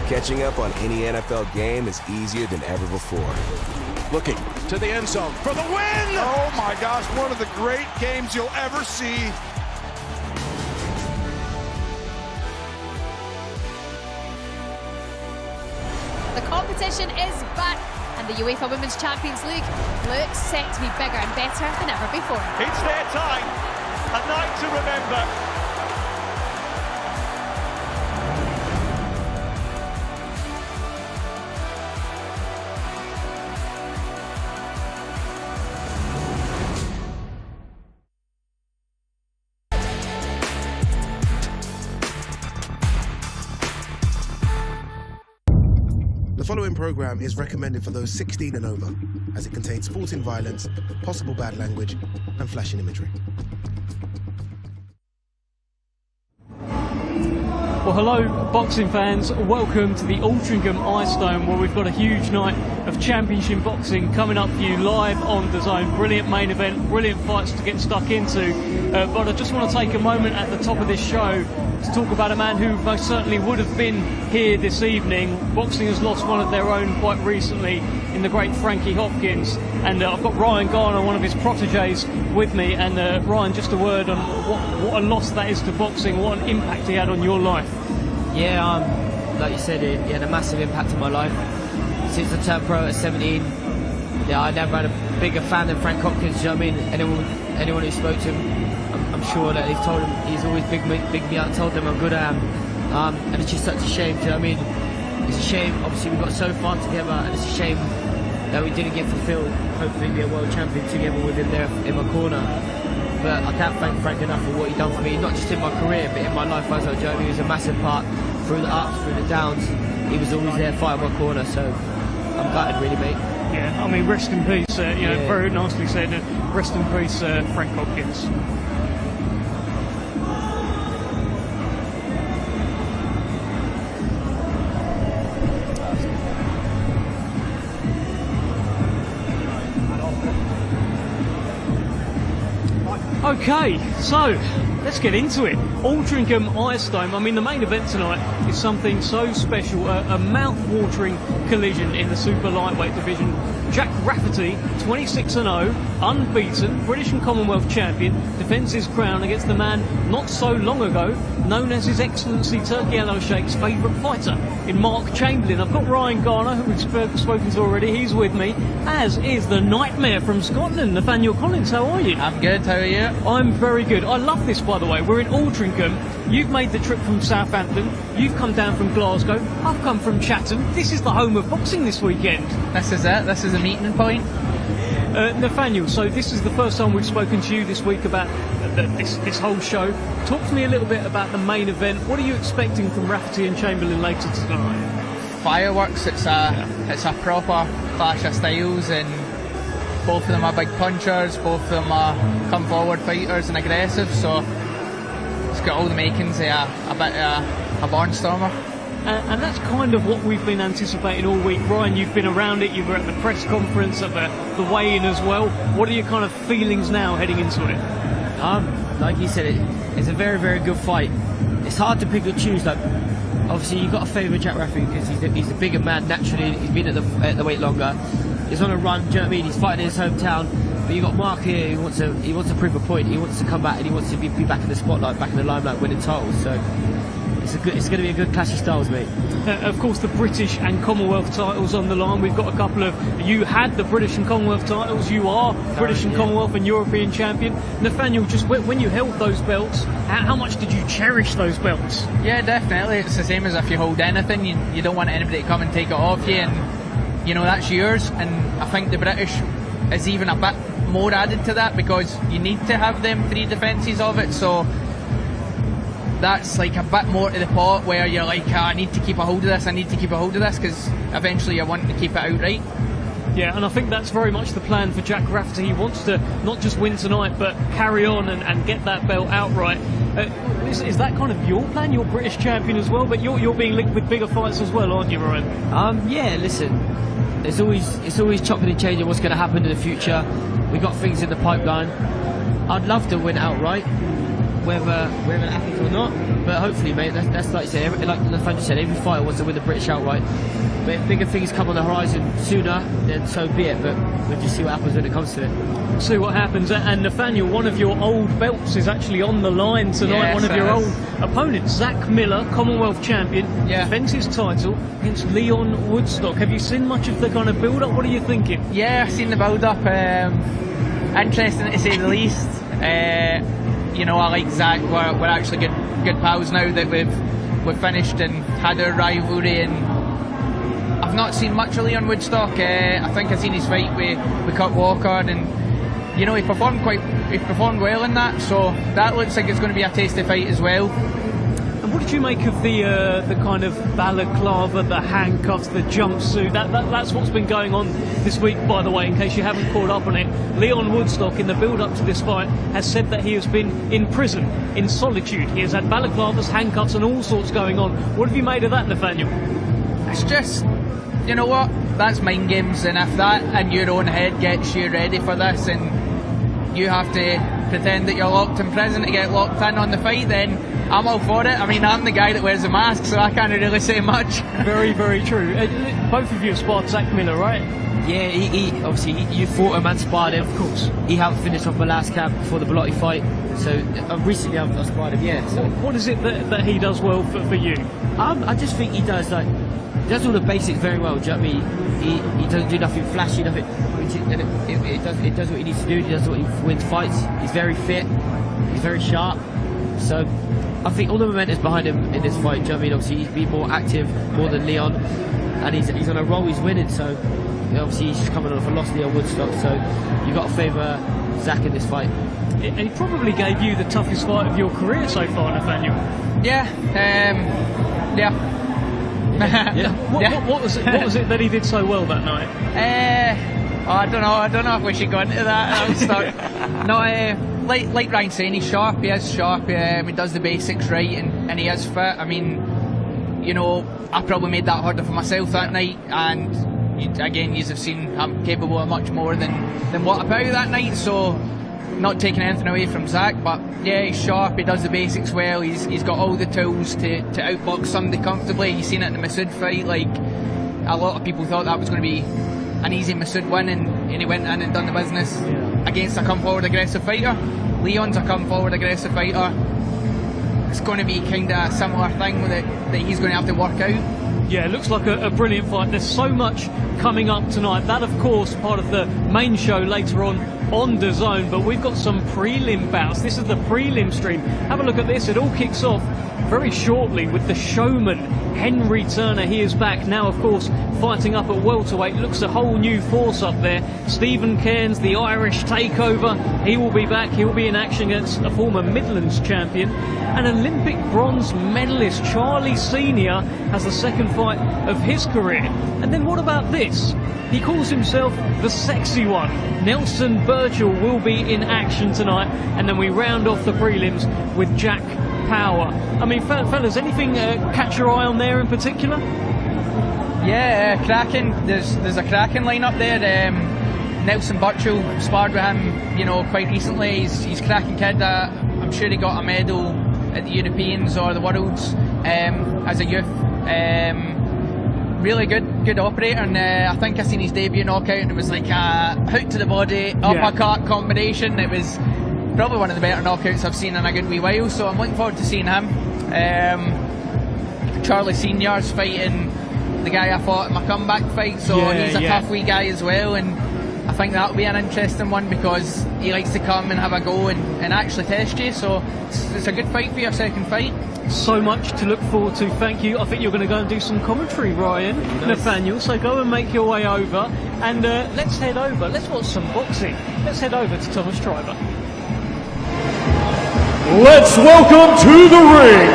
Catching up on any NFL game is easier than ever before. Looking to the end zone for the win! Oh my gosh, one of the great games you'll ever see. The competition is back, and the UEFA Women's Champions League looks set to be bigger and better than ever before. It's their time, a night to remember. The following programme is recommended for those 16 and over, as it contains sporting violence, possible bad language, and flashing imagery. Well, hello, boxing fans. Welcome to the Altrincham Ice Dome, where we've got a huge night of championship boxing coming up for you live on DAZN. Brilliant main event, brilliant fights to get stuck into. But I just want to take a moment at the top of this show to talk about a man who most certainly would have been here this evening. Boxing has lost one of their own quite recently in the great Frankie Hopkins. And I've got Ryan Garner, one of his proteges, with me. And Ryan, just a word on what a loss that is to boxing, what an impact he had on your life. Yeah, like you said, he had a massive impact on my life. Since I turned pro at 17, yeah, I never had a bigger fan than Frank Hopkins. You know what I mean? Anyone who spoke to him, I'm sure that they've told him, he's always bigged me up, told them how good I am. And it's just such a shame, do you know what I mean? It's a shame, obviously we got so far together, and it's a shame that we didn't get fulfilled, hopefully be a world champion together with him there in my corner. But I can't thank Frank enough for what he done for me, not just in my career, but in my life as well. Do you know what I mean? He was a massive part through the ups, through the downs. He was always there fighting my corner, so I'm gutted really, mate. Yeah, I mean, rest in peace, very nicely said, rest in peace, Frank Hopkins. Okay, so let's get into it. Altrincham Ice Dome. I mean, the main event tonight is something so special. A mouth-watering collision in the super lightweight division. Jack Rafferty, 26-0, unbeaten, British and Commonwealth champion, defends his crown against the man not so long ago known as His Excellency Turkey Yellow Shake's favourite fighter in Mark Chamberlain. I've got Ryan Garner, who we've spoken to already. He's with me, as is the Nightmare from Scotland, Nathaniel Collins. How are you? I'm good, how are you? I'm very good. I love this, by the way. We're in Altrincham. You've made the trip from Southampton. You've come down from Glasgow. I've come from Chatham. This is the home of boxing this weekend. This is it. This is a meeting point. Nathaniel, so this is the first time we've spoken to you this week about this whole show. Talk to me a little bit about the main event. What are you expecting from Rafferty and Chamberlain later tonight? Fireworks. It's a proper clash of styles, and both of them are big punchers. Both of them are come forward fighters and aggressive. So it's got all the makings of a bit of a barnstormer. And that's kind of what we've been anticipating all week. Ryan, you've been around it, you were at the press conference, at the weigh-in as well. What are your kind of feelings now heading into it? Like you said, it's a very, very good fight. It's hard to pick and choose. Like, obviously, you've got to favour Jack Rafferty because he's a bigger man naturally. He's been at the weight longer. He's on a run, do you know what I mean? He's fighting in his hometown. But you've got Mark here who wants to prove a point. He wants to come back and he wants to be back in the spotlight, back in the limelight, winning titles. So it's going to be a good clash of styles, mate. Of course, the British and Commonwealth titles on the line. We've got a couple of... You had the British and Commonwealth titles. You are British and Commonwealth and European champion. Nathaniel, just when you held those belts, how much did you cherish those belts? Yeah, definitely. It's the same as if you hold anything. You don't want anybody to come and take it off you, and you know that's yours. And I think the British is even a bit more added to that because you need to have them 3 defences of it. So that's like a bit more to the pot where you're like, I need to keep a hold of this, because eventually you're wanting to keep it outright. Yeah, and I think that's very much the plan for Jack Rafferty. He wants to not just win tonight, but carry on and get that belt outright. Is that kind of your plan? You're British champion as well, but you're being linked with bigger fights as well, aren't you, Ryan? Yeah, listen, it's always chopping and changing what's going to happen in the future. We've got things in the pipeline. I'd love to win outright. whether we're an athlete or not. But hopefully, mate, that's like you said, like Nathaniel said, every fighter wants to win the British outright. But if bigger things come on the horizon sooner, then so be it. But we'll just see what happens when it comes to it. See what happens. And Nathaniel, one of your old belts is actually on the line tonight. Yes, one of your old opponents, Zach Miller, Commonwealth champion, defends his title against Leon Woodstock. Have you seen much of the kind of build-up? What are you thinking? Yeah, I've seen the build-up. Interesting to say the least. You know, I like Zach. We're actually good pals now that we've finished and had our rivalry. And I've not seen much of Leon Woodstock. I think I've seen his fight with Kurt Walker, and you know, he performed well in that. So that looks like it's going to be a tasty fight as well. And what did you make of the kind of balaclava, the handcuffs, the jumpsuit? That's what's been going on this week, by the way, in case you haven't caught up on it. Leon Woodstock, in the build-up to this fight, has said that he has been in prison, in solitude. He has had balaclavas, handcuffs and all sorts going on. What have you made of that, Nathaniel? It's just, you know what, that's mind games, and if that in your own head gets you ready for this and you have to pretend that you're locked in prison to get locked in on the fight, then I'm all for it. I mean, I'm the guy that wears the mask, so I can't really say much. Very, very true. Both of you have sparred Zach Miller, right? Yeah, he obviously, you fought him and sparred him. Of course. He helped finish off my last camp before the Blotti fight. So recently I've sparred him, yeah. So. What is it that he does well for you? I just think he does all the basics very well. Do you know what I mean? He doesn't do nothing flashy, nothing. It does what he needs to do. He does what he wins fights. He's very fit. He's very sharp. So I think all the momentum's behind him in this fight. Do you know what I mean? Obviously he's been more active, more than Leon, and he's on a roll. He's winning. So obviously he's just coming off a loss Leon Woodstock. So you've got to favour Zach in this fight. And he probably gave you the toughest fight of your career so far, Nathaniel. Yeah. What was it that he did so well that night? I don't know if we should go into that. Like Ryan saying, he's sharp. He is sharp. He does the basics right, and he is fit. I mean, you know, I probably made that harder for myself that night, and again, you have seen I'm capable of much more than what I put out that night. So, not taking anything away from Zach, but yeah, he's sharp. He does the basics well. He's got all the tools to outbox somebody comfortably. You've seen it in the Masood fight. Like, a lot of people thought that was going to be an easy Masood win, and he went in and done the business against a come forward aggressive fighter. Leon's a come forward aggressive fighter. It's going to be kind of a similar thing that he's going to have to work out. Yeah, it looks like a brilliant fight. There's so much coming up tonight. That, of course, part of the main show later on DAZN, but we've got some prelim bouts. This is the prelim stream. Have a look at this. It all kicks off very shortly with the showman, Henry Turner. He is back now, of course, fighting up at welterweight. Looks a whole new force up there. Stephen Cairns, the Irish takeover. He will be back. He will be in action against a former Midlands champion. An Olympic bronze medalist, Charlie Senior, has the second fight of his career. And then what about this? He calls himself the sexy one. Nelson Burchell will be in action tonight. And then we round off the prelims with Jack Power. I mean, fellas, anything catch your eye on there in particular? Yeah, cracking. There's a cracking lineup there. Nelson Burchell sparred with him, you know, quite recently. He's cracking kid. I'm sure he got a medal at the Europeans or the Worlds as a youth. Really good operator, and I think I seen his debut knockout, and it was like a hook to the body, uppercut combination. It was probably one of the better knockouts I've seen in a good wee while, so I'm looking forward to seeing him. Charlie Senior's fighting the guy I fought in my comeback fight, so he's a tough wee guy as well, and I think that'll be an interesting one because he likes to come and have a go and actually test you, so it's a good fight for your second fight. So much to look forward to. Thank you. I think you're going to go and do some commentary, Ryan. Nice. Nathaniel, so go and make your way over, and let's head over. Let's watch some boxing. Let's head over to Thomas Triber. Let's welcome to the ring,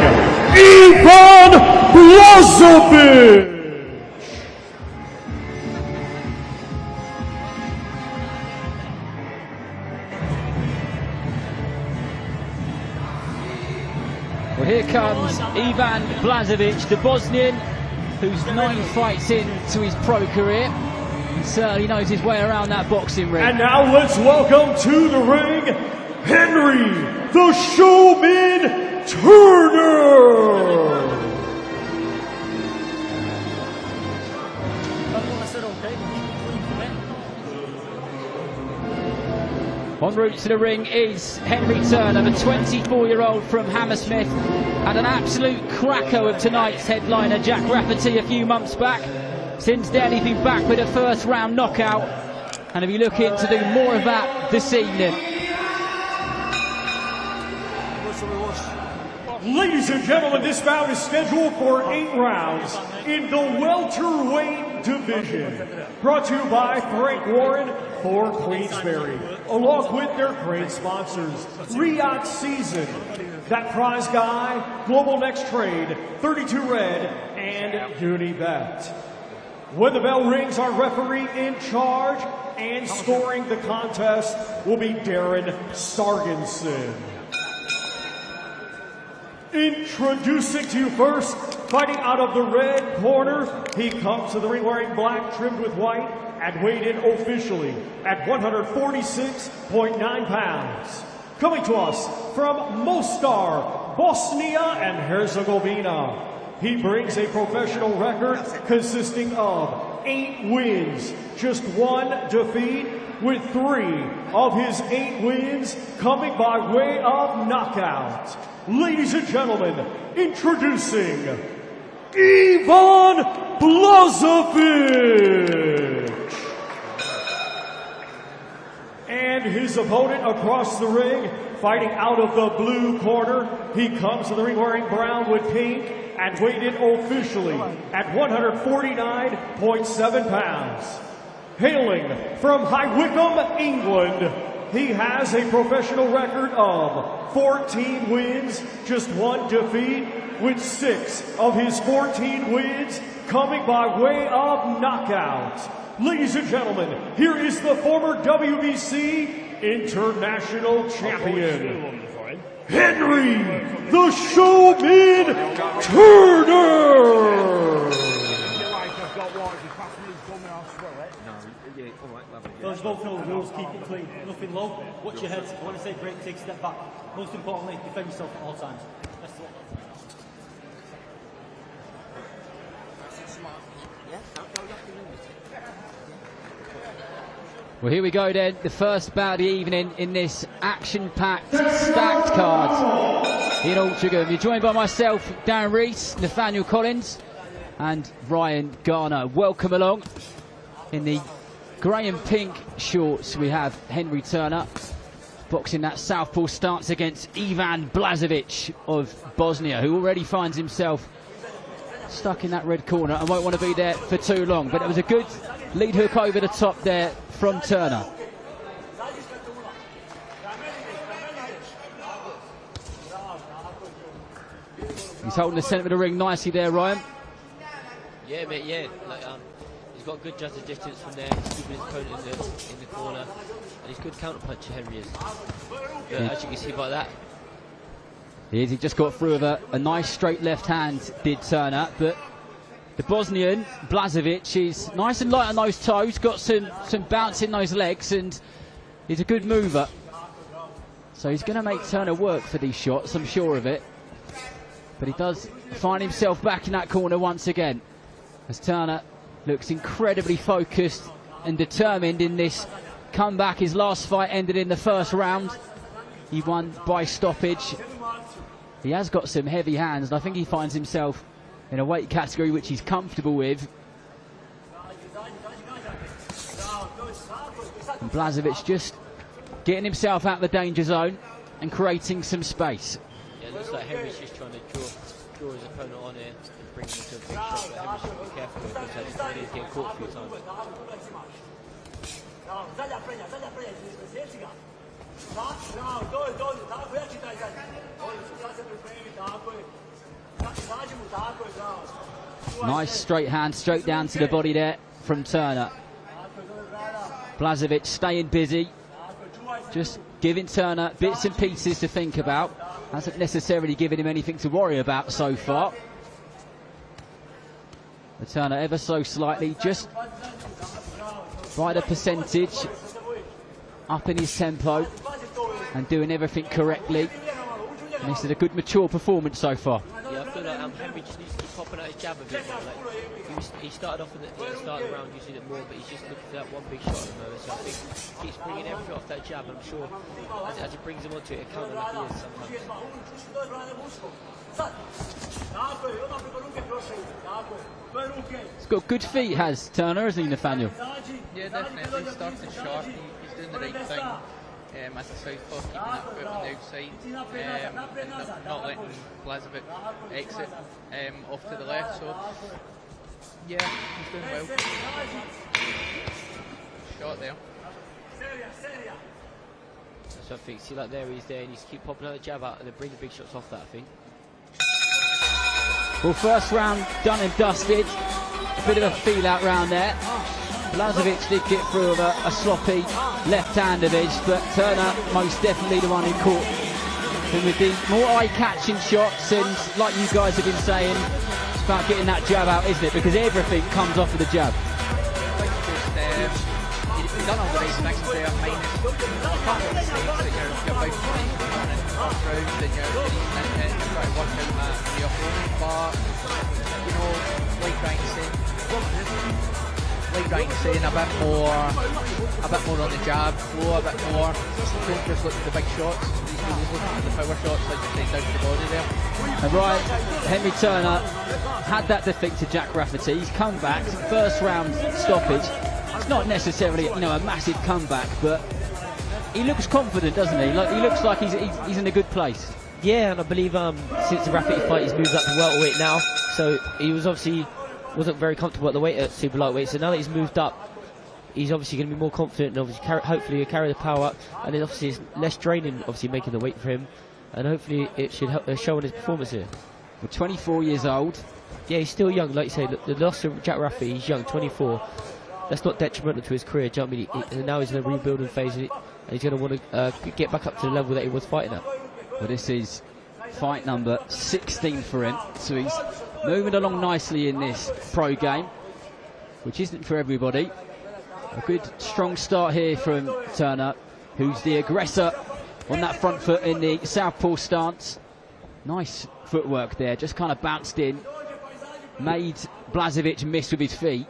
Ivan Blazovic. Well, here comes Ivan Blazovic, the Bosnian, who's 9 fights into his pro career. He certainly knows his way around that boxing ring. And now let's welcome to the ring, Henry the Showman Turner. En route to the ring is Henry Turner, the 24-year-old from Hammersmith, and an absolute cracker of tonight's headliner, Jack Rafferty, a few months back. Since then, he's been back with a first-round knockout, and he'll be looking to do more of that this evening. Ladies and gentlemen, this bout is scheduled for 8 rounds in the welterweight division. Brought to you by Frank Warren for Queensberry, along with their great sponsors, Riyadh Season, That Prize Guy, Global Next Trade, 32 Red, and Unibet. When the bell rings, our referee in charge and scoring the contest will be Darren Sargensen. Introducing to you first, fighting out of the red corner, he comes to the ring wearing black trimmed with white and weighed in officially at 146.9 pounds. Coming to us from Mostar, Bosnia and Herzegovina. He brings a professional record consisting of 8 wins, just 1 defeat, with 3 of his 8 wins coming by way of knockout. Ladies and gentlemen, introducing Ivan Blažević. And his opponent across the ring, fighting out of the blue corner, he comes to the ring wearing brown with pink and weighed in officially at 149.7 pounds. Hailing from High Wycombe, England, he has a professional record of 14 wins, just 1 defeat, with 6 of his 14 wins coming by way of knockout. Ladies and gentlemen, here is the former WBC International Champion, Henry the Showman Turner. Those both know the rules, keep it clean, nothing low, watch your head, I want to say break, take a step back. Most importantly, defend yourself at all times. Best of luck. Well, here we go then, the first bout of the evening in this action-packed, stacked card in Altrincham. You're joined by myself, Darren Rees, Nathaniel Collins and Ryan Garner. Welcome along. In the grey and pink shorts we have Henry Turner, boxing that southpaw stance against Ivan Blažević of Bosnia, who already finds himself stuck in that red corner and won't want to be there for too long. But it was a good lead hook over the top there from Turner. He's holding the centre of the ring nicely there, Ryan. Yeah, mate, yeah. He's got good judge distance from there. He's keeping his opponent in the corner. And he's good counter-puncher, Henry is. As you can see by that. He just got through with a nice straight left hand, did Turner. But the Bosnian, Blažević, is nice and light on those toes, got some bounce in those legs, and he's a good mover. So he's going to make Turner work for these shots, I'm sure of it. But he does find himself back in that corner once again, as Turner looks incredibly focused and determined in this comeback. His last fight ended in the first round. He won by stoppage. He has got some heavy hands, and I think he finds himself in a weight category which he's comfortable with. And Blažević just getting himself out of the danger zone and creating some space. Yeah, it looks like Henry's just trying to draw his opponent on here and bring him into a big shot, but Henry should be careful because he's getting caught a few times. Nice straight hand, straight down to the body there from Turner. Blažević staying busy, just giving Turner bits and pieces to think about. Hasn't necessarily given him anything to worry about so far. But Turner ever so slightly, just by the percentage, up in his tempo. and doing everything correctly. And this is a good mature performance so far. Yeah, I feel like Henry just needs to keep popping out his jab a bit more. Like, he started off at the start of the round using it more, but he's just looking for that one big shot at the moment. So I think he keeps bringing everything off that jab. I'm sure as he brings him onto it, it counter like he is sometimes. He's got good feet, has Turner, hasn't he, Nathaniel? Yeah, definitely. He started sharp. He's doing the right thing. As a southpaw, keeping that foot on the outside, and not letting Blažević exit off to the left. So, yeah, he's doing well. Shot there. So I think, see, like there he's there, and he's keep popping out the jab out and then bring the big shots off that, I think. Well, first round done and dusted. Bit of a feel-out round there. Blažević did get through with a sloppy left-hand of his, but Turner most definitely the one who caught him with the more eye-catching shots, and like you guys have been saying, it's about getting that jab out, isn't it? Because everything comes off of the jab. You've done all the right things there, minus a couple of mistakes that you're about to make in the first round, and you're trying to work out that for your opponent, but, you know, like Ryan's saying, a bit more on the jab, flow a bit more. Don't just look at the big shots. He's looking at the power shots, like you said, down to the body there. And right, Henry Turner had that defeat to Jack Rafferty. He's come back, first round stoppage. It's not necessarily, you know, a massive comeback, but he looks confident, doesn't he? Like, he looks like he's in a good place. Yeah, and I believe since the Rafferty fight, he's moved up to welterweight now. So he was obviously wasn't very comfortable at the weight at super lightweight. So now that he's moved up, he's obviously going to be more confident, and obviously hopefully he'll carry the power up. And then obviously it's less draining, obviously making the weight for him. And hopefully it should help show on his performance here. We're 24 years old. Yeah, he's still young, like you say. Look, the loss of Jack Rafferty, he's young, 24. That's not detrimental to his career. Do you know what I mean? And now he's in a rebuilding phase, and he's going to want to get back up to the level that he was fighting at. Well, this is fight number 16 for him, so he's moving along nicely in this pro game, which isn't for everybody. A good strong start here from Turner, who's the aggressor on that front foot in the southpaw stance. Nice footwork there, just kind of bounced in, made Blažević miss with his feet,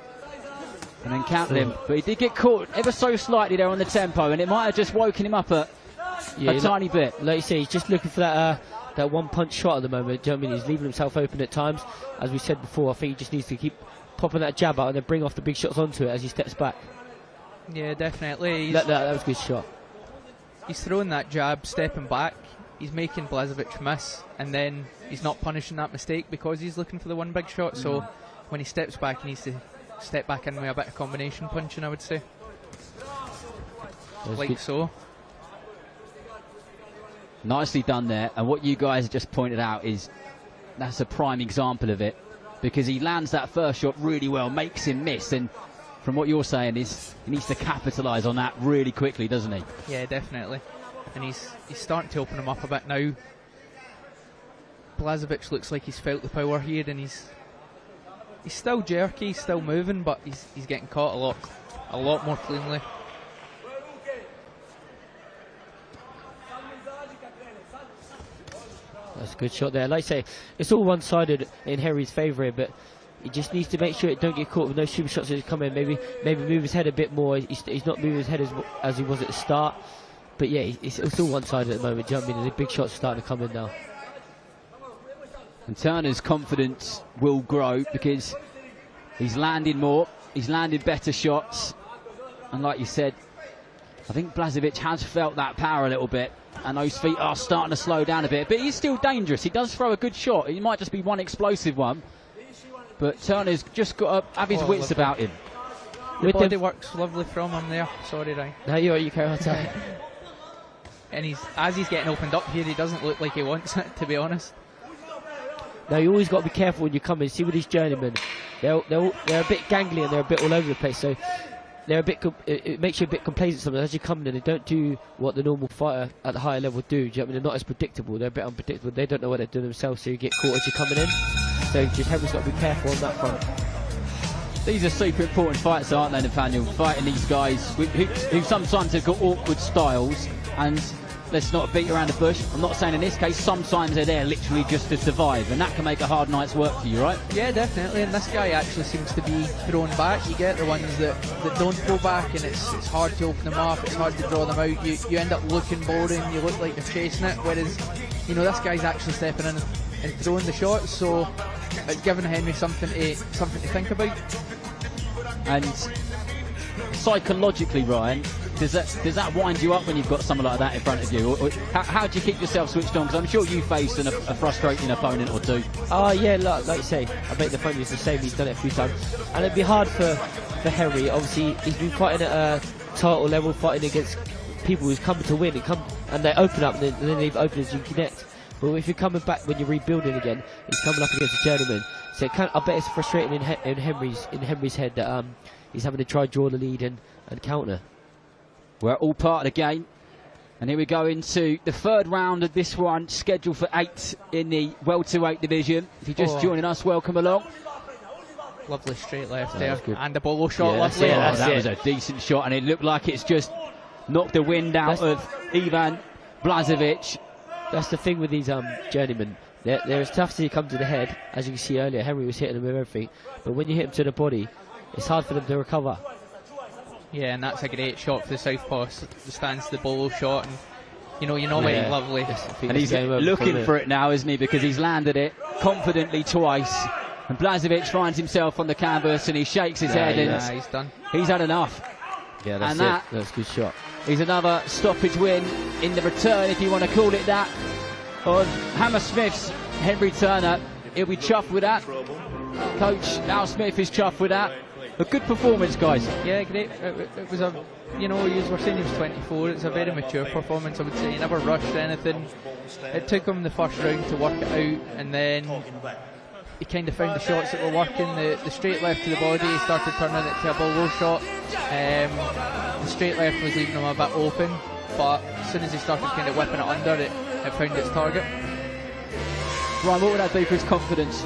and then countered him. But he did get caught ever so slightly there on the tempo, and it might have just woken him up a tiny bit. Like you say, he's just looking for that one punch shot at the moment. Do you know what I mean? He's leaving himself open at times. As we said before, I think he just needs to keep popping that jab out and then bring off the big shots onto it as he steps back. Yeah, definitely. That was a good shot. He's throwing that jab, stepping back. He's making Blažević miss, and then he's not punishing that mistake because he's looking for the one big shot. So when he steps back, he needs to step back in with a bit of combination punching, I would say. Like good. So. Nicely done there, and what you guys have just pointed out is that's a prime example of it, because he lands that first shot really well, makes him miss, and from what you're saying is he needs to capitalise on that really quickly, doesn't he? Yeah, definitely. And he's starting to open him up a bit now. Blažević looks like he's felt the power here, and he's still jerky, he's still moving, but he's getting caught a lot more cleanly. That's a good shot there. Like I say, it's all one-sided in Henry's favour here, but he just needs to make sure it don't get caught with no super shots as he come in. Maybe move his head a bit more. He's not moving his head as he was at the start. But yeah, it's all one-sided at the moment. Do you know what I mean? The big shots are starting to come in now. And Turner's confidence will grow because he's landed more. He's landed better shots. And like you said, I think Blažević has felt that power a little bit, and those feet are starting to slow down a bit, but he's still dangerous. He does throw a good shot. It might just be one explosive one, but Turner's just got to have his wits about him. The body works lovely from him there. Sorry, Ryan. No, you carry on. And as he's getting opened up here, he doesn't look like he wants it, to be honest. Now you always got to be careful when you come in. See with these journeymen, they're a bit gangly and they're a bit all over the place. So they're a bit. It makes you a bit complacent sometimes as you come in. They don't do what the normal fighter at the higher level do. Do you know what I mean? They're not as predictable. They're a bit unpredictable. They don't know what they're doing themselves. So you get caught as you're coming in. So just Henry's got to be careful on that front. These are super important fights, aren't they, Nathaniel? Fighting these guys who sometimes have got awkward styles, and let's not beat around the bush. I'm not saying in this case, sometimes they're there literally just to survive, and that can make a hard night's work for you, right? Yeah, definitely, and this guy actually seems to be thrown back. You get the ones that don't throw back, and it's hard to open them up, it's hard to draw them out. You end up looking boring, you look like you're chasing it, whereas, you know, this guy's actually stepping in and throwing the shots, so it's giving Henry something to think about. And psychologically, Ryan, does that wind you up when you've got someone like that in front of you? Or how do you keep yourself switched on? Because I'm sure you faced a frustrating opponent or two. Oh yeah, like you say, I bet the phone is the same. He's done it a few times, and it'd be hard for Henry. Obviously, he's been fighting at a title level, fighting against people who's coming to win, and they open up, and then leave openings you connect. But if you're coming back when you're rebuilding again, he's coming up against a journeyman. So I bet it's frustrating in Henry's head that he's having to try draw the lead and counter. We're all part of the game, and here we go into the third round of this one, scheduled for 8 in the welterweight division. If you're just joining us, welcome along. Lovely straight left there, and the bolo shot, lovely. lovely. That was a decent shot, and it looked like it's just knocked the wind out of Ivan Blažević. That's the thing with these journeymen. They're as tough as they come to the head. As you can see earlier, Henry was hitting them with everything, but when you hit them to the body, it's hard for them to recover. Yeah, and that's a great shot for the southpaw. Stands the bolo shot, and you know it's lovely. And he's looking for it now, isn't he? Because he's landed it confidently twice. And Blažević finds himself on the canvas, and he shakes his head, and he's done. He's had enough. Yeah, that's it. That's a good shot. Is another stoppage win in the return, if you want to call it that, of Hammersmith's Henry Turner. He'll be chuffed with that. Coach Al Smith is chuffed with that. A good performance, guys. Yeah, great. It was a, you know, you were saying he was 24. It's a very mature performance, I would say. He never rushed anything. It took him the first round to work it out, and then he kind of found the shots that were working. The straight left to the body, he started turning it to a bolo shot. The straight left was leaving him a bit open, but as soon as he started kind of whipping it under, it found its target. Ryan, what would that do for his confidence?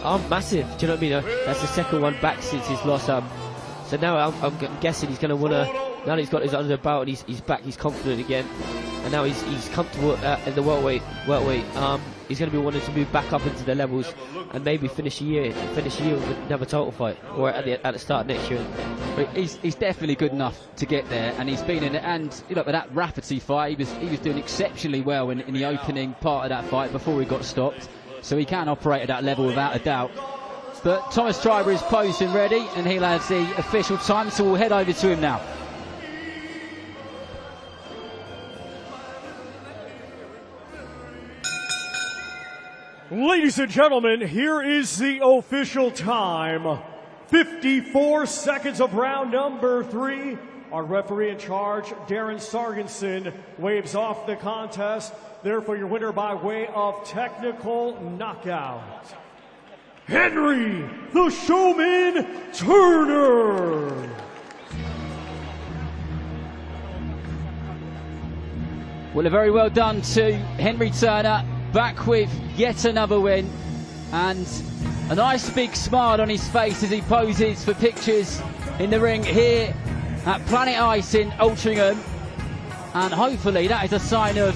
Oh, massive. Do you know what I mean? That's the second one back since his loss. So now I'm guessing he's going to want to, now that he's got his under the belt and he's back, he's confident again. And now he's comfortable in the welterweight. He's going to be wanting to move back up into the levels and maybe finish the year with another title fight, or at the start of next year. But he's definitely good enough to get there, and he's been in it. And you know, with that Rafferty fight, he was doing exceptionally well in the opening part of that fight before he got stopped. So he can operate at that level without a doubt. But Thomas Triber is posed and ready, and he'll have the official time, so we'll head over to him now. Ladies and gentlemen, here is the official time. 54 seconds of round number 3. Our referee in charge, Darren Sargensen, waves off the contest. Therefore, your winner by way of technical knockout, Henry the Showman Turner. Well, a very well done to Henry Turner, back with yet another win, and a nice big smile on his face as he poses for pictures in the ring here at Planet Ice in Altrincham. And hopefully that is a sign of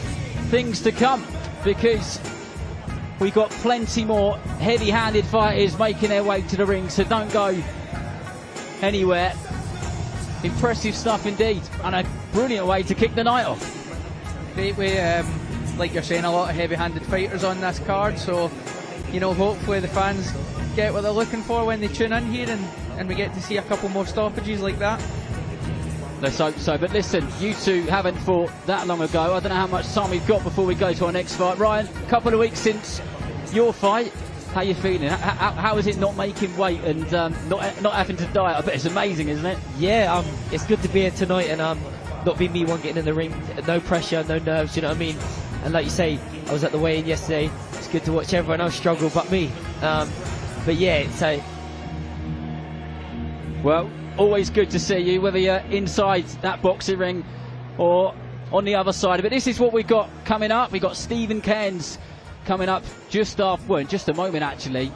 things to come, because we've got plenty more heavy-handed fighters making their way to the ring, so don't go anywhere. Impressive stuff indeed, and a brilliant way to kick the night off. Great way, like you're saying, a lot of heavy-handed fighters on this card, so you know, hopefully the fans get what they're looking for when they tune in here, and we get to see a couple more stoppages like that. Let's hope so. But listen, you two haven't fought that long ago. I don't know how much time we've got before we go to our next fight. Ryan, a couple of weeks since your fight, how are you feeling? How is it not making weight and not having to diet? I bet it's amazing, isn't it? Yeah, it's good to be here tonight, and not be me one getting in the ring. No pressure, no nerves, you know what I mean? And like you say, I was at the weigh-in yesterday. It's good to watch everyone else struggle but me. But yeah, so... Well, always good to see you, whether you're inside that boxing ring or on the other side of it. This is what we've got coming up. We've got Stephen Cairns coming up just after, well, in just a moment actually.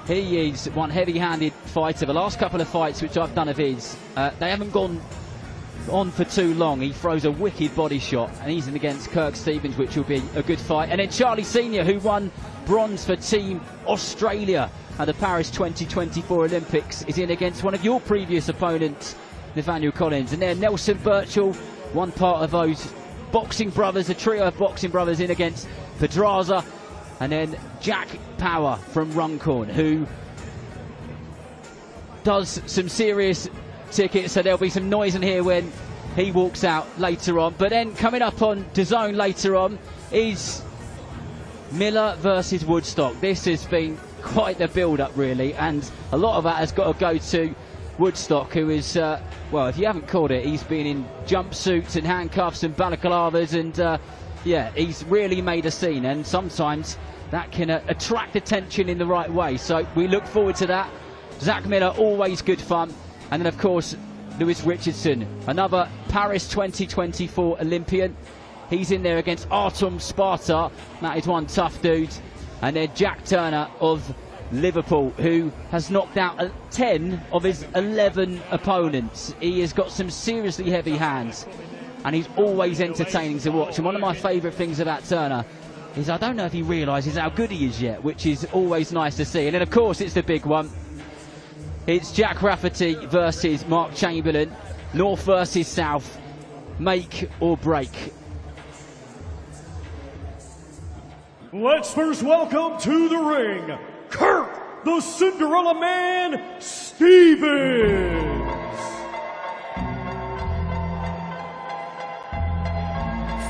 He is one heavy-handed fighter. The last couple of fights which I've done of his, they haven't gone on for too long. He throws a wicked body shot, and he's in against Kirk Stevens, which will be a good fight. And then Charlie Senior, who won bronze for Team Australia at the Paris 2024 Olympics, is in against one of your previous opponents, Nathaniel Collins. And then Nelson Birchall, one part of those boxing brothers, a trio of boxing brothers, in against Pedraza. And then Jack Power from Runcorn, who does some serious tickets, so there'll be some noise in here when he walks out later on. But then coming up on DAZN later on is Miller versus Woodstock. This has been quite the build-up, really, and a lot of that has got to go to Woodstock, who is, well, if you haven't caught it, he's been in jumpsuits and handcuffs and balaclavas, and yeah, he's really made a scene, and sometimes that can attract attention in the right way. So we look forward to that. Zach Miller, always good fun. And then, of course, Lewis Richardson, another Paris 2024 Olympian. He's in there against Artem Sparta. That is one tough dude. And then Jack Turner of Liverpool, who has knocked out 10 of his 11 opponents. He has got some seriously heavy hands, and he's always entertaining to watch. And one of my favourite things about Turner is I don't know if he realises how good he is yet, which is always nice to see. And then, of course, it's the big one. It's Jack Rafferty versus Mark Chamberlain. North versus South. Make or break. Let's first welcome to the ring, Kirk, the Cinderella Man, Stevens.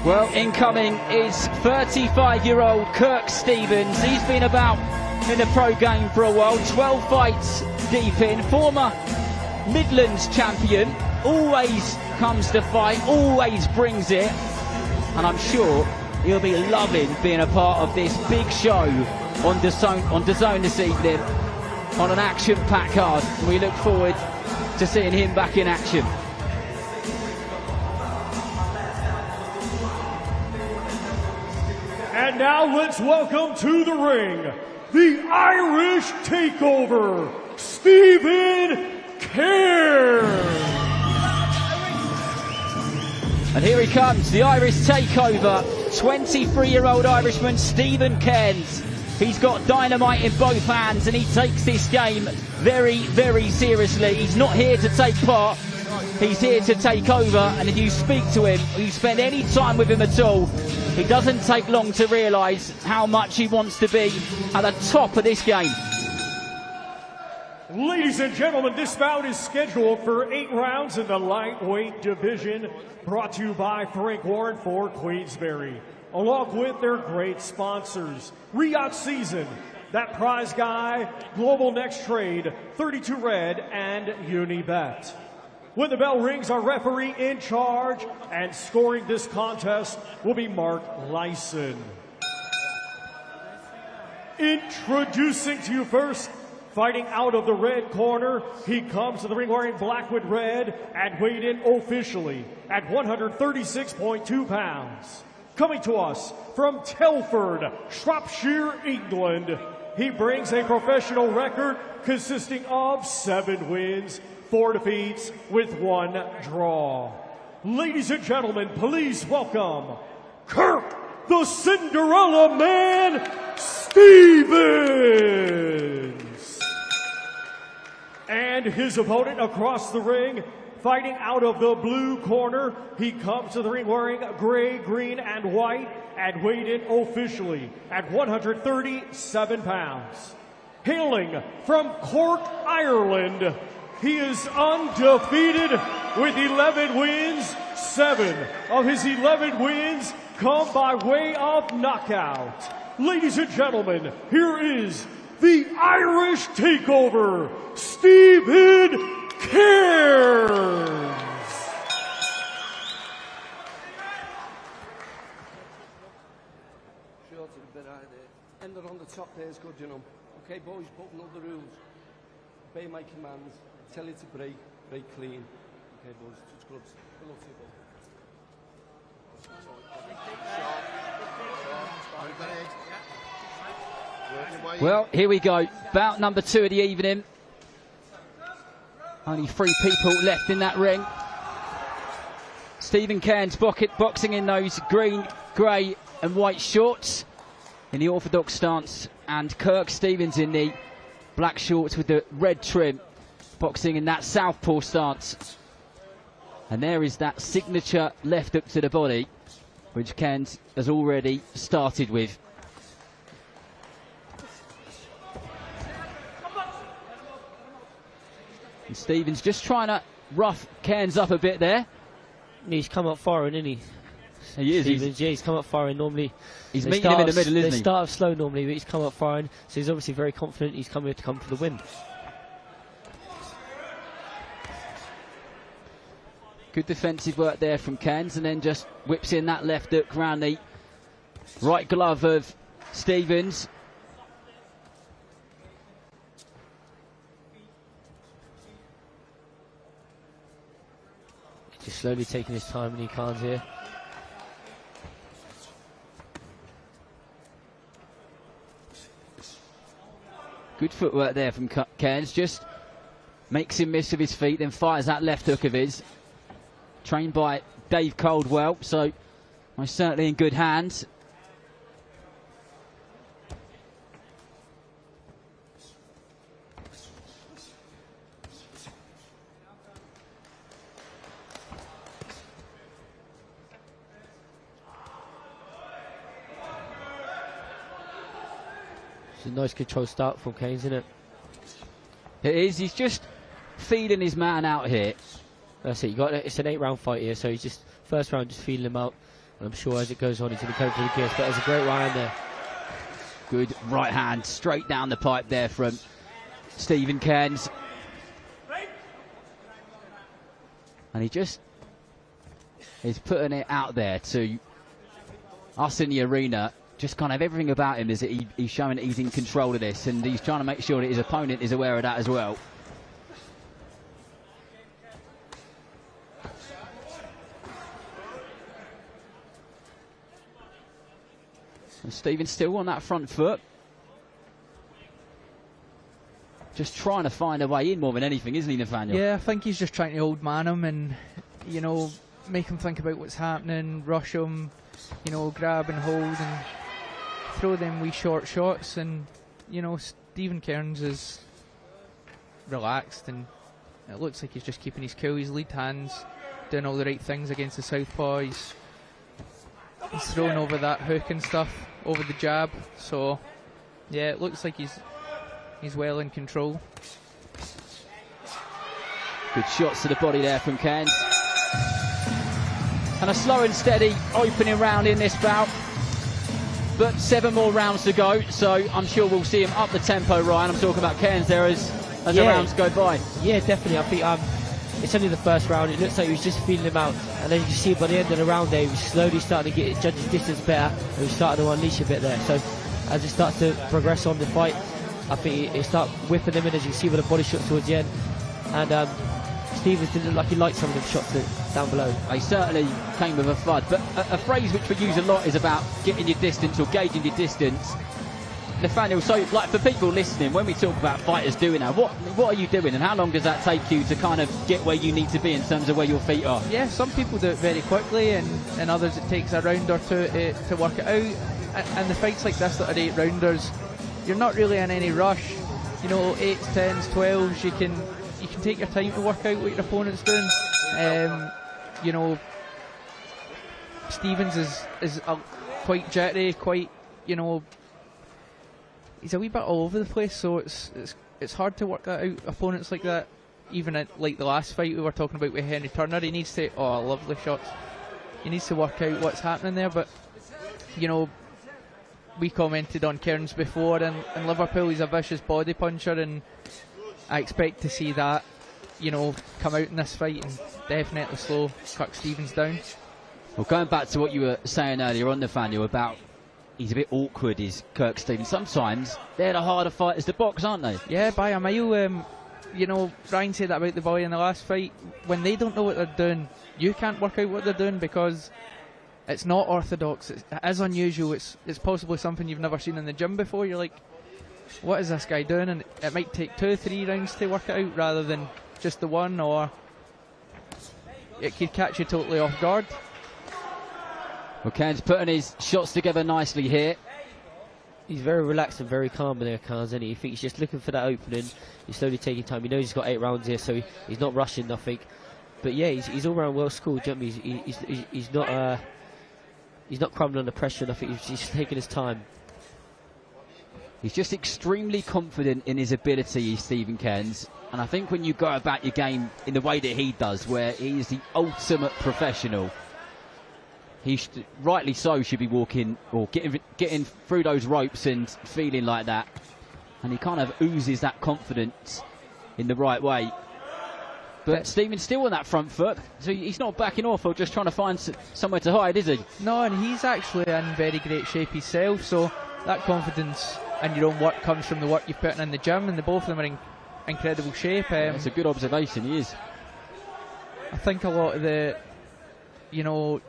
Well, incoming is 35-year-old Kirk Stevens. He's been about in the pro game for a while, 12 fights deep in, former Midlands champion, always comes to fight, always brings it, and I'm sure he'll be loving being a part of this big show on DAZN this evening on an action-packed card. We look forward to seeing him back in action. And now let's welcome to the ring, the Irish Takeover, Stephen Cairns. And here he comes, the Irish Takeover, 23-year-old Irishman Stephen Cairns. He's got dynamite in both hands, and he takes this game very, very seriously. He's not here to take part, he's here to take over. And if you speak to him, or you spend any time with him at all, he doesn't take long to realise how much he wants to be at the top of this game. Ladies and gentlemen, this bout is scheduled for 8 rounds in the lightweight division, brought to you by Frank Warren for Queensberry, along with their great sponsors, Riyadh Season, That Prize Guy, Global Next Trade, 32 Red, and Unibet. When the bell rings, our referee in charge and scoring this contest will be Mark Lyson. Introducing to you first, fighting out of the red corner, he comes to the ring wearing black with red and weighed in officially at 136.2 pounds. Coming to us from Telford, Shropshire, England, he brings a professional record consisting of 7 wins, 4 defeats with 1 draw. Ladies and gentlemen, please welcome Kirk, the Cinderella Man, Stevens. And his opponent across the ring, fighting out of the blue corner, he comes to the ring wearing gray, green, and white and weighed in officially at 137 pounds. Hailing from Cork, Ireland, he is undefeated with 11 wins. 7 of his 11 wins come by way of knockout. Ladies and gentlemen, here is the Irish Takeover, Stephen Cairns. Short a bit out there. Ender on the top there is good, you know. Okay, boys, putting all the rules. Obey my commands. Tell you to break clean. Okay, boys, touch gloves. Good luck to you, boys. Well, here we go. Bout number 2 of the evening. Only 3 people left in that ring. Stephen Cairns boxing in those green, grey and white shorts in the orthodox stance, and Kirk Stevens in the black shorts with the red trim, boxing in that southpaw stance. And there is that signature left hook to the body, which Cairns has already started with. And Stevens just trying to rough Cairns up a bit there. He's come up firing, isn't he? He is. Stevens, yeah, he's come up firing normally. He's meeting him in the middle, isn't he? They start off slow normally, but he's come up firing, so he's obviously very confident he's come here to come for the win. Good defensive work there from Cairns, and then just whips in that left hook round the right glove of Stevens. Just slowly taking his time, and he can't here. Good footwork there from Cairns, just makes him miss with his feet, then fires that left hook of his. Trained by Dave Caldwell, so most certainly in good hands. It's a nice controlled start from Cairns, isn't it? It is. He's just feeling his man out here. That's it. You got it's an 8-round fight here, so he's just first round just feeling him out. And I'm sure as it goes on, he's going to go for the gears. But there's a great right hand there. Good right hand straight down the pipe there from Stephen Cairns. And he just is putting it out there to us in the arena. Just kind of everything about him is that he's showing that he's in control of this, and he's trying to make sure that his opponent is aware of that as well. And Stephen's still on that front foot. Just trying to find a way in more than anything, isn't he, Nathaniel? Yeah, I think he's just trying to old man him and, you know, make him think about what's happening, rush him, you know, grab and hold and throw them wee short shots. And, you know, Stephen Cairns is relaxed and it looks like he's just keeping his cool. His lead hands doing all the right things against the southpaw. He's throwing over that hook and stuff, over the jab. So, yeah, it looks like he's well in control. Good shots to the body there from Cairns. And a slow and steady opening round in this bout. But 7 more rounds to go, so I'm sure we'll see him up the tempo, Ryan. I'm talking about Cairns there as the rounds go by. Yeah, definitely. I think it's only the first round. It looks like he was just feeling him out. And as you can see by the end of the round there, he was slowly starting to get his judge's distance better. And he was starting to unleash a bit there. So as it starts to progress on the fight, I think he start whipping them in, as you can see with the body shots towards the end. And Stevens didn't look like he liked some of them shots down below. They certainly came with a thud. But a phrase which we use a lot is about getting your distance or gauging your distance. Nathaniel, so like for people listening, when we talk about fighters doing that, what are you doing and how long does that take you to kind of get where you need to be in terms of where your feet are? Yeah, some people do it very quickly and others it takes a round or two to work it out. And the fights like this that are 8-rounders, you're not really in any rush. You know, 8s, 10s, 12s, you can take your time to work out what your opponent's doing. You know, Stevens is quite jittery, quite, you know, he's a wee bit all over the place, so it's hard to work that out. Opponents like that, even at like the last fight we were talking about with Henry Turner, he needs to, lovely shots. He needs to work out what's happening there, but, you know, we commented on Cairns before, and in Liverpool he's a vicious body puncher, and I expect to see that, you know, come out in this fight and definitely slow Kirk Stevens down. Well, going back to what you were saying earlier on, Nathaniel, about he's a bit awkward, is Kirk Stevens. Sometimes they're the harder fighters to box, aren't they? Yeah, by a mile. You know, Ryan said that about the boy in the last fight. When they don't know what they're doing, you can't work out what they're doing because it's not orthodox. It is unusual. It's possibly something you've never seen in the gym before. You're like, what is this guy doing? And it might take 2 or 3 rounds to work it out rather than just the one. Or it could catch you totally off guard. Well, Ken's putting his shots together nicely here. He's very relaxed and very calm in there, Kans, isn't he? You think he's just looking for that opening. He's slowly taking time. He knows he's got 8 rounds here, so he's not rushing nothing. But yeah, he's all round well schooled. You know what I mean? He's not crumbling under pressure. I think he's taking his time. He's just extremely confident in his ability, Stephen Cairns. And I think when you go about your game in the way that he does, where he is the ultimate professional, he rightly so should be walking or getting through those ropes and feeling like that. And he kind of oozes that confidence in the right way. But Stephen's still on that front foot, so he's not backing off or just trying to find somewhere to hide, is he? No, and he's actually in very great shape himself, so that confidence in your own work comes from the work you've put in the gym, and both of them are in incredible shape. That's a good observation, he is. I think a lot of the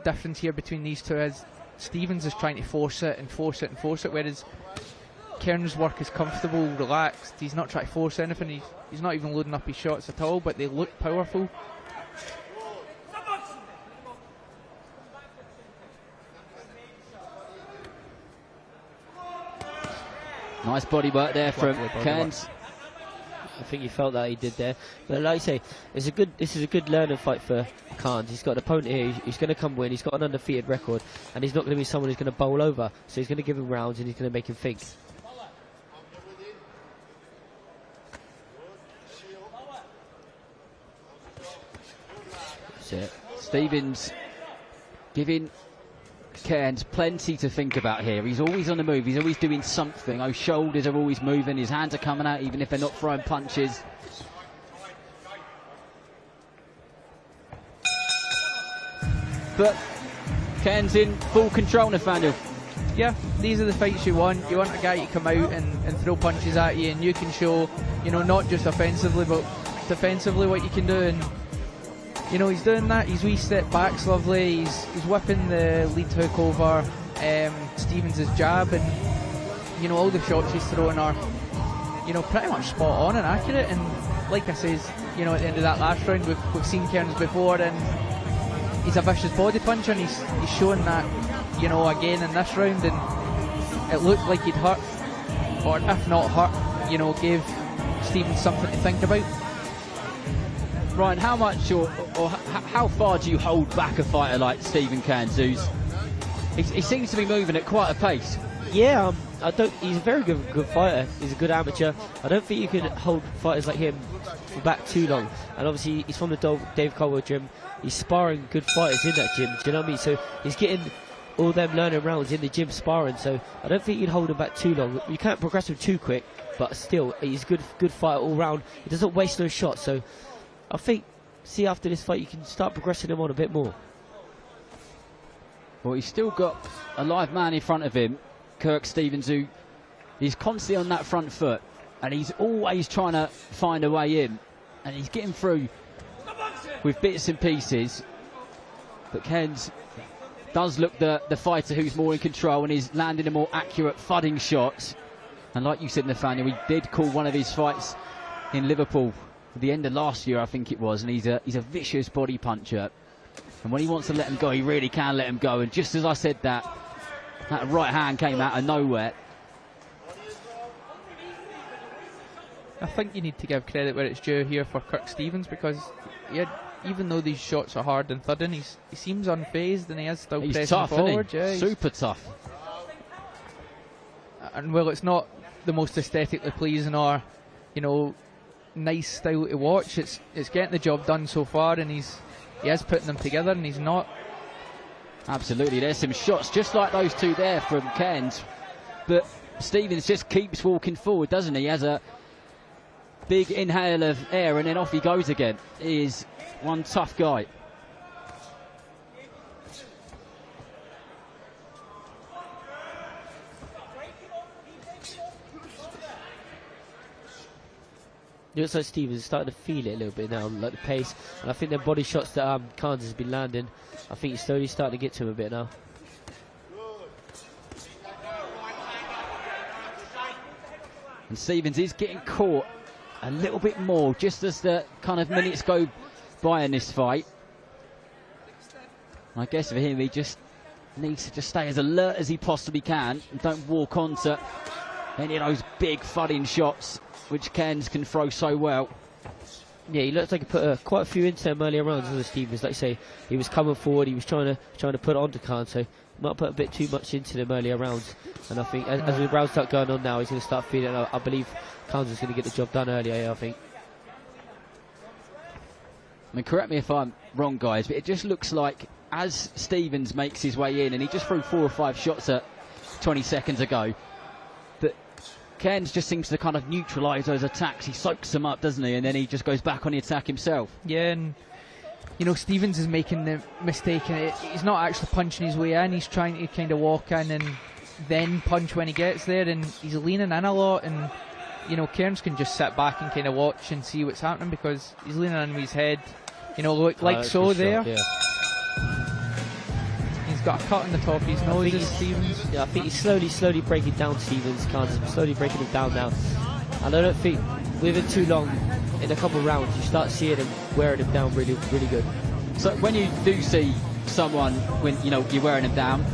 difference here between these two is Stevens is trying to force it and force it and force it, whereas Cairns' work is comfortable, relaxed. He's not trying to force anything. He's not even loading up his shots at all, but they look powerful. Nice body work there from Cairns. I think he felt that he did there. But like I say, this is a good learning fight for Cairns. He's got an opponent here. He's going to come win. He's got an undefeated record, and he's not going to be someone who's going to bowl over. So he's going to give him rounds, and he's going to make him think. That's it. Stevens giving Cairns plenty to think about here. He's always on the move. He's always doing something. Those shoulders are always moving. His hands are coming out even if they're not throwing punches. But Cairns in full control, Nathaniel. Yeah, these are the fights you want. You want a guy to come out and throw punches at you, and you can show, not just offensively but defensively what you can do. And he's doing that. His wee step back's lovely. He's whipping the lead hook over Stevens' jab, and all the shots he's throwing are pretty much spot on and accurate. And like I says, at the end of that last round, we've seen Cairns before, and he's a vicious body puncher, and he's showing that again in this round, and it looked like he'd hurt, or if not hurt, gave Stevens something to think about. Ryan, how much or how far do you hold back a fighter like Stephen Cairns, he seems to be moving at quite a pace? Yeah, he's a very good fighter. He's a good amateur. I don't think you can hold fighters like him back too long. And obviously he's from the Dave Caldwell gym. He's sparring good fighters in that gym. Do you know what I mean? So he's getting all them learning rounds in the gym sparring. So I don't think you'd hold him back too long. You can't progress him too quick, but still he's a good fighter all round. He doesn't waste no shots. So I think, after this fight, you can start progressing him on a bit more. Well, he's still got a live man in front of him, Kirk Stevens, who is constantly on that front foot, and he's always trying to find a way in, and he's getting through with bits and pieces. But Cairns does look the fighter who's more in control, and he's landing a more accurate thudding shots. And like you said, Nathaniel, he did call one of his fights in Liverpool at the end of last year, I think it was, and he's a vicious body puncher, and when he wants to let him go, he really can let him go. And just as I said that right hand came out of nowhere. I think you need to give credit where it's due here for Kirk Stevens, because even though these shots are hard and thudding, he seems unfazed, and he is still pressing tough, forward. Isn't he? Yeah, super tough. And while it's not the most aesthetically pleasing or nice style to watch, it's getting the job done so far, and he is putting them together, and he's not. Absolutely, there's some shots just like those two there from Cairns, but Stevens just keeps walking forward, doesn't he? He has a big inhale of air, and then off he goes again. He is one tough guy. It looks like Stevens is starting to feel it a little bit now, like the pace. And I think the body shots that Cairns has been landing, I think he's slowly starting to get to him a bit now. And Stevens is getting caught a little bit more just as the kind of minutes go by in this fight. I guess for him, he just needs to just stay as alert as he possibly can and don't walk onto any of those big thudding shots which Cairns can throw so well. Yeah, he looked like he put quite a few into them earlier rounds with the Stevens. Like you say, he was coming forward, he was trying to put it onto Cairns, so he might put a bit too much into them earlier rounds. And I think as the rounds start going on now, he's going to start feeling. I believe Cairns is going to get the job done earlier. Yeah, I think. I mean, correct me if I'm wrong, guys, but it just looks like as Stevens makes his way in, and he just threw 4 or 5 shots at 20 seconds ago, that Cairns just seems to kind of neutralise those attacks. He soaks them up, doesn't he? And then he just goes back on the attack himself. Yeah, and you know, Stevens is making the mistake, and he's not actually punching his way in. He's trying to kind of walk in and then punch when he gets there, and he's leaning in a lot. And you know, Cairns can just sit back and kind of watch and see what's happening because he's leaning in with his head, you know, like so there. Shot, yeah. He's got a cut on the top of his nose, Stevens. Yeah, I think he's slowly breaking down Stevens. Slowly breaking him down now. And I don't think within too long, in a couple of rounds, you start seeing him wearing him down really good. So when you do see someone, when you know you're wearing him down,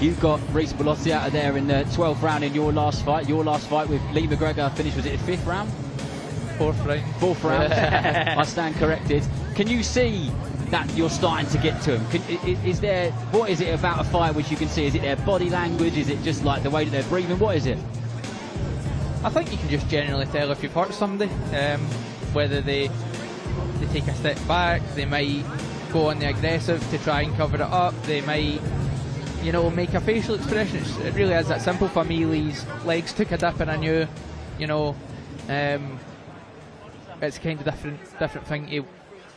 you've got Reece Bellotti out of there in the 12th round in your last fight. Your last fight with Lee McGregor finished, was it the 5th round? 4th round. 4th round. I stand corrected. Can you see that you're starting to get to him? What is it about a fight which you can see? Is it their body language? Is it just like the way that they're breathing? What is it? I think you can just generally tell if you've hurt somebody, whether they take a step back, they might go on the aggressive to try and cover it up, they might, you know, make a facial expression. It really is that simple for me. Lee's legs took a dip and I knew, you know, it's kind of different thing to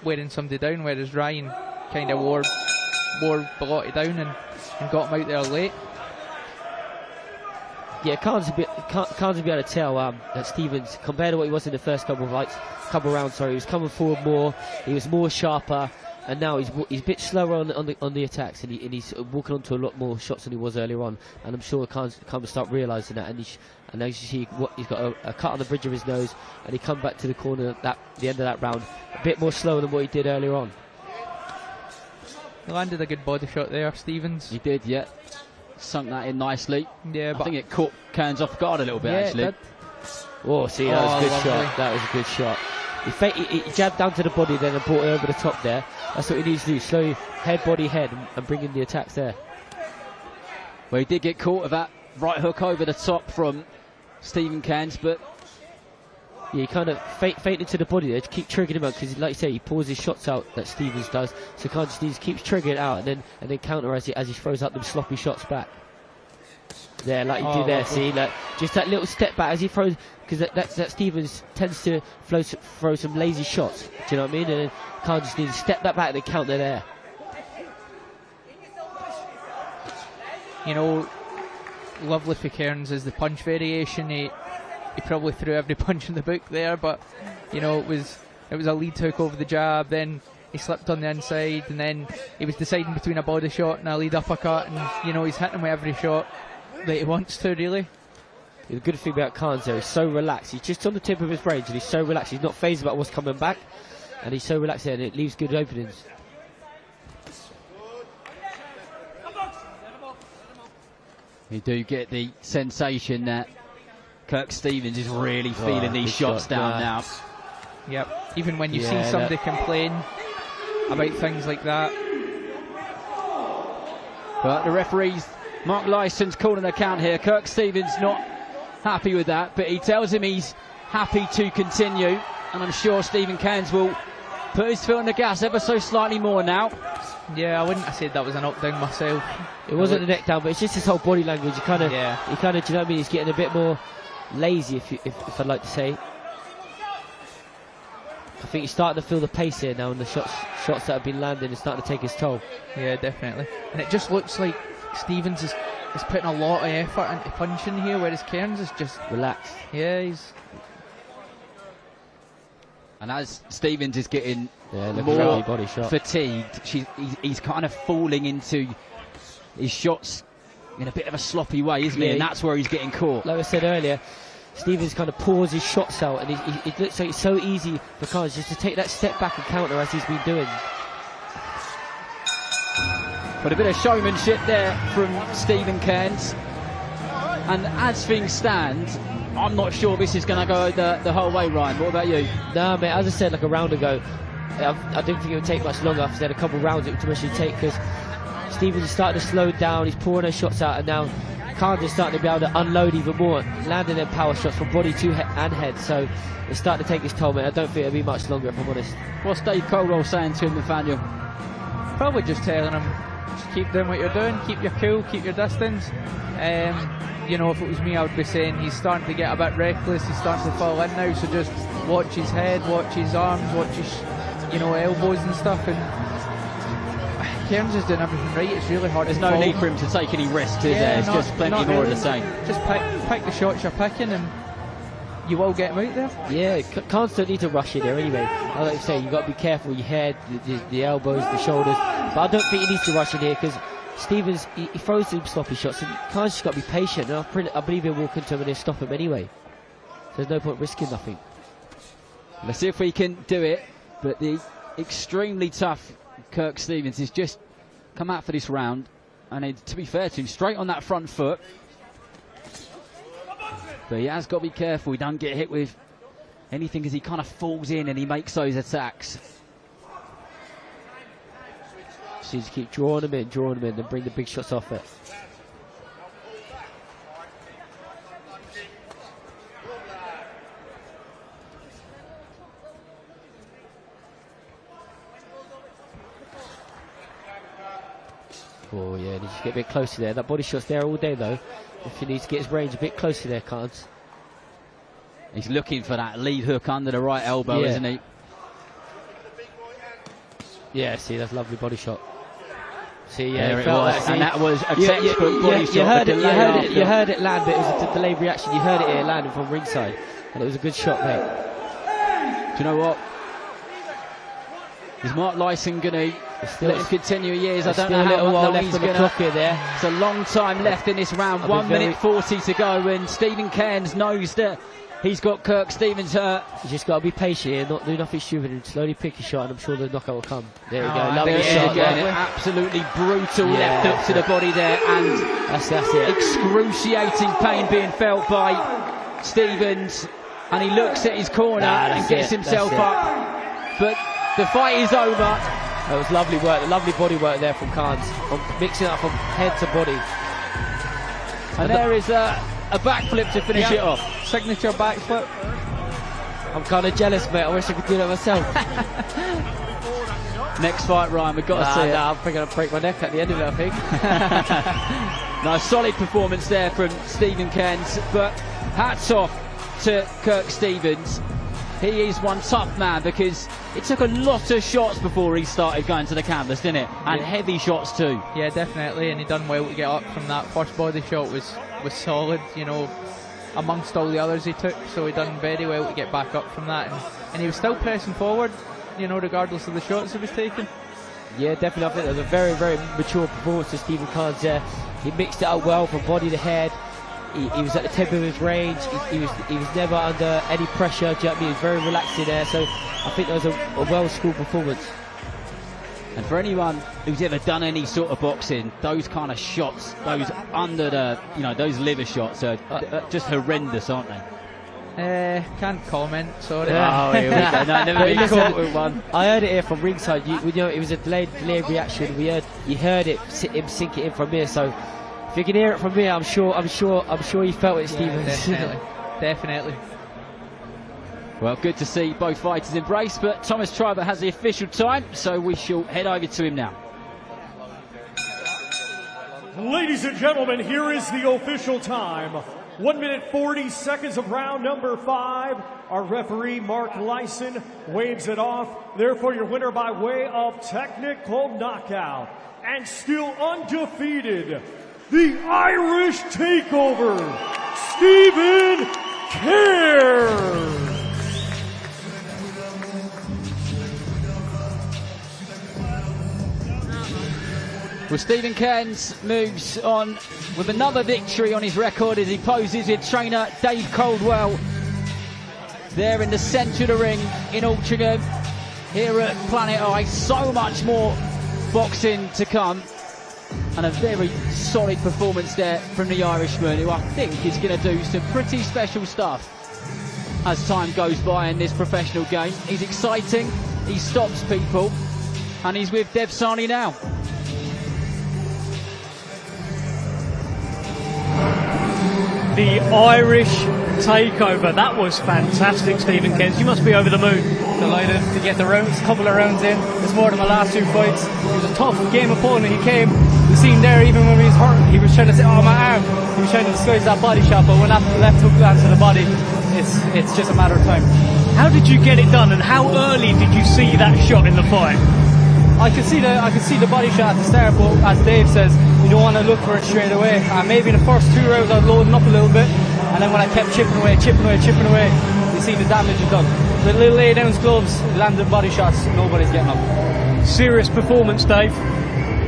wearing somebody down, whereas Ryan kind of wore Bellotti down and got him out there late. Yeah, Cairns will be able to tell that Stevens, compared to what he was in the first couple of rounds, he was coming forward more, he was more sharper, and now he's a bit slower on the attacks, and he's walking onto a lot more shots than he was earlier on. And I'm sure Cairns will start realising that, and now you see he's got a cut on the bridge of his nose, and he come back to the corner at the end of that round a bit more slower than what he did earlier on. He landed a good body shot there, Stevens. He did, yeah. Sunk that in nicely. Yeah, I think it caught Cairns off guard a little bit, actually. Oh, see, that was a good shot. That was a good shot. He jabbed down to the body then and brought it over the top there. That's what he needs to do. Slowly head, body, head, and bring in the attacks there. Well, he did get caught with that right hook over the top from Stephen Cairns, but yeah, he kind of feinted to the body there to keep triggering him out, because like you say, he pulls his shots out that Stevens does, so Cairns keeps triggering it out and then counter as he throws out them sloppy shots back. There, like you do there, see, like just that little step back as he throws, because that Stevens tends to throw some lazy shots. Do you know what I mean? And then Cairns just needs to step that back and then counter there. You know, lovely for Cairns is the punch variation. He probably threw every punch in the book there, but you know, it was a lead hook over the jab, then he slipped on the inside, and then he was deciding between a body shot and a lead uppercut, and you know, he's hitting with every shot that he wants to, really. The good thing about Cairns there, he's so relaxed. He's just on the tip of his range, and he's so relaxed. He's not phased about what's coming back, and he's so relaxed there, and it leaves good openings. You do get the sensation that Kirk Stevens is really feeling these shots down now. Yep. Even when you see somebody complain about things like that. But the referee's Mark Lyson's calling a count here. Kirk Stevens not happy with that, but he tells him he's happy to continue, and I'm sure Stephen Cairns will put his foot on the gas ever so slightly more now. Yeah, I wouldn't have said that was a knockdown myself. It wasn't a neck down, but it's just his whole body language. He kind of, do you know what I mean? He's getting a bit more lazy, if I'd like to say. I think he's starting to feel the pace here now, and the shots that have been landing are starting to take his toll. Yeah, definitely. And it just looks like Stevens is putting a lot of effort into punching here, whereas Cairns is just relaxed. Yeah, he's. And as Stevens is getting more body shot. fatigued, he's kind of falling into his shots in a bit of a sloppy way, isn't he? And that's where he's getting caught. Like I said earlier, Stevens kind of pours his shots out, and it looks like it's so easy for Cairns just to take that step back and counter as he's been doing. But a bit of showmanship there from Stephen Cairns. And as things stand, I'm not sure this is going to go the whole way, Ryan. What about you? No, mate, as I said like a round ago, I didn't think it would take much longer. After a couple of rounds it would actually take, because Stevens is starting to slow down, he's pouring those shots out, and now Khan's is starting to be able to unload even more, landing them power shots from body to and head, so it's starting to take its toll, mate. I don't think it'll be much longer, if I'm honest. What's Dave Colwell saying to him, Nathaniel? Probably just telling him, just keep doing what you're doing, keep your cool, keep your distance. You know, if it was me, I would be saying he's starting to get a bit reckless, he's starting to fall in now, so just watch his head, watch his arms, watch his, you know, elbows and stuff, and Cairns is doing everything right. It's really hard. There's no need for him to take any risks, is there? It's just plenty more of the same. Just pick the shots you're picking, and you will get him out there. Yeah, Khan's don't need to rush in there anyway. I like to say, you've got to be careful, your head, the elbows, the shoulders, but I don't think he needs to rush in here, because Stevens, he throws some sloppy shots, and Khan's just got to be patient, and I believe he'll walk into him and he'll stop him anyway. So there's no point risking nothing. Let's see if we can do it, but the extremely tough Kirk Stevens has just come out for this round, and to be fair to him, straight on that front foot. But he has got to be careful he don't get hit with anything as he kind of falls in and he makes those attacks. So you just keep drawing them in, and bring the big shots off it. Oh yeah, and you just get a bit closer there. That body shot's there all day though. If he needs to get his range a bit closer there, Khan's. He's looking for that lead hook under the right elbow, isn't he? Yeah, see, that's a lovely body shot. See, yeah, there it was, and that was a textbook body shot. You heard it land, but it was a delayed reaction. You heard it here landing from ringside, and it was a good shot, mate. Do you know what? Is Mark Lyson going to let him continue years? I don't know how long he's going to. There. It's a long time left in this round. 1 minute 40 to go, and Stephen Cairns knows that he's got Kirk Stevens hurt. You just got to be patient here, not do nothing stupid, and slowly pick your shot, and I'm sure the knockout will come. There we go. Lovely shot. Absolutely brutal left hook to the body there, and that's it. Excruciating pain being felt by Stevens, and he looks at his corner and gets himself up. But the fight is over. That was lovely work, lovely body work there from Khan's, mixing it up from head to body. And there is a backflip to finish it off. Signature backflip. I'm kind of jealous, mate. I wish I could do that myself. Next fight, Ryan, we've got to see it. I'm probably going to break my neck at the end of it, I think. No, solid performance there from Stephen Cairns, but hats off to Kirk Stevens. He is one tough man, because it took a lot of shots before he started going to the canvas, didn't it? And heavy shots too. Yeah, definitely, and he done well to get up from that. First body shot was solid, you know, amongst all the others he took, so he done very well to get back up from that, and he was still pressing forward, you know, regardless of the shots he was taking. Yeah, definitely. I think that was a very, very mature performance of Stephen Cairns there. He mixed it up well from body to head. He was at the top of his range. He was never under any pressure. Do you know what I mean? He was very relaxed in there. So I think that was a well-schooled performance. And for anyone who's ever done any sort of boxing, those kind of shots, those under the, you know, those liver shots are just horrendous, aren't they? Can't comment, sorry. Oh, here we go. No, never been caught with one. I heard it here from ringside. You know, it was a delayed reaction. You heard him sink it in from here. So if you can hear it from me, I'm sure you felt it, Stephen. Definitely. Well, good to see both fighters embrace, but Thomas Triber has the official time, so we shall head over to him now. Ladies and gentlemen, here is the official time. 1 minute 40 seconds of round number 5. Our referee, Mark Lyson, waves it off. Therefore, your winner by way of technical knockout, and still undefeated, the Irish Takeover, Stephen Cairns. Well, Stephen Cairns moves on with another victory on his record as he poses with trainer Dave Caldwell there in the centre of the ring in Altrincham here at Planet Ice. So much more boxing to come. And a very solid performance there from the Irishman, who I think is going to do some pretty special stuff as time goes by in this professional game. He's exciting, he stops people, and he's with DAZN now. The Irish takeover, that was fantastic, Stephen Kent. You must be over the moon. Delighted to get the rounds, couple of rounds in. It's more than my last 2 fights. He was a tough game opponent. He came, you seen there, even when he was hurt, he was trying to say, oh, my arm. He was trying to disguise that body shot, but when that left hook lands to the body, it's just a matter of time. How did you get it done, and how early did you see that shot in the fight? I could see the body shot at the start, but as Dave says, you don't want to look for it straight away. And maybe in the first 2 rounds I was loading up a little bit, and then when I kept chipping away, you see the damage is done. The little lay-downs gloves, landed body shots, nobody's getting up. Serious performance, Dave.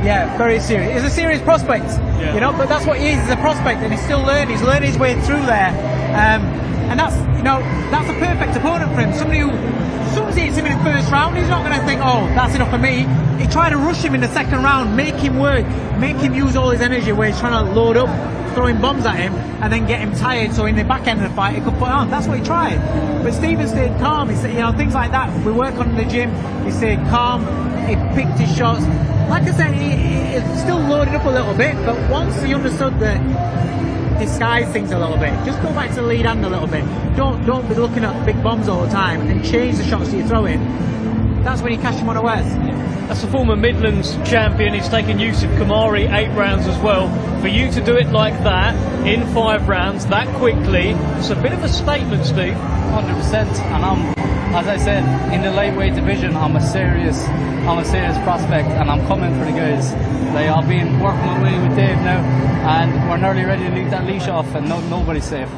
Yeah, very serious. He's a serious prospect, you know, but that's what he is. He's a prospect, and he's still learning. He's learning his way through there, and that's, you know, that's a perfect opponent for him. Somebody who, as soon as he hits him in the first round, he's not going to think, oh, that's enough for me. He tried to rush him in the second round, make him work, make him use all his energy where he's trying to load up, throwing bombs at him, and then get him tired, so in the back end of the fight he could put on. That's what he tried. But Stephen stayed calm. He said, you know, things like that. We work on in the gym. He stayed calm. He picked his shots. Like I said, he still loaded up a little bit, but once he understood that disguise things a little bit, just go back to the lead hand a little bit. Don't be looking at big bombs all the time and change the shots that you're throwing. That's when you catch him unawares. That's a former Midlands champion. He's taken Yusuf Kamari 8 rounds as well. For you to do it like that in 5 rounds that quickly, it's a bit of a statement, Steve. 100%. And as I said, in the lightweight division, I'm a serious prospect, and I'm coming for the guys. Like, I've been working my way with Dave now, and we're nearly ready to leave that leash off, and nobody's safe.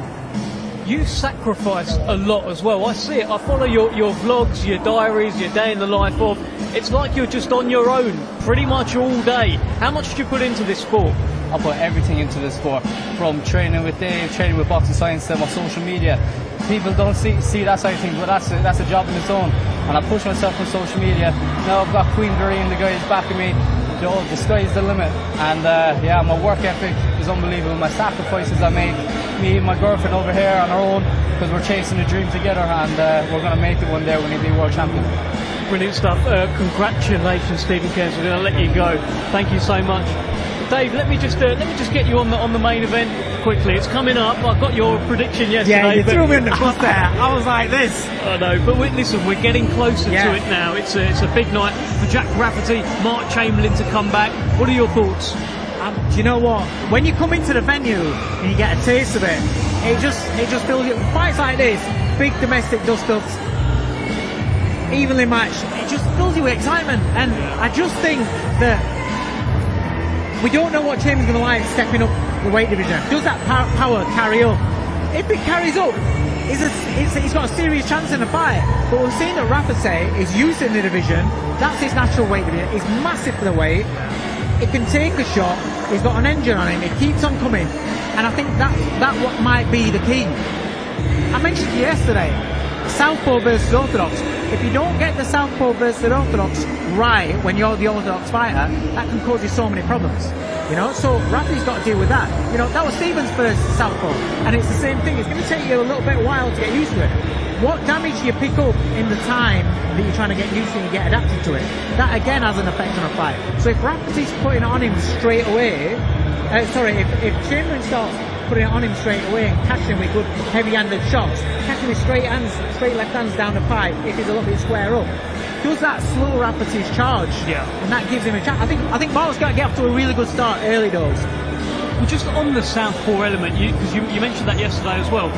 You sacrifice a lot as well. I see it. I follow your vlogs, your diaries, your day in the life of. It's like you're just on your own pretty much all day. How much do you put into this sport? I put everything into this sport, from training with Dave, training with Boxing Science, and my social media. People don't see that side of things, but that's a job in its own. And I push myself on social media. Now I've got Queen Doreen and the guys backing me. The sky's the limit. And yeah, my work ethic is unbelievable. My sacrifices I make, me and my girlfriend over here on our own, because we're chasing a dream together, and we're going to make it one day when we be world champion. Brilliant stuff. Congratulations, Stephen Cairns. We're going to let you go. Thank you so much. Dave, let me just get you on the main event quickly. It's coming up. I got your prediction yesterday. Yeah, you threw me in the bus there. I was like this. I know, but listen, we're getting closer to it now. It's a big night for Jack Rafferty, Mark Chamberlain to come back. What are your thoughts? Do you know what? When you come into the venue and you get a taste of it, it just fills you. Fights like this, big domestic dust-ups, evenly matched, it just fills you with excitement. And I just think that we don't know what Chamberlain's going to like stepping up the weight division. Does that power carry up? If it carries up, he's got a serious chance in the fight. But we've seen that Rafferty is used in the division. That's his natural weight division. He's massive for the weight. He can take a shot. He's got an engine on him. He keeps on coming. And I think that what might be the key. I mentioned to you yesterday, Southpaw versus Orthodox. If you don't get the Southpaw versus the Orthodox right when you're the Orthodox fighter, that can cause you so many problems. You know, so Rafferty's got to deal with that. You know, that was Stephen's first Southpaw, and it's the same thing. It's going to take you a little bit while to get used to it. What damage you pick up in the time that you're trying to get used to and you get adapted to it, that again has an effect on a fight. So if Rafferty's putting it on him straight away, if Chamberlain starts putting it on him straight away and catching him with good heavy-handed shots, catching with straight left hands down the pipe if he's a little bit square up, does that slow Rafferty's charge? Yeah. And that gives him a chance. I think Mark's got to get off to a really good start early doors. Well, just on the Southpaw element, because you mentioned that yesterday as well,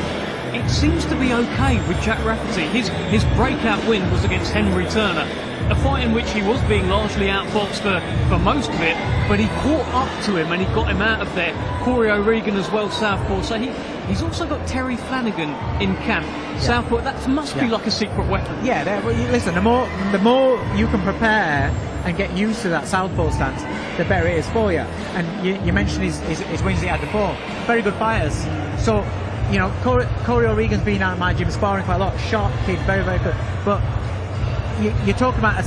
it seems to be okay with Jack Rafferty. His breakout win was against Henry Turner, a fight in which he was being largely outboxed for most of it, but he caught up to him and he got him out of there. Corey O'Regan as well, Southpaw. So he's also got Terry Flanagan in camp. Yeah. Southpaw, that must be like a secret weapon. Yeah, listen, the more you can prepare and get used to that Southpaw stance, the better it is for you. And you mentioned his wins he had before. Very good fighters. So, you know, Corey O'Regan's been out of my gym sparring quite a lot. Sharp kid, very, very good. But you're talking about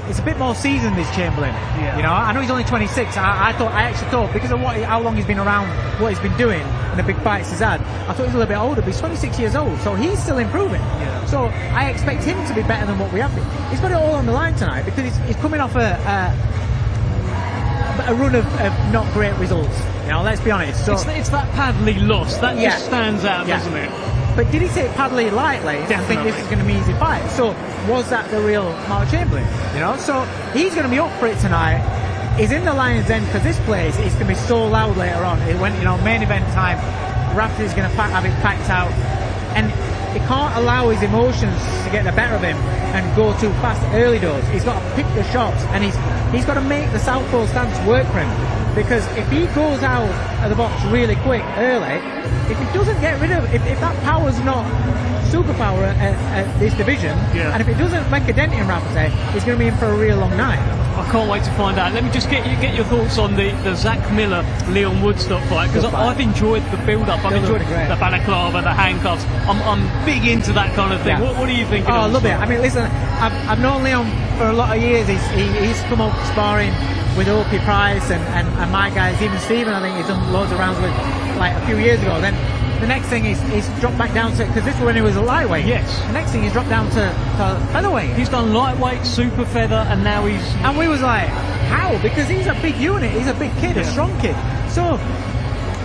it's a bit more seasoned, this Chamberlain. Yeah. You know, I know he's only 26. I actually thought because of how long he's been around, what he's been doing, and the big fights he's had, I thought he was a little bit older. But he's 26 years old, so he's still improving. Yeah. So I expect him to be better than what we have been. He's got it all on the line tonight because he's coming off a run of not great results. You know, let's be honest. So it's that Padley loss that just stands out, doesn't it? But did he take Padley lightly? Definitely. I think this is going to be an easy fight. So was that the real Mark Chamberlain? You know, so he's going to be up for it tonight. He's in the Lion's Den because this place is going to be so loud later on. It went, you know, main event time. Rafferty's going to have it packed out, and he can't allow his emotions to get the better of him and go too fast early doors. He's got to pick the shots, and he's got to make the southpaw stance work for him. Because if he goes out of the box really quick early, if he doesn't get rid of, if that power's not superpower at this division, and if it doesn't make a dent in Rafferty, he's going to be in for a real long night. I can't wait to find out. Let me just get your thoughts on the Zach Miller Leon Woodstock fight, because I've enjoyed the build-up. I've enjoyed the balaclava, the handcuffs. I'm big into that kind of thing. Yeah. What do you think? Oh, I love it. I mean, listen, I've known Leon for a lot of years. He's come up sparring with Opie Price and my guys, even Stephen. I think he's done loads of rounds with, like, a few years ago. Then the next thing he's dropped back down to, because this was when he was a lightweight. Yes. The next thing he's dropped down to featherweight. He's done lightweight, super feather, and now he's... And we was like, how? Because he's a big unit. He's a big kid, a strong kid. So,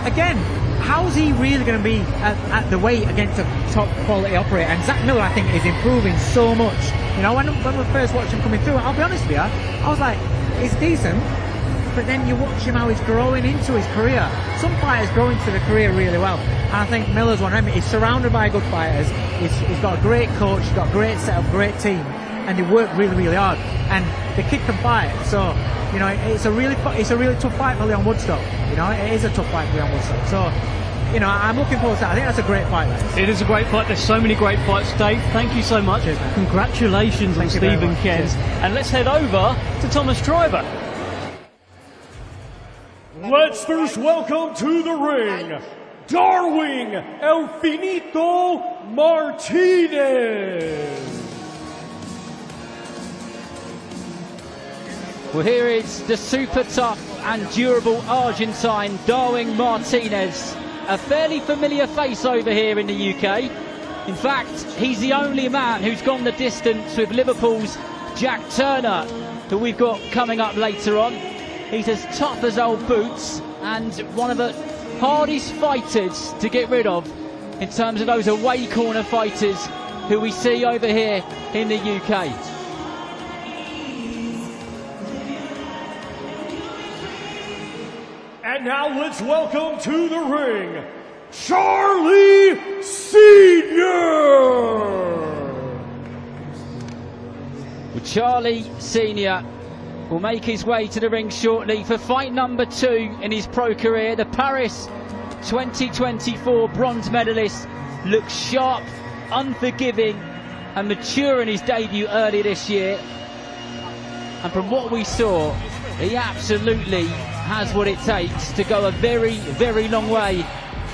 again, how's he really going to be at the weight against a top quality operator? And Zach Miller, I think, is improving so much. You know, when we first watched him coming through, I'll be honest with you, I was like, he's decent, but then you watch him how he's growing into his career. Some fighters grow into the career really well, and I think Miller's one of them. He's surrounded by good fighters. He's got a great coach. He's got a great setup, great team, and they work really, really hard. And the kid can fight. So, you know, it's a really tough fight for Leon Woodstock. You know, it is a tough fight for Leon Woodstock. So, you know, I'm looking forward to that. I think that's a great fight, guys. It is a great fight. There's so many great fights. Dave, thank you so much. Cheers, man. Congratulations on Stephen Kent. And let's head over to Thomas Triber. Let's first welcome to the ring, Darwin El Finito Martinez. Well, here is the super tough and durable Argentine, Darwin Martinez. A fairly familiar face over here in the UK. In fact, he's the only man who's gone the distance with Liverpool's Jack Turner, who we've got coming up later on. He's as tough as old boots and one of the hardest fighters to get rid of in terms of those away corner fighters who we see over here in the UK. And now let's welcome to the ring, Charlie Senior. Well, Charlie Senior will make his way to the ring shortly for fight number 2 in his pro career. The Paris 2024 bronze medalist looks sharp, unforgiving and mature in his debut earlier this year. And from what we saw, he absolutely has what it takes to go a very, very long way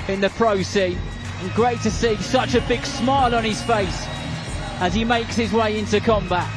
in the pro scene. And great to see such a big smile on his face as he makes his way into combat.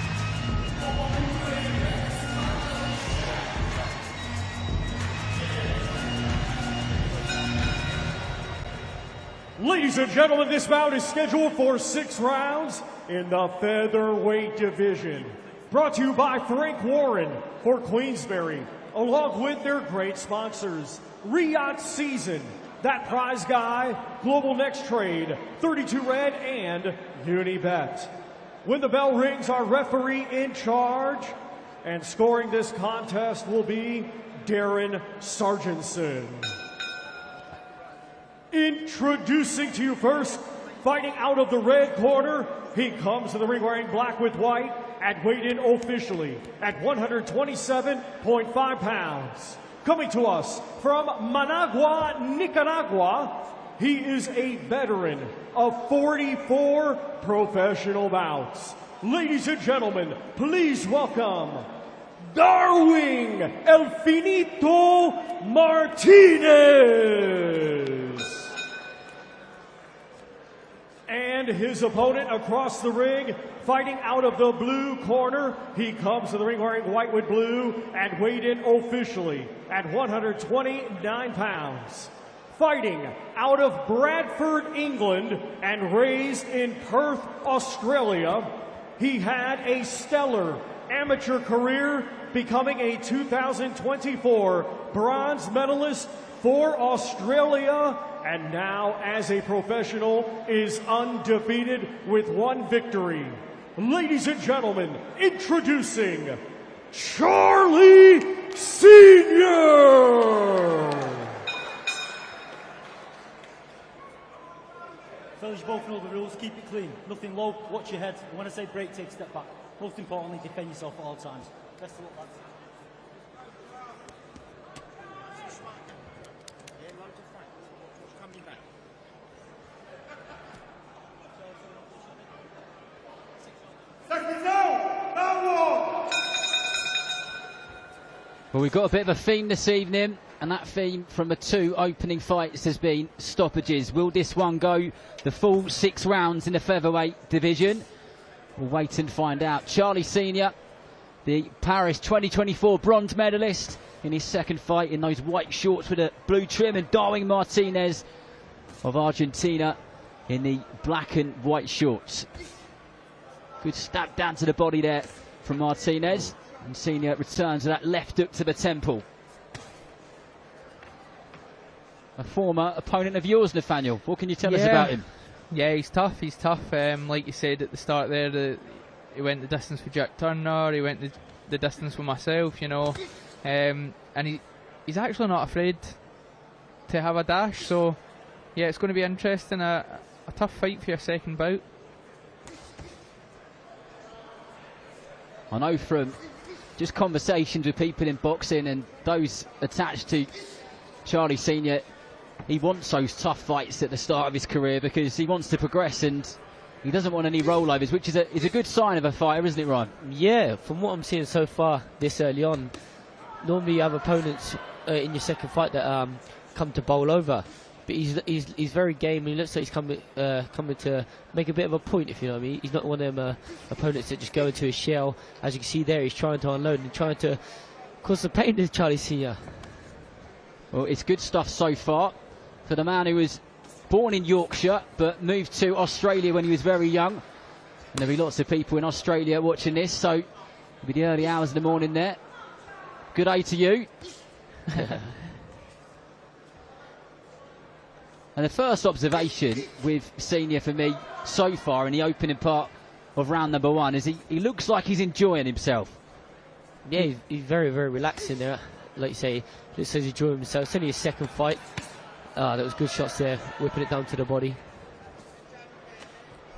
Ladies and gentlemen, this bout is scheduled for 6 rounds in the featherweight division. Brought to you by Frank Warren for Queensberry, along with their great sponsors, Riyadh Season, That Prize Guy, Global Next Trade, 32 Red, and Unibet. When the bell rings, our referee in charge, and scoring this contest will be Darren Sargentson. Introducing to you first, fighting out of the red corner, he comes to the ring wearing black with white and weighed in officially at 127.5 pounds. Coming to us from Managua, Nicaragua, he is a veteran of 44 professional bouts. Ladies and gentlemen, please welcome Darwin El Finito Martinez. And his opponent across the ring, fighting out of the blue corner. He comes to the ring wearing white with blue and weighed in officially at 129 pounds. Fighting out of Bradford, England, and raised in Perth, Australia, he had a stellar amateur career, becoming a 2024 bronze medalist for Australia, and now as a professional is undefeated with 1 victory. Ladies and gentlemen, introducing Charlie Sr. Fellas, you both know the rules. Keep it clean. Nothing low. Watch your head. And when I say break, take a step back. Most importantly, defend yourself at all times. Best of luck, lads. Well, we've got a bit of a theme this evening, and that theme from the 2 opening fights has been stoppages. Will this one go the full 6 rounds in the featherweight division? We'll wait and find out. Charlie Sr., the Paris 2024 bronze medalist, in his second fight in those white shorts with a blue trim, and Darwin Martinez of Argentina in the black and white shorts. Good stab down to the body there from Martinez. And Senior returns with that left hook to the temple. A former opponent of yours, Nathaniel. What can you tell us about him? Yeah, he's tough. He's tough. Like you said at the start there, he went the distance with Jack Turner. He went the distance with myself, you know. And he's actually not afraid to have a dash. So, yeah, it's going to be interesting. A tough fight for your second bout. I know from just conversations with people in boxing and those attached to Charlie Sr., he wants those tough fights at the start of his career because he wants to progress and he doesn't want any rollovers, which is a good sign of a fighter, isn't it, Ryan? Yeah, from what I'm seeing so far this early on, normally you have opponents in your second fight that come to bowl over. But he's very game. He looks like he's coming to make a bit of a point, if you know what I mean. He's not one of them opponents that just go into his shell. As you can see there, he's trying to unload and trying to cause some pain to Charlie Sr. Well, it's good stuff so far for the man who was born in Yorkshire but moved to Australia when he was very young. And there'll be lots of people in Australia watching this, so it'll be the early hours of the morning there. Good day to you. And the first observation with Senior for me so far in the opening part of round number 1 is he looks like he's enjoying himself. Yeah, he's very, very relaxed in there. Like you say, he looks like he's enjoying himself. It's only his second fight. That was good shots there, whipping it down to the body.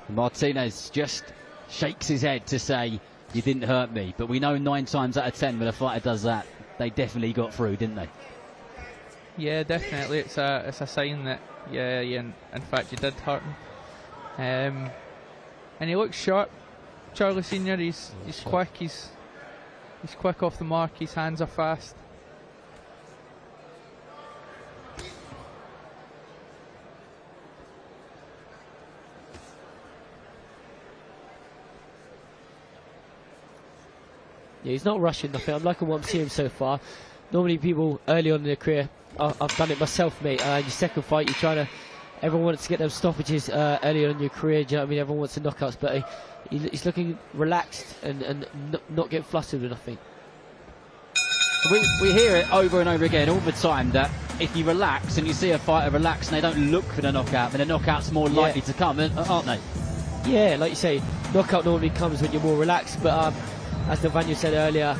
Martinez just shakes his head to say, you didn't hurt me. But we know 9 times out of 10 when a fighter does that, they definitely got through, didn't they? Yeah, definitely. It's a sign that, yeah, in fact, you did hurt him. And he looks sharp. Charlie Sr., he's quick. He's quick off the mark. His hands are fast. Yeah, he's not rushing nothing. I'm liking what I'm seeing so far. Normally people early on in their career, I've done it myself, mate. Your second fight, you're trying to, everyone wants to get those stoppages early on in your career. Do you know what I mean? Everyone wants the knockouts, but he's looking relaxed and not getting flustered with nothing. We hear it over and over again all the time that if you relax and you see a fighter relax and they don't look for the knockout, then the knockout's more likely to come, aren't they? Yeah, like you say, knockout normally comes when you're more relaxed, but as Nathaniel said earlier,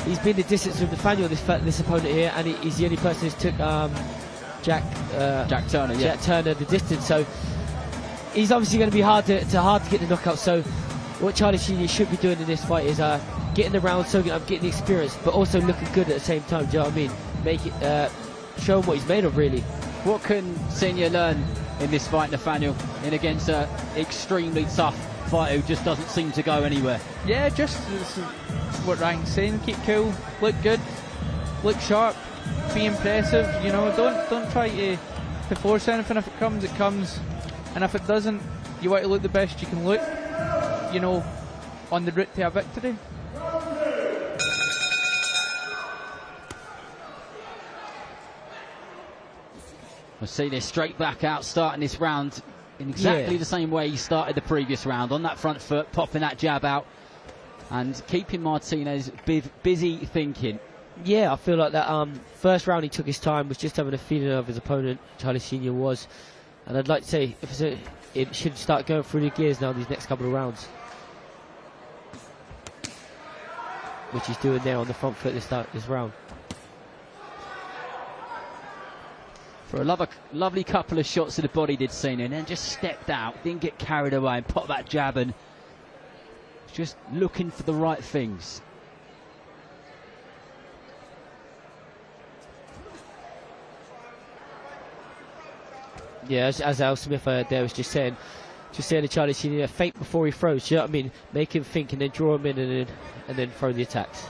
he's been the distance with Nathaniel, this opponent here, and he's the only person who's took Jack Turner, Jack Turner the distance. So he's obviously going to be hard to get the knockout. So what Charlie Sr. should be doing in this fight is getting the round, soaking up, getting the experience, but also looking good at the same time. Do you know what I mean? Make it show him what he's made of, really. What can Senior learn in this fight, Nathaniel, in against an extremely tough fighter who just doesn't seem to go anywhere? Yeah, just what Ryan's saying. Keep cool, look good, look sharp, be impressive. You know, don't try to force anything. If it comes, it comes. and if it doesn't, you want to look the best you can look, you know, on the route to a victory. We'll see this straight back out, starting this round in exactly the same way he started the previous round, on that front foot, popping that jab out and keeping Martinez busy thinking. Yeah, I feel like that first round he took his time, was just having a feeling of his opponent, Charlie Senior was. And I'd like to say, it should start going through the gears now, these next couple of rounds. Which he's doing there on the front foot this round. For a lovely couple of shots to the body did Senior, and then just stepped out, didn't get carried away and popped that jab, and just looking for the right things. Yeah, as Al Smith there was just saying to Charlie Senior, feint before he throws, you know what I mean? Make him think and then draw him in and then throw the attacks.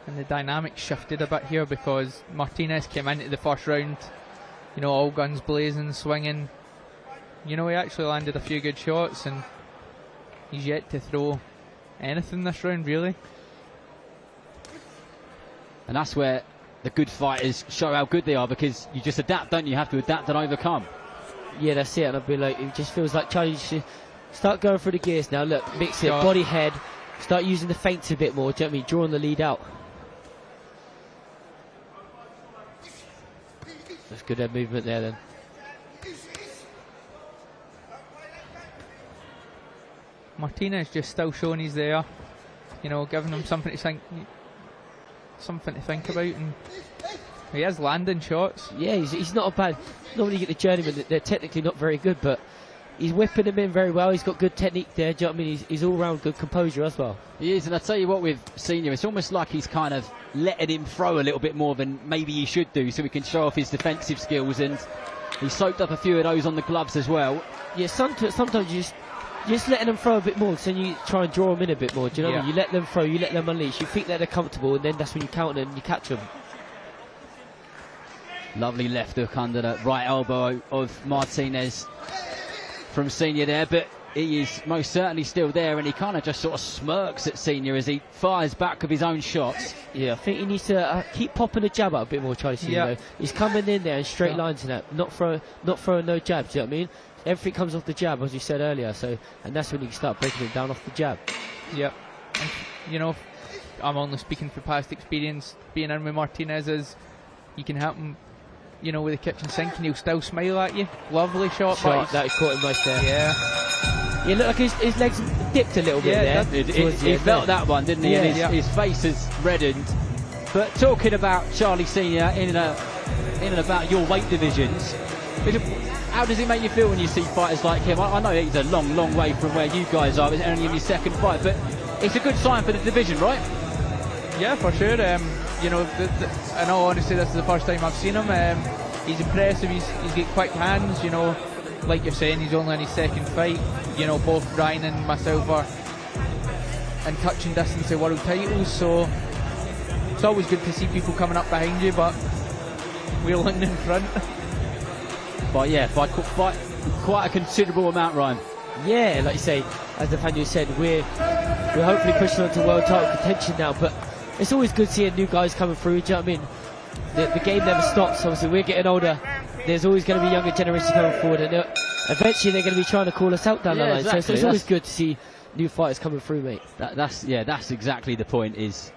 And the dynamic shifted a bit here because Martinez came into the first round, you know, all guns blazing, swinging. You know, he actually landed a few good shots, and he's yet to throw anything this round, really. And that's where the good fighters show how good they are, because you just adapt, don't you? You have to adapt and overcome. Yeah, that's it. And I'd be like, it just feels like Charlie should start going through the gears now. Look, mix it, body, head, start using the feints a bit more, do you know what I mean? Drawing the lead out. That's good movement there then. Martinez just still showing he's there, you know, giving him something to think about, and he is landing shots. Yeah, he's not a bad. Normally you get the journeyman, they're technically not very good, but he's whipping him in very well. He's got good technique there, do you know what I mean? He's all round good composure as well. He is, and I tell you what, with Senior, it's almost like he's kind of letting him throw a little bit more than maybe he should do, so he can show off his defensive skills, and he soaked up a few of those on the gloves as well. Yeah, sometimes you just letting them throw a bit more, because then you try and draw them in a bit more, do you know what I mean? You let them throw, you let them unleash, you think that they're comfortable, and then that's when you counter them and you catch them. Lovely left hook under the right elbow of Martinez from Senior there, but he is most certainly still there, and he kind of just sort of smirks at Senior as he fires back with his own shots. Yeah, I think he needs to keep popping the jab out a bit more, Charlie Senior. Though. He's coming in there in straight lines and that, not throwing no jabs, do you know what I mean? Everything comes off the jab, as you said earlier, so, and that's when you can start breaking it down off the jab. Yep. And, you know, I'm only speaking for past experience. Being in with Martinez is, you can help him, you know, with the kitchen sink, and he'll still smile at you. Lovely shot. That he caught him nice there. Yeah. Yeah, look like his legs dipped a little bit there. He felt that one, didn't he? Yeah, and his face has reddened. But talking about Charlie Senior in and about your weight divisions, how does it make you feel when you see fighters like him? I know he's a long way from where you guys are. It's only in his second fight, but it's a good sign for the division, right? Yeah, for sure. You know, in all honesty, this is the first time I've seen him. He's impressive. He's got quick hands. You know, like you're saying, he's only in his second fight. You know, both Ryan and myself are in touching distance of world titles, so it's always good to see people coming up behind you, but we're looking in front. But yeah, by quite a considerable amount, Ryan. Yeah, like you say, as Nathaniel said, we're hopefully pushing on to world title contention now, but it's always good seeing new guys coming through, do you know what I mean? The game never stops, obviously we're getting older, there's always going to be younger generations coming forward, and eventually they're going to be trying to call us out down the line, exactly. So it's always good to see new fighters coming through, mate. That's exactly the point, is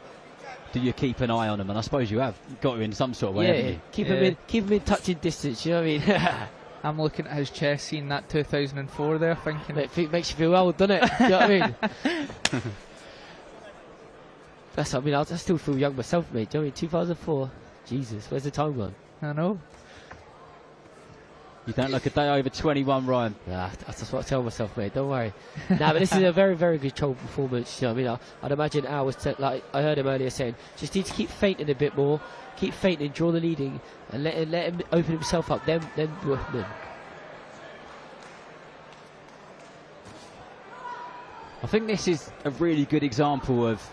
do you keep an eye on them? And I suppose you have got to in some sort of way, haven't you? Keep him in touching distance, you know what I mean? I'm looking at his chest, seeing that 2004 there, thinking... It makes you feel old, doesn't it? You know what I mean? That's what I mean, I still feel young myself, mate. Do you know what I mean? 2004, Jesus, where's the time gone? I know. You don't look a day over 21, Ryan. Nah, that's what I tell myself, mate, don't worry. Nah, but this is a very, very good controlled performance, you know what I mean? I'd imagine Al was, like I heard him earlier saying, just need to keep feinting a bit more, keep feinting, draw the leading, and let him open himself up, then work him in. I think this is a really good example of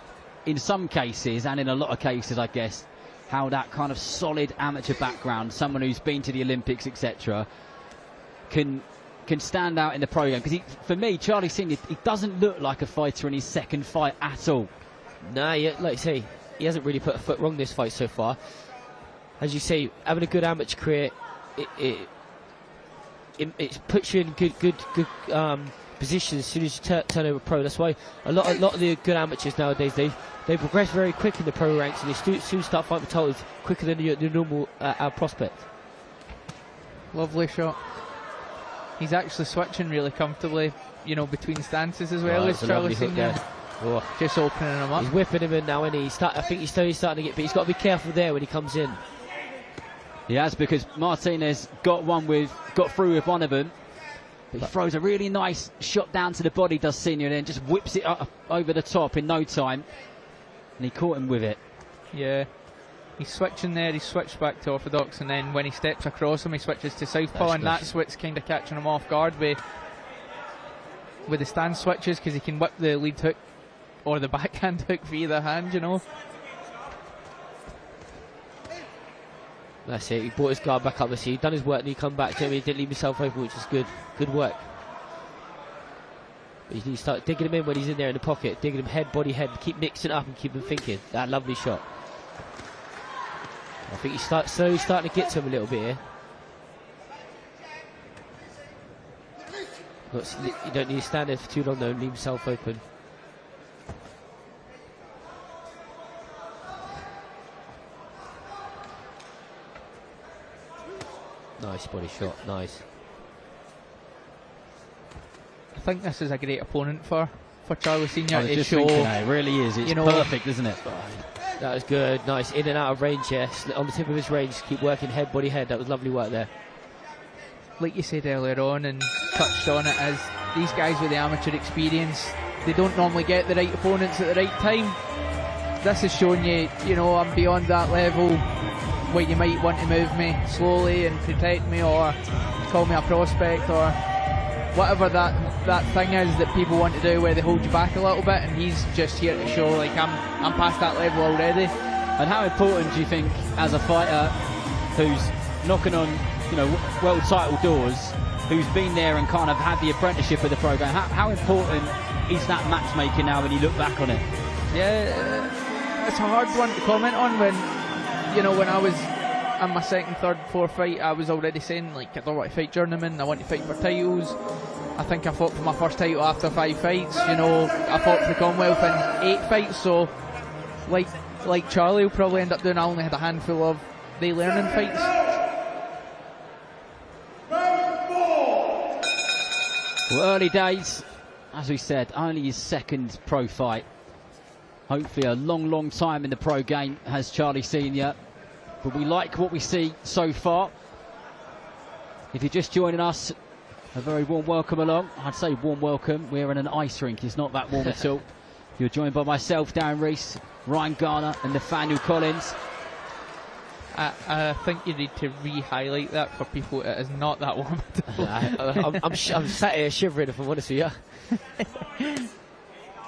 in some cases, and in a lot of cases, I guess, how that kind of solid amateur background, someone who's been to the Olympics, etc., can stand out in the program. Because for me, Charlie Senior, he doesn't look like a fighter in his second fight at all. Nah, like you say, he hasn't really put a foot wrong this fight so far. As you say, having a good amateur career, it puts you in good position as soon as you turn over pro. That's why a lot of the good amateurs nowadays, they progress very quick in the pro ranks, and they soon start fighting for titles quicker than the normal prospect. Lovely shot. He's actually switching really comfortably, you know, between stances as well as Charlie Senior. Oh. Just opening him up. He's whipping him in now, and I think he's starting to get, but he's got to be careful there when he comes in. He has, because Martinez got through with one of them. But he throws a really nice shot down to the body, does Senior, and then just whips it up over the top in no time. And he caught him with it. Yeah. He's switching there, he's switched back to orthodox, and then when he steps across him, he switches to southpaw, and that's what's kind of catching him off guard with the stance switches, because he can whip the lead hook or the backhand hook via the hand, you know. That's it, he brought his guard back up. He'd done his work and he come back to him. He didn't leave himself open, which is good work. But you need to start digging him in when he's in there in the pocket, digging him head, body, head, keep mixing it up and keep him thinking. That lovely shot. I think he's slowly starting to get to him a little bit here. You don't need to stand there for too long though and leave himself open. Nice body shot, nice. I think this is a great opponent for Charlie Senior to just show. It really is. It's perfect, isn't it? That was good, nice. In and out of range, yes. On the tip of his range, keep working head, body, head. That was lovely work there. Like you said earlier on and touched on it, as these guys with the amateur experience, they don't normally get the right opponents at the right time. This is showing you know, I'm beyond that level where you might want to move me slowly and protect me, or call me a prospect, or whatever that thing is that people want to do where they hold you back a little bit, and he's just here to show like I'm past that level already. And how important do you think, as a fighter who's knocking on, you know, world title doors, who's been there and kind of had the apprenticeship of the program, how important is that matchmaking now when you look back on it? Yeah, it's a hard one to comment on when, you know, when I was in my second, third, fourth fight, I was already saying, like, I don't want to fight journeymen, I want to fight for titles. I think I fought for my first title after 5 fights, you know, I fought for the Commonwealth in 8 fights, so like Charlie will probably end up doing, I only had a handful of day learning fights. Well, early days, as we said, only his second pro fight. Hopefully a long time in the pro game has Charlie Senior. But we like what we see so far. If you're just joining us, a very warm welcome along. I'd say warm welcome. We're in an ice rink. It's not that warm at all. You're joined by myself, Darren Rees, Ryan Garner and Nathaniel Collins. I think you need to re-highlight that for people. It is not that warm at all. I'm sat here shivering, if I'm honest with you.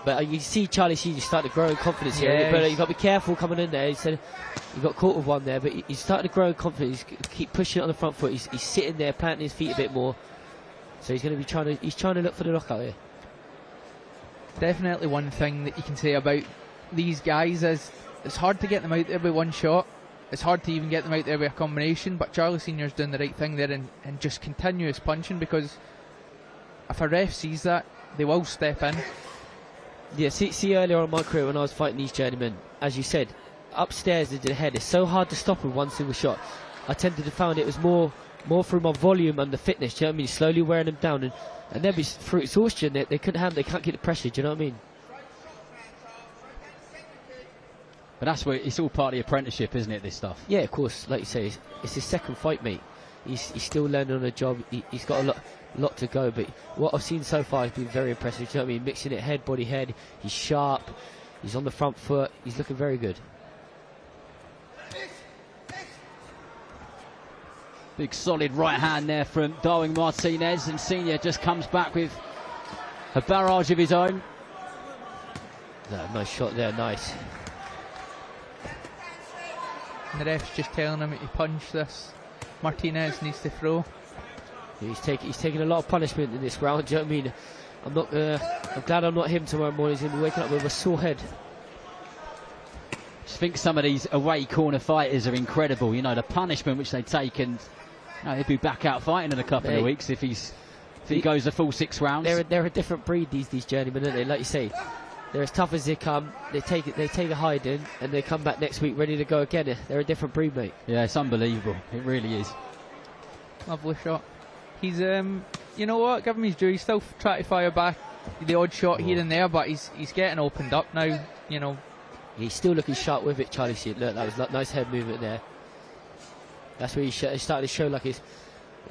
But you see Charlie Senior start to grow in confidence here. But you've got to be careful coming in there. He said he got caught with one there, but he's starting to grow in confidence. He's keep pushing it on the front foot. He's sitting there, planting his feet a bit more. So he's going to be trying to look for the knockout here. Definitely one thing that you can say about these guys is it's hard to get them out there with one shot. It's hard to even get them out there with a combination, but Charlie Senior's doing the right thing there and just continuous punching, because if a ref sees that, they will step in. Yeah, see earlier on in my career when I was fighting these journeymen, as you said, upstairs into the head, it's so hard to stop with one single shot. I tended to find it was more through my volume and the fitness, do you know what I mean? Slowly wearing them down, and then through exhaustion, they couldn't handle, they can't get the pressure, do you know what I mean? But that's where it's all part of the apprenticeship, isn't it, this stuff? Yeah, of course, like you say, it's his second fight, mate. He's still learning on the job, he's got a lot to go, but what I've seen so far has been very impressive, do you know what I mean? Mixing it head, body, head, he's sharp, he's on the front foot, he's looking very good. Big solid right hand there from Darwin Martinez, and Senior just comes back with a barrage of his own. Nice shot there, nice. And the ref's just telling him to punch this. Martinez needs to throw. He's taking a lot of punishment in this round. Do you know what I mean? I'm glad I'm not him tomorrow morning. He's going to be waking up with a sore head. I just think some of these away corner fighters are incredible. You know, the punishment which they take, and he'll be back out fighting in a couple of weeks if he goes the full 6 rounds. They're a different breed, these journeymen, aren't they? Like you say, they're as tough as they come. They take a hiding, and they come back next week ready to go again. They're a different breed, mate. Yeah, it's unbelievable. It really is. Lovely shot. He's you know what? Give him his due. He's still trying to fire back the odd shot here and there, but he's getting opened up now. You know, he's still looking sharp with it, Charlie. See, look, that was nice head movement there. That's where he started to show like his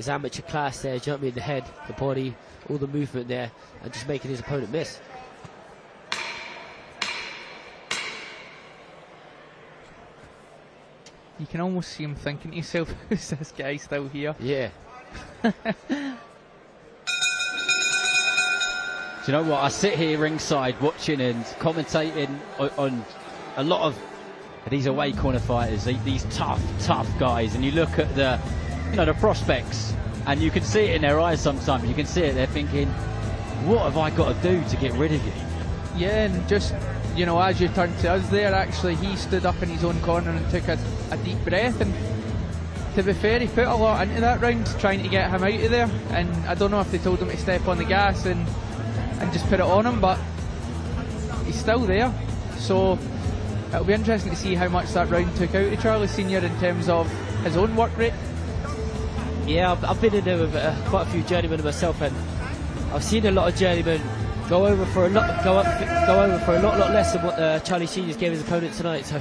amateur class there. Do you know what I mean? The head, the body, all the movement there, and just making his opponent miss. You can almost see him thinking to himself, "Who's this guy still here?" Yeah. Do you know what? I sit here ringside watching and commentating on a lot of these away corner fighters, these tough guys, and you look at the prospects, and you can see it in their eyes sometimes. You can see it, they're thinking, what have I got to do to get rid of you? Yeah, and just, you know, as you turned to us there, actually, he stood up in his own corner and took a deep breath, and to be fair, he put a lot into that round trying to get him out of there, and I don't know if they told him to step on the gas and just put it on him, but he's still there, so it'll be interesting to see how much that round took out of Charlie Senior in terms of his own work rate. Yeah, I've been in there with quite a few journeymen myself, and I've seen a lot of journeymen go over for a lot less than what Charlie Senior's gave his opponent tonight. So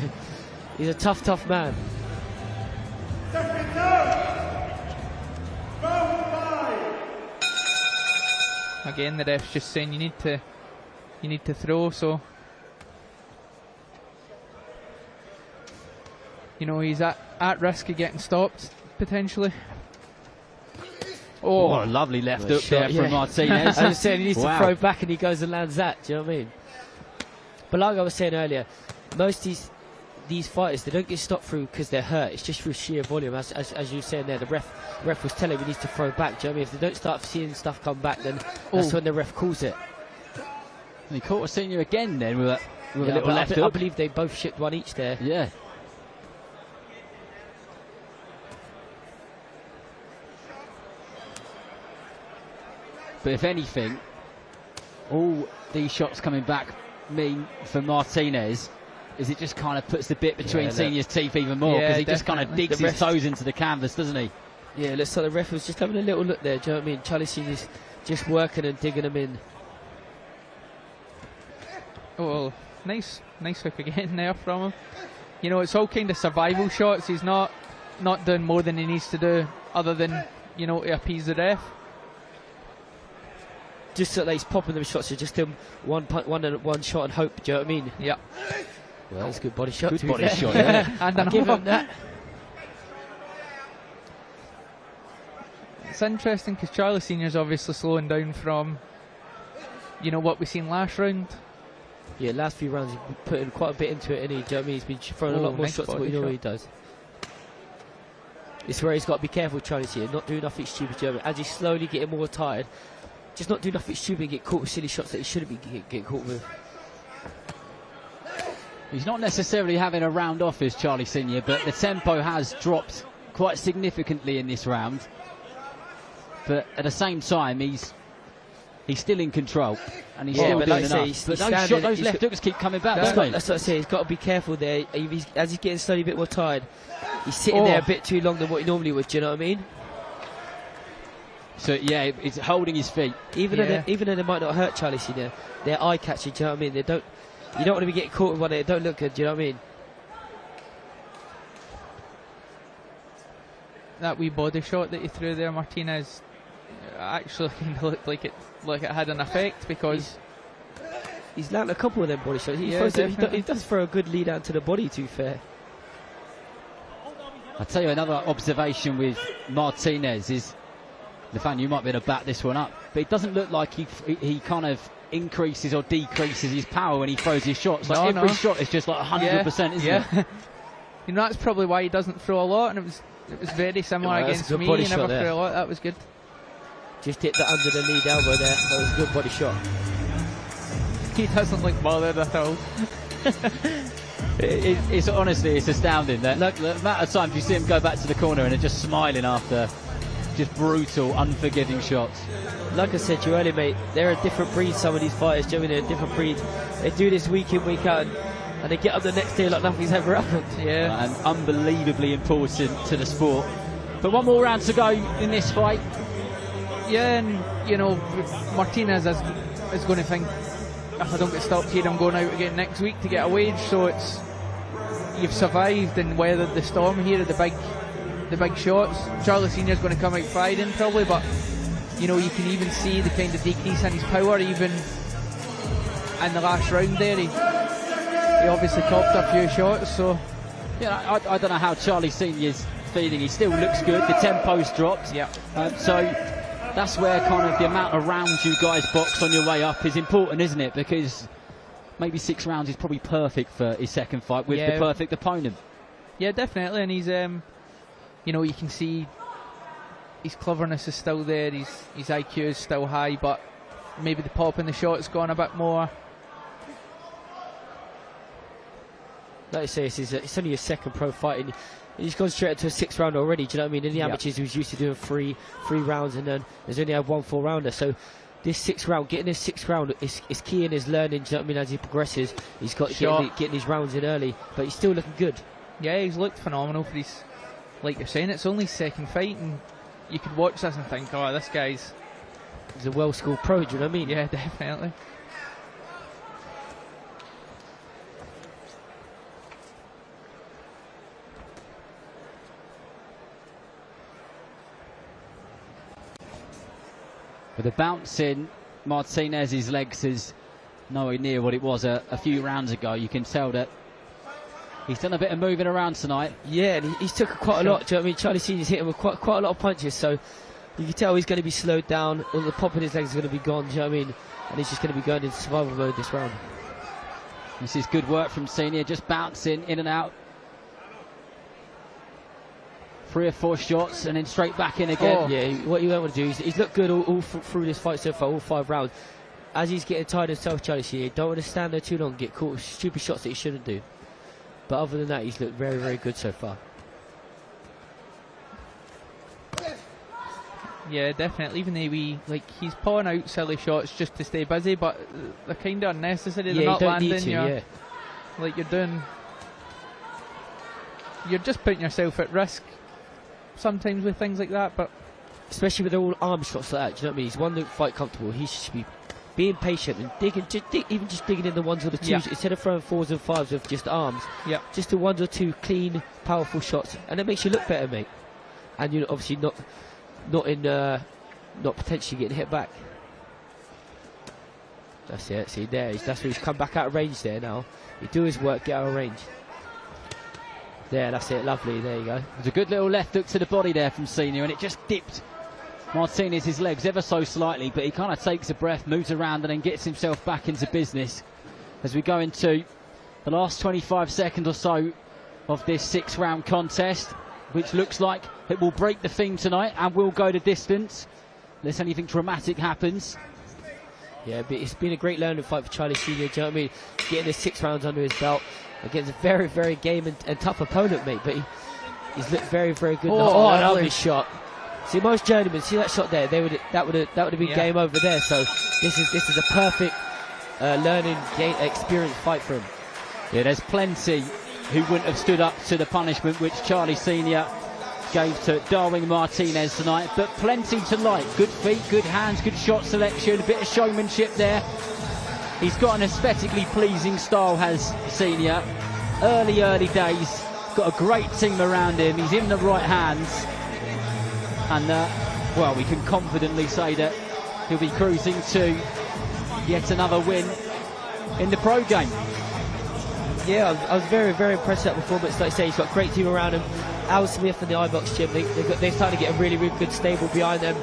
he's a tough man. Again, the ref's just saying you need to throw, so you know he's at risk of getting stopped potentially. Oh, lovely left hook there from Martinez. I was saying he needs to throw back, and he goes and lands that. Do you know what I mean? But like I was saying earlier, most these fighters, they don't get stopped through because they're hurt. It's just through sheer volume, as you were saying there. The ref was telling him he needs to throw back. Do you know what I mean? If they don't start seeing stuff come back, then that's when the ref calls it. And he caught a senior again then with a little left hook. I believe they both shipped one each there. Yeah. But if anything, all these shots coming back mean for Martinez is it just kind of puts the bit between Senior's teeth even more, because he just kind of digs his toes into the canvas, doesn't he? Yeah, looks like the ref was just having a little look there. Do you know what I mean? Charlie Senior's just working and digging them in. Oh, nice hook again there from him. You know, it's all kind of survival shots. He's not doing more than he needs to do, other than, you know, to appease the ref. Just so that he's popping them shots, so just him one shot and hope. Do you know what I mean? Yeah. Well, that's a good body shot. Good body shot, yeah. And I'll give him that. It's interesting because Charlie Senior's obviously slowing down from, you know, what we seen last round. Yeah, last few rounds he's been putting quite a bit into it, and do you know what I mean? He's been throwing a lot more shots than what he normally does. It's where he's got to be careful, Charlie Senior, not doing nothing stupid. Do you know what I mean? As he's slowly getting more tired, just not do nothing stupid and get caught with silly shots that he shouldn't be get caught with. He's not necessarily having a round off as Charlie Senior, but the tempo has dropped quite significantly in this round. But at the same time, he's still in control, and he's still doing enough. But those left hooks keep coming back. That's what I say. He's got to be careful there. As he's getting slowly a bit more tired, he's sitting there a bit too long than what he normally would. Do you know what I mean? So yeah, it's holding his feet. Even though they might not hurt Charlie Senior, they're eye catching. Do you know what I mean? You don't want to be getting caught with one that don't look good. Do you know what I mean? That wee body shot that he threw there, Martinez, actually kind of looked like it had an effect, because he's landed a couple of them body shots. He does throw a good lead out to the body, to be fair. I'll tell you another observation with Martinez is, Lefan, you might be able to back this one up, but it doesn't look like he kind of increases or decreases his power when he throws his shots. Like every shot is just like 100%, isn't it? You know, that's probably why he doesn't throw a lot, and it was very similar against me. He never threw a lot. That was good. Just hit that under the lead elbow there. That was a good body shot. He doesn't look bothered at all. It's honestly, it's astounding that the amount of times you see him go back to the corner and they're just smiling after just brutal, unforgiving shots. Like I said to you earlier, mate, they're a different breed, some of these fighters. Do you know what I mean? They're a different breed. They do this week in, week out, and they get up the next day like nothing's ever happened. Yeah. And unbelievably important to the sport. But one more round to go in this fight. Yeah, and, you know, Martinez is going to think, if I don't get stopped here, I'm going out again next week to get a wage. So it's, you've survived and weathered the storm here at the big shots. Charlie Senior's going to come out fighting probably, but you know, you can even see the kind of decrease in his power even in the last round there. He obviously copped a few shots, so yeah, I don't know how Charlie Senior's feeling. He still looks good. The tempo's dropped. Yeah. So that's where kind of the amount of rounds you guys box on your way up is important, isn't it? Because maybe 6 rounds is probably perfect for his second fight with the perfect opponent. Yeah, definitely. And he's, you know, you can see his cleverness is still there. His IQ is still high, but maybe the pop in the shot's gone a bit more. Like I say, it's only his second pro fight, and he's gone straight into a 6th round already. Do you know what I mean? In the amateurs, he was used to doing three rounds, and then there's only had 1 4-rounder. So this 6th round, getting this 6th round is key in his learning. Do you know what I mean? As he progresses, he's got getting his rounds in early, but he's still looking good. Yeah, he's looked phenomenal for his. Like you're saying, it's only his second fight, and you could watch this and think, oh, this guy's. He's a well-schooled pro. Do you know what I mean? Yeah, definitely. With the bounce in Martinez's legs is nowhere near what it was a few rounds ago. You can tell that he's done a bit of moving around tonight. Yeah, and he's took quite a lot. Do you know what I mean? Charlie Senior's hit him with quite a lot of punches, so you can tell he's going to be slowed down. All the pop in his legs is going to be gone. Do you know what I mean? And he's just going to be going into survival mode this round. This is good work from Senior, just bouncing in and out. 3 or 4 shots and then straight back in again. Oh. Yeah, what you want to do is he's looked good all through this fight so far, all 5 rounds. As he's getting tired himself, Charlie Senior, don't want to stand there too long and get caught with stupid shots that he shouldn't do. But other than that, he's looked very, very good so far. Yeah, definitely. Even though he's pulling out silly shots just to stay busy, but they're kind of unnecessary. They're not landing. Like you're just putting yourself at risk sometimes with things like that. But especially with all arm shots like that, do you know what I mean? He's one that fight comfortable. He should be being patient and even just digging in the 1s or the 2s instead of throwing 4s and 5s with just arms. Yeah, just the 1 or 2 clean, powerful shots, and it makes you look better, mate. And you're obviously not potentially getting hit back. That's it. See there, that's where he's come back out of range there now. He do his work, get out of range. There, that's it. Lovely. There you go. There's a good little left hook to the body there from Senior, and it just dipped Martinez's legs ever so slightly, but he kind of takes a breath, moves around, and then gets himself back into business as we go into the last 25 seconds or so of this 6-round contest, which looks like it will break the theme tonight and will go the distance unless anything dramatic happens. Yeah, but it's been a great learning fight for Charlie Senior. Do you know what I mean? Getting the 6 rounds under his belt against a very, very game and tough opponent, mate. But he's looked very, very good. Oh, lovely shot. See, most journeymen, see that shot there? That would have been game over there. So this is a perfect learning experience fight for him. Yeah, there's plenty who wouldn't have stood up to the punishment which Charlie Senior gave to Darwin Martinez tonight, but plenty to like. Good feet, good hands, good shot selection, a bit of showmanship there. He's got an aesthetically pleasing style, has Senior. Early days, got a great team around him. He's in the right hands, and well, we can confidently say that he'll be cruising to yet another win in the pro game. Yeah, I was very, very impressed with that performance. Like I say, he's got a great team around him. Al Smith and the iBox gym, they're starting to get a really, really good stable behind them.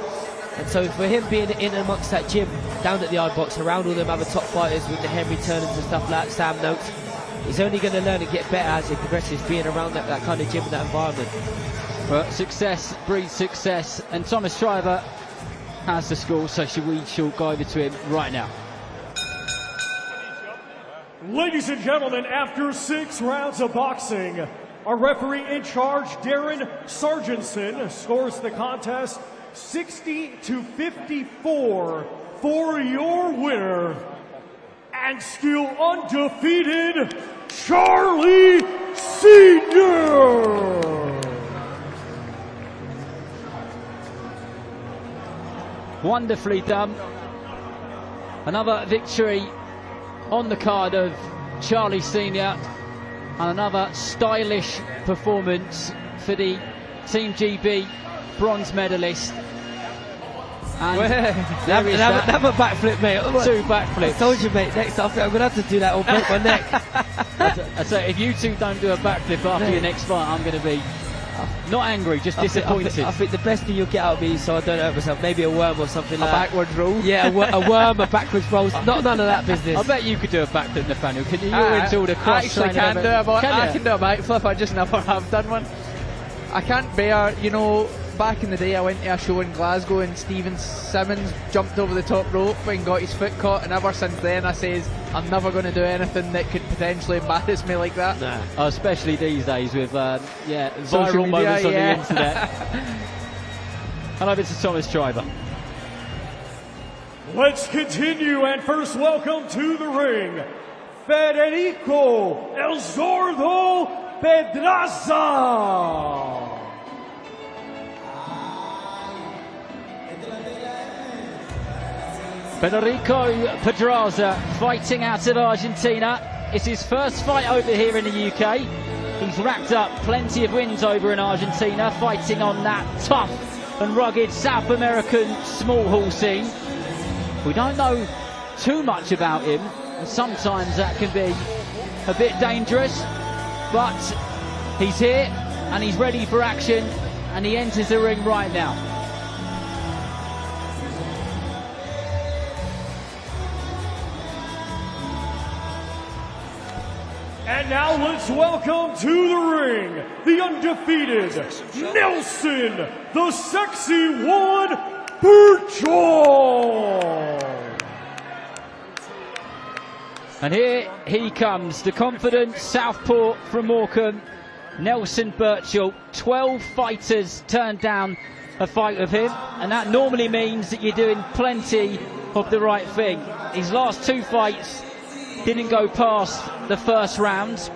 And so for him being in amongst that gym down at the iron box, around all them other top fighters with the Henry Turners and stuff like Sam Noakes. He's only going to learn and get better as he progresses, being around that kind of gym and that environment. But success breeds success, and Thomas Shriver has the score, so we shall go over to him right now. Ladies and gentlemen, after 6 rounds of boxing, our referee in charge, Darren Sargentson, scores the contest 60-54 for your winner, and still undefeated, Charlie Sr. Wonderfully done. Another victory on the card of Charlie Sr. and another stylish performance for the Team GB bronze medalist. And have a backflip, mate. 2 backflips. I told you, mate, next time I'm going to have to do that or break my neck. I say, if you two don't do a backflip after your next fight, I'm going to be not angry, just disappointed. I think the best thing you'll get out of me, so I don't hurt myself, maybe a worm or something like that. A backwards roll? Yeah, a worm, a backwards roll. None of that business. I bet you could do a backflip, Nathaniel. Can you? You're into all the cross. I actually can do a backflip. I just never have done one. I can't bear, you know, back in the day I went to a show in Glasgow and Stephen Simmons jumped over the top rope and got his foot caught, and ever since then I says I'm never going to do anything that could potentially embarrass me like that. Nah. Oh, especially these days with social viral media, moments on the internet. And over to Thomas Shriver. Let's continue, and first welcome to the ring, Federico El Zordo Pedraza. Federico Pedraza fighting out of Argentina. It's his first fight over here in the UK. He's racked up plenty of wins over in Argentina, fighting on that tough and rugged South American small hall scene. We don't know too much about him, and sometimes that can be a bit dangerous, but he's here and he's ready for action, and he enters the ring right now. And now let's welcome to the ring, the undefeated Nelson, the Sexy One, Burchell. And here he comes, the confident southpaw from Morecambe, Nelson Burchell. 12 fighters turned down a fight with him, and that normally means that you're doing plenty of the right thing. His last 2 fights didn't go past the first round,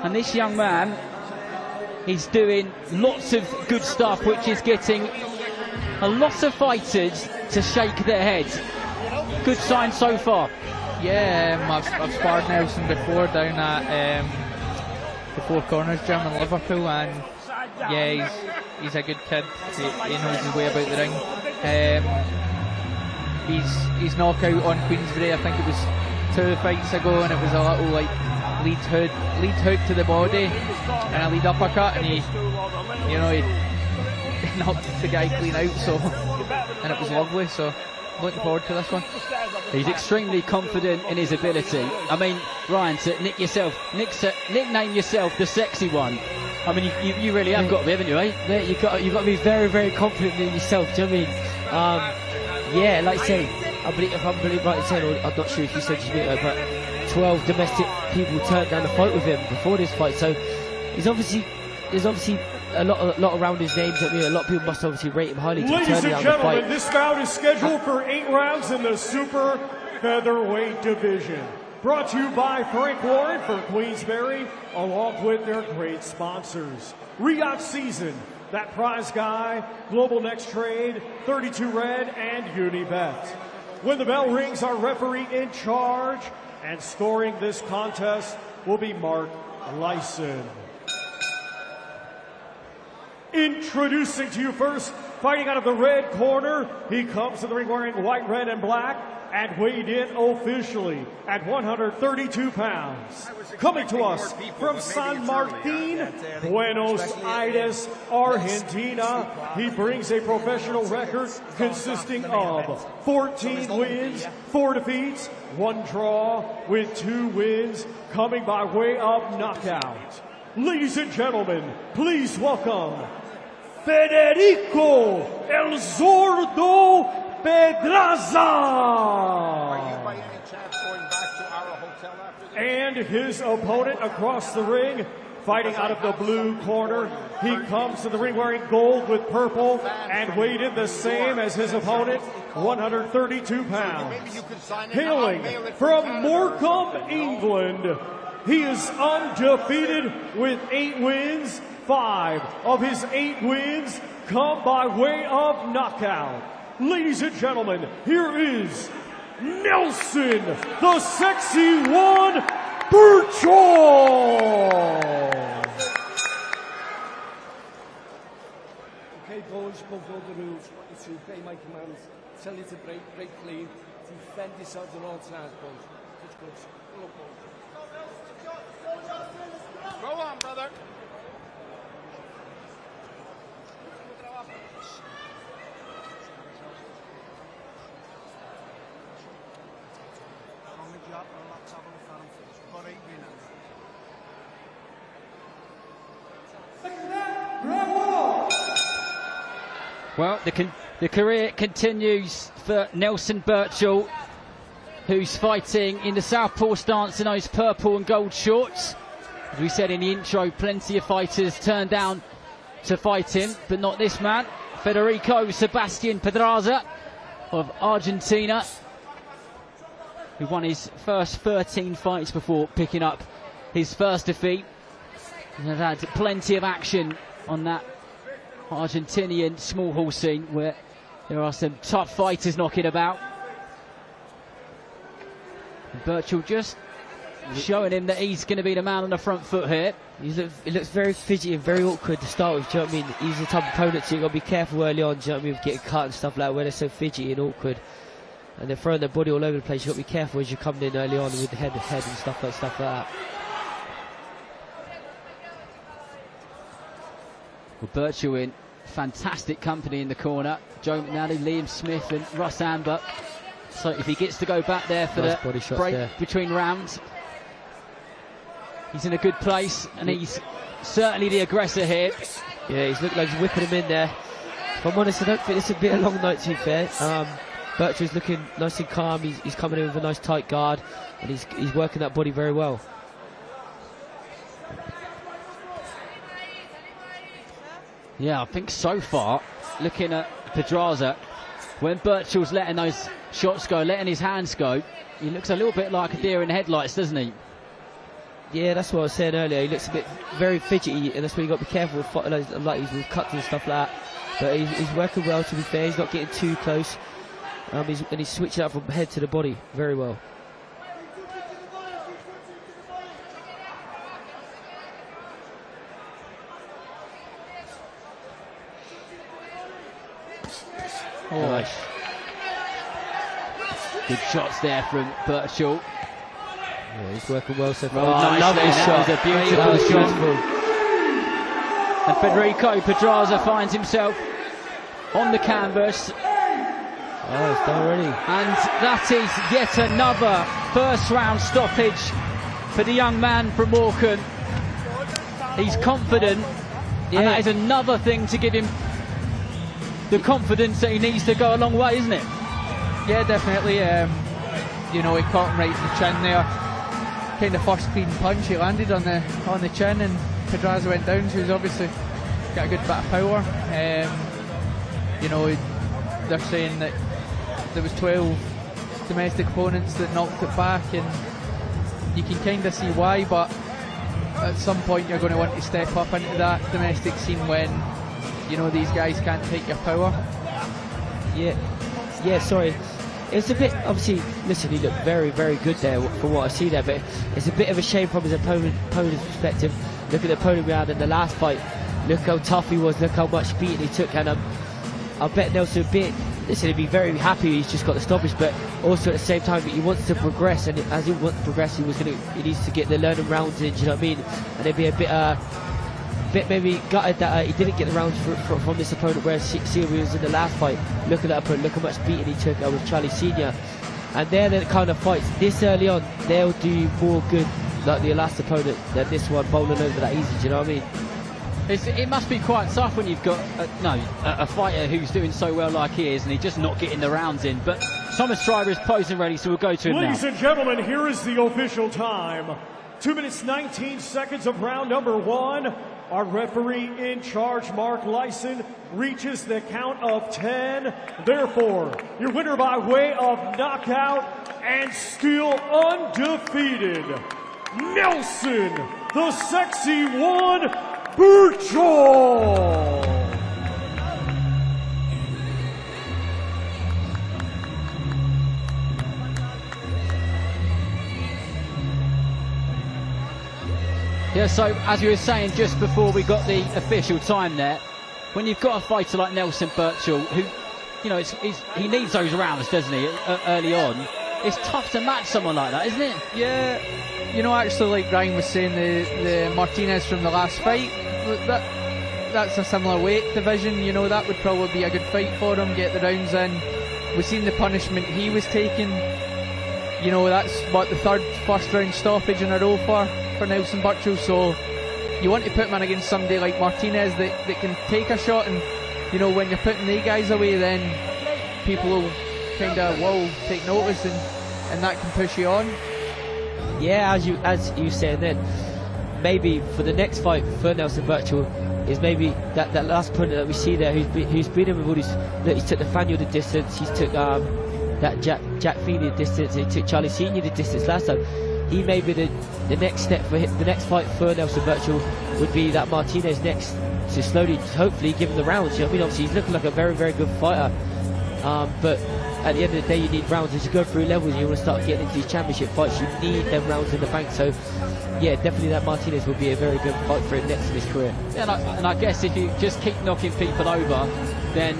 and this young man is doing lots of good stuff, which is getting a lot of fighters to shake their heads. Good sign so far. Yeah, I've sparred Nelson before down at the Four Corners gym in Liverpool, and yeah, he's a good kid. He knows his way about the ring. His knockout on Queensberry, I think it was 2 fights ago, and it was a little like lead hook to the body and a lead uppercut, and he knocked the guy clean out, so, and it was lovely, so looking forward to this one. He's extremely confident in his ability. I mean, Ryan, to nickname yourself the Sexy One. I mean, you really have got to be, haven't you, eh? Mate, you've got to be very, very confident in yourself, do you know what I mean? Yeah, like I say, I believe, if I'm really right in saying, or I'm not sure if you said you did, but 12 domestic people turned down the fight with him before this fight, so there's obviously a lot around his name. I mean, a lot of people must obviously rate him highly to turn down the fight. Ladies and gentlemen, this bout is scheduled for 8 rounds in the super featherweight division. Brought to you by Frank Warren for Queensberry, along with their great sponsors. Reyacht Season, That Prize Guy, Global Next Trade, 32 Red, and Unibet. When the bell rings, our referee in charge and scoring this contest will be Mark Lyson. Introducing to you first, fighting out of the red corner. He comes to the ring wearing white, red, and black, and weighed in officially at 132 pounds. Coming to us from San Martin, Buenos Aires, Argentina, he brings a professional record consisting of 14 wins, 4 defeats, 1 draw, with 2 wins, coming by way of knockout. Ladies and gentlemen, please welcome Federico El Zordo Pedraza. And his opponent across the ring, fighting out of the blue corner. He comes to the ring wearing gold with purple and weighed in the same as his opponent, 132 pounds. Hailing from Morecambe, England, he is undefeated with 8 wins. 5 of his 8 wins come by way of knockout. Ladies and gentlemen, here is Nelson, the Sexy One, Burchell. Okay, boys, both know the rules. Want you to obey my commands. Tell you to break clean. Defend yourselves on all sides, boys. Touch gloves. Pull up, boys. Go on, brother. Well, the career continues for Nelson Burchell, who's fighting in the Southpaw stance in those purple and gold shorts. As we said in the intro, plenty of fighters turned down to fight him, but not this man, Federico Sebastian Pedraza of Argentina, who won his first 13 fights before picking up his first defeat. And has had plenty of action on that Argentinian small hall scene where there are some tough fighters knocking about. And Burchell just showing him that he's going to be the man on the front foot here. He looks very fidgety and very awkward to start with, do you know what I mean? He's the type of opponent, so you've got to be careful early on, do you know what I mean, with getting cut and stuff like that, where they're so fidgety and awkward. And they're throwing their body all over the place. You've got to be careful as you're coming in early on with the head and stuff like that. Well, Burchell in fantastic company in the corner. Joe McNally, Liam Smith and Russ Amber. So if he gets to go back there for nice the break there between rounds, he's in a good place, and he's certainly the aggressor here. Yeah, he's looking like he's whipping him in there. If I'm honest, I don't think this will be a long night, to be fair. Burchell's looking nice and calm. He's coming in with a nice tight guard, and he's working that body very well. Yeah, I think so far, looking at Pedraza, when Burchell's letting those shots go, letting his hands go, he looks a little bit like a deer in headlights, doesn't he? Yeah, that's what I was saying earlier. He looks a bit very fidgety, and that's where you've got to be careful with like he's with cuts and stuff like that. But he's working well, to be fair. He's not getting too close. He's switching up from head to the body very well. Oh. Nice. Good shots there from Burchell. Yeah, he's working well so far. Oh, lovely shot. That was a beautiful shot. And Federico Pedraza finds himself on the canvas. Oh, it's done already. And that is yet another first round stoppage for the young man from Morecambe. He's confident, and that is another thing to give him the confidence that he needs to go a long way, isn't it? Yeah, definitely. You know, he caught him right in the chin there. Kind of first clean punch he landed on the chin, and Pedraza went down, so he's obviously got a good bit of power. You know, they're saying that there was 12 domestic opponents that knocked it back, and you can kind of see why, but at some point you're going to want to step up into that domestic scene when, you know, these guys can't take your power. Yeah, sorry. It's a bit, obviously, listen, he looked very, very good there from what I see there, but it's a bit of a shame from his opponent's perspective. Look at the opponent we had in the last fight. Look how tough he was, look how much beating he took, and I bet Nelson he'd be very happy he's just got the stoppage, but also at the same time he wants to progress, and as he wants to progress, he needs to get the learning rounds in. Do you know what I mean? And they'd be a bit maybe gutted that he didn't get the rounds from this opponent, whereas Sylvia was in the last fight. Look at that opponent, look how much beating he took with Charlie Senior. And they're the kind of fights this early on, they'll do you more good, like the last opponent, than this one bowling over that easy. Do you know what I mean? It must be quite tough when you've got a fighter who's doing so well like he is, and he's just not getting the rounds in. But Thomas Schreiber is posing ready, so we'll go to him now. Ladies and gentlemen, here is the official time. 2 minutes 19 seconds of round number 1. Our referee in charge, Mark Lyson, reaches the count of 10. Therefore, your winner by way of knockout and still undefeated, Nelson, the Sexy One, Birchall. Yeah, so as you were saying just before we got the official time there, when you've got a fighter like Nelson Birchall, who, you know, he needs those rounds, doesn't he, early on, it's tough to match someone like that, isn't it? Yeah, you know, actually, like Ryan was saying, the Martinez from the last fight, that's a similar weight division. You know, that would probably be a good fight for him, get the rounds in. We've seen the punishment he was taking. You know, that's what the first round stoppage in a row for Nelson Birchall. So you want to put him in against somebody like Martinez that can take a shot, and you know, when you're putting the guys away, then people will kind of take notice, and that can push you on. Yeah, as you said then, maybe for the next fight for Nelson Birchall is maybe that last opponent that we see there who's been in with all these, that he took Nathaniel the distance, he's took that Jack Feeney the distance, he took Charlie Senior the distance last time. He may be the next step for him. The next fight for Nelson Birchall would be that Martinez next, to slowly, hopefully give him the rounds. You know what I mean? Obviously he's looking like a very, very good fighter, but at the end of the day, you need rounds. As you go through levels, you want to start getting into these championship fights, you need them rounds in the bank. So yeah, definitely that Martinez will be a very good fight for him next in his career. Yeah, and I guess if you just keep knocking people over, then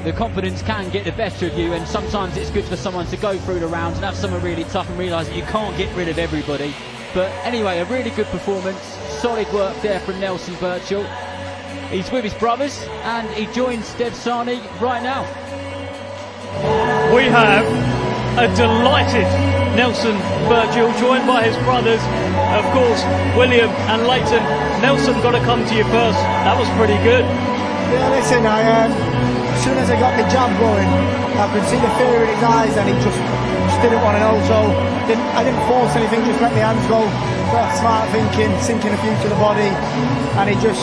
the confidence can get the better of you, and sometimes it's good for someone to go through the rounds and have someone really tough and realise that you can't get rid of everybody. But anyway, a really good performance, solid work there from Nelson Birchall. He's with his brothers, and he joins Dev Sani right now. We have a delighted Nelson Birchall, joined by his brothers, of course, William and Leighton. Nelson, got to come to you first. That was pretty good. Yeah, listen, as soon as I got the jab going, I could see the fear in his eyes, and he just didn't want to know. So I didn't force anything, just let my hands go. Got smart thinking, sinking a few to the body, and he just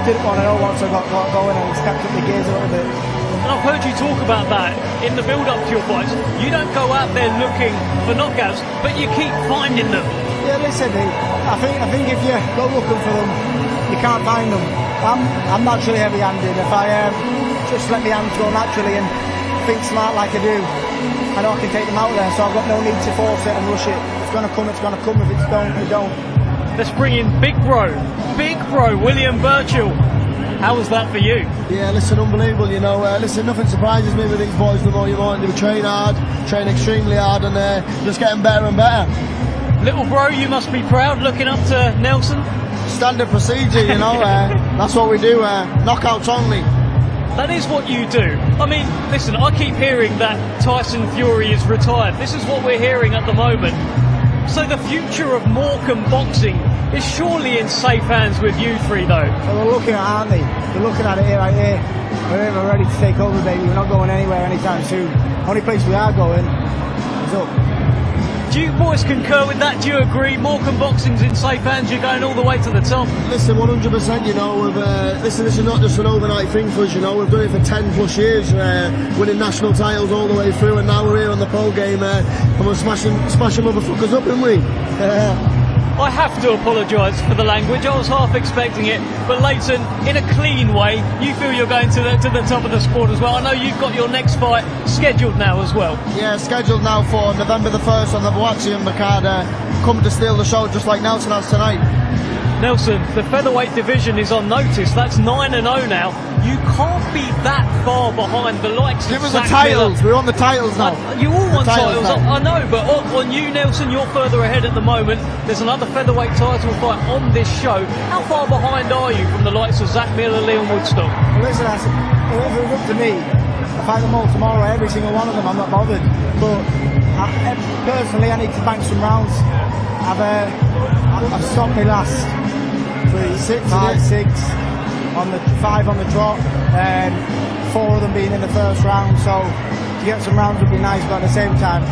didn't want to know once I got going, and he stepped up the gears a little bit. And I've heard you talk about that in the build-up to your fights. You don't go out there looking for knockouts, but you keep finding them. Yeah, listen, I think if you go looking for them, you can't find them. I'm naturally heavy-handed. If I just let my hands go naturally and think smart like I do, I know I can take them out there, so I've got no need to force it and rush it. It's going to come, it's going to come. If it's don't, it don't. Let's bring in Big Bro William Birchall. How was that for you? Yeah, listen, unbelievable, you know. Listen, nothing surprises me with these boys the more you want. They train hard, train extremely hard, and just getting better and better. Little bro, you must be proud looking up to Nelson. Standard procedure, you know. That's what we do, knockouts only. That is what you do. I mean, listen, I keep hearing that Tyson Fury is retired. This is what we're hearing at the moment. So the future of Morecambe boxing is surely in safe hands with you three, though. Well, they're looking at it, aren't they? They're looking at it here, right here. We're ready to take over, baby. We're not going anywhere anytime soon. Only place we are going is up. Do you boys concur with that? Do you agree? Morecambe boxing's in safe hands. You're going all the way to the top. Listen, 100%. You know, listen, this is not just an overnight thing for us. You know, we've done it for 10 plus years, winning national titles all the way through, and now we're here on the pro game, and we're smashing motherfuckers up, aren't we? I have to apologise for the language. I was half expecting it, but Leighton, in a clean way, you feel you're going to the top of the sport as well. I know you've got your next fight scheduled now as well. Yeah, scheduled now for November the 1st on the Boachian card. Come to steal the show just like Nelson has tonight. Nelson, the featherweight division is on notice. That's 9-0 now. you can't be that far behind the likes Give of us the Zach Miller. titles. We're on the titles now. You all want titles, now. I know, but on you, Nelson, you're further ahead at the moment. There's another featherweight title fight on this show. How far behind are you from the likes of Zach Miller, Leon Woodstock? Well, listen, if it was up to me, I fight them all tomorrow, every single one of them. I'm not bothered. But personally, I need to bank some rounds. I've stopped my last 5, 6 on the 5 on the trot, and 4 of them being in the first round. So to get some rounds would be nice, but at the same time,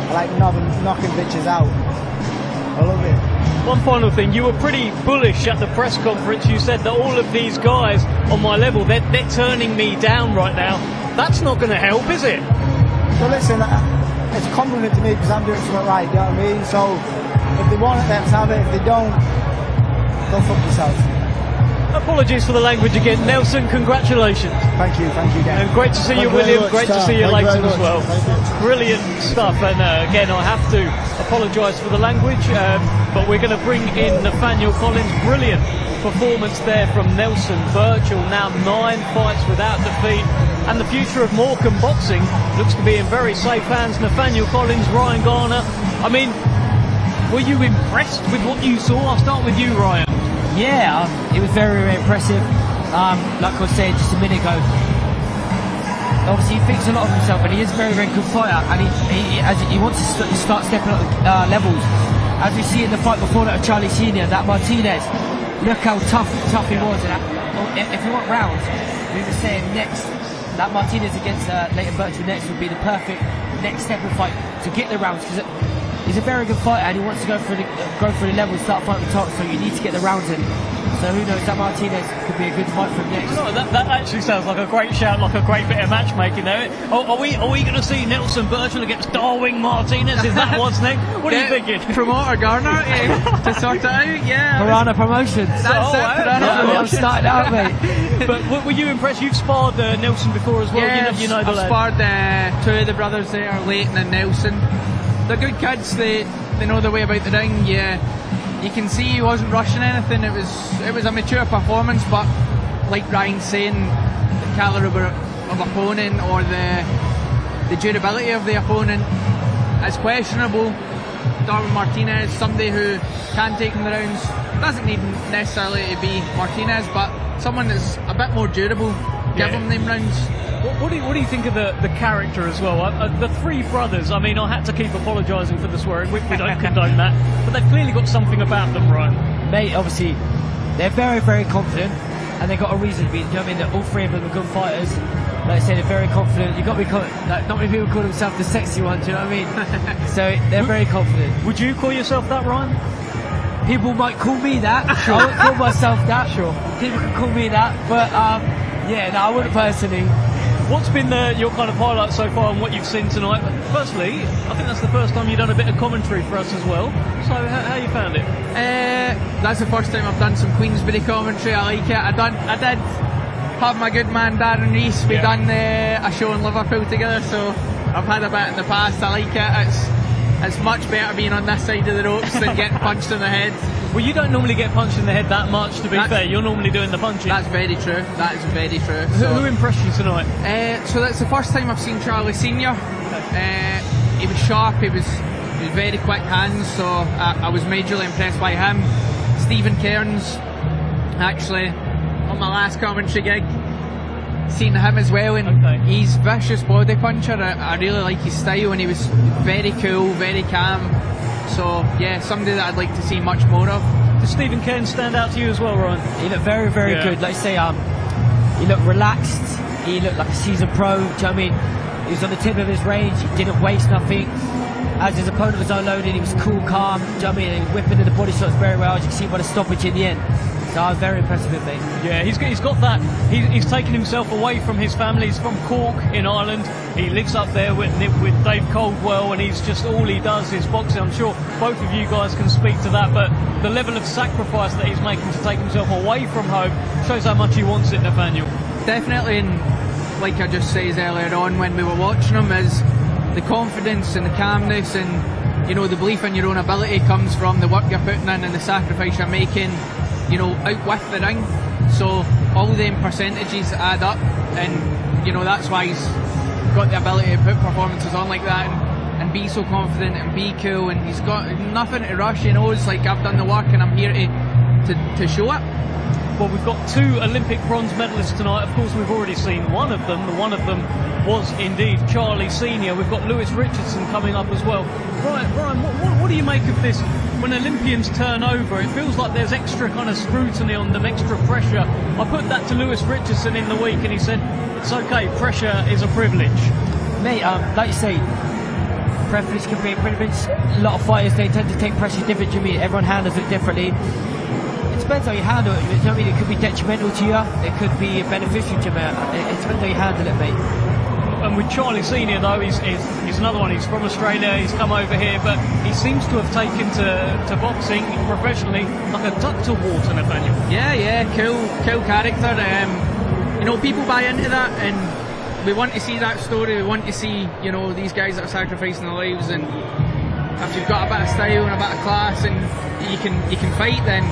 I like knocking bitches out. I love it. One final thing, you were pretty bullish at the press conference. You said that all of these guys on my level, they're turning me down right now. That's not going to help, is it? Well, listen, it's a compliment to me because I'm doing something right, you know what I mean? So if they want it, let's have it. If they don't, go fuck yourselves. Apologies for the language again. Nelson, congratulations. Thank you again. And great to see you, William. Great to see you, Leighton, as well. Brilliant stuff. And again, I have to apologise for the language, but we're going to bring in Nathaniel Collins. Brilliant performance there from Nelson Birchall. Now 9 fights without defeat. And the future of Morecambe boxing looks to be in very safe hands. Nathaniel Collins, Ryan Garner. I mean, were you impressed with what you saw? I'll start with you, Ryan. Yeah, it was very, very impressive. Like I was saying just a minute ago, obviously he thinks a lot of himself, and he is a very, very good fighter, and he wants to start stepping up levels. As we see in the fight before that of Charlie Senior, that Martinez, look how tough he was. And if we want rounds, we were saying next, that Martinez against Leighton Birchall next would be the perfect next step of fight to get the rounds, because he's a very good fighter and he wants to go for the level, start fighting the top, so you need to get the rounds in. So who knows, that Martinez could be a good fight for him next. No, that actually sounds like a great shout, like a great bit of matchmaking there. Are we going to see Nelson Birchall against Darwin Martinez? Is that what's next? What are you thinking? Promoter Garner to sort it out, yeah. Piranha Promotions. That's it, I'm starting out, mate. But were you impressed? You've sparred Nelson before as well. Yes, you know the I've sparred 2 of the brothers there, Leighton and Nelson. They're good kids. They know their way about the ring. Yeah, you can see he wasn't rushing anything. It was a mature performance, but like Ryan's saying, the calibre of opponent or the durability of the opponent is questionable. Darwin Martinez, somebody who can take him the rounds, doesn't need necessarily to be Martinez, but someone that's a bit more durable. Give him them rounds. What do you think of the character as well? The 3 brothers, I mean, I had to keep apologising for the swearing, we don't condone that, but they've clearly got something about them, Ryan. Mate, obviously, they're very, very confident, and they've got a reason to be, you know what I mean? All 3 of them are good fighters. Like I say, they're very confident. You've got to be like, not many people call themselves the sexy one, do you know what I mean? So they're very confident. Would you call yourself that, Ryan? People might call me that. Sure. I wouldn't call myself that. Sure. People can call me that, but yeah, no, I wouldn't personally. What's been your kind of highlight so far on what you've seen tonight? Firstly, I think that's the first time you've done a bit of commentary for us as well. So how you found it? That's the first time I've done some Queensberry commentary. I like it. I did have my good man Darren Rees. We done a show in Liverpool together, so I've had a bit in the past. I like it. It's much better being on this side of the ropes than getting punched in the head. Well, you don't normally get punched in the head that much, to be fair. You're normally doing the punching. That's very true. That is very true. Who impressed you tonight? So that's the first time I've seen Charlie Senior. He was sharp. He was very quick hands. So I was majorly impressed by him. Stephen Cairns, actually, on my last commentary gig, seen him as well, and he's vicious body puncher. I really like his style, and he was very cool, very calm. So yeah, somebody that I'd like to see much more of. Does Stephen Cairns stand out to you as well, Ryan? He looked very, very good. Like I say, he looked relaxed. He looked like a seasoned pro. Do you know what I mean? He was on the tip of his range. He didn't waste nothing. As his opponent was unloading, he was cool, calm. Do you know what I mean? And whipping in the body shots very well. As you can see by the stoppage in the end. So I was very impressed with him, mate. Yeah, he's got that. He's taken himself away from his family. He's from Cork in Ireland. He lives up there with Dave Caldwell, and he's just, all he does is boxing. I'm sure both of you guys can speak to that, but the level of sacrifice that he's making to take himself away from home shows how much he wants it, Nathaniel. Definitely, and like I just said earlier on when we were watching him, is the confidence and the calmness and, you know, the belief in your own ability comes from the work you're putting in and the sacrifice you're making, you know, out with the ring. So all them percentages add up, and you know that's why he's got the ability to put performances on like that and be so confident and be cool, and he's got nothing to rush. He knows, like, I've done the work and I'm here to show it. Well, we've got 2 Olympic bronze medalists tonight. Of course, we've already seen one of them. One of them was indeed Charlie Senior. We've got Lewis Richardson coming up as well. Brian, what do you make of this? When Olympians turn over, it feels like there's extra kind of scrutiny on them, extra pressure. I put that to Lewis Richardson in the week, and he said, it's okay, pressure is a privilege. Mate, like you say, preference can be a privilege. A lot of fighters, they tend to take pressure differently. I mean, everyone handles it differently. It depends how you handle it. You know what I mean? It could be detrimental to you, it could be beneficial to you, mate. It depends how you handle it, mate. And with Charlie Senior, though, he's another one. He's from Australia, he's come over here, but he seems to have taken to boxing professionally like a duck to water, Nathaniel. Yeah, cool character. You know, people buy into that, and we want to see that story. We want to see, you know, these guys that are sacrificing their lives, and if you've got a bit of style and a bit of class and you can fight, then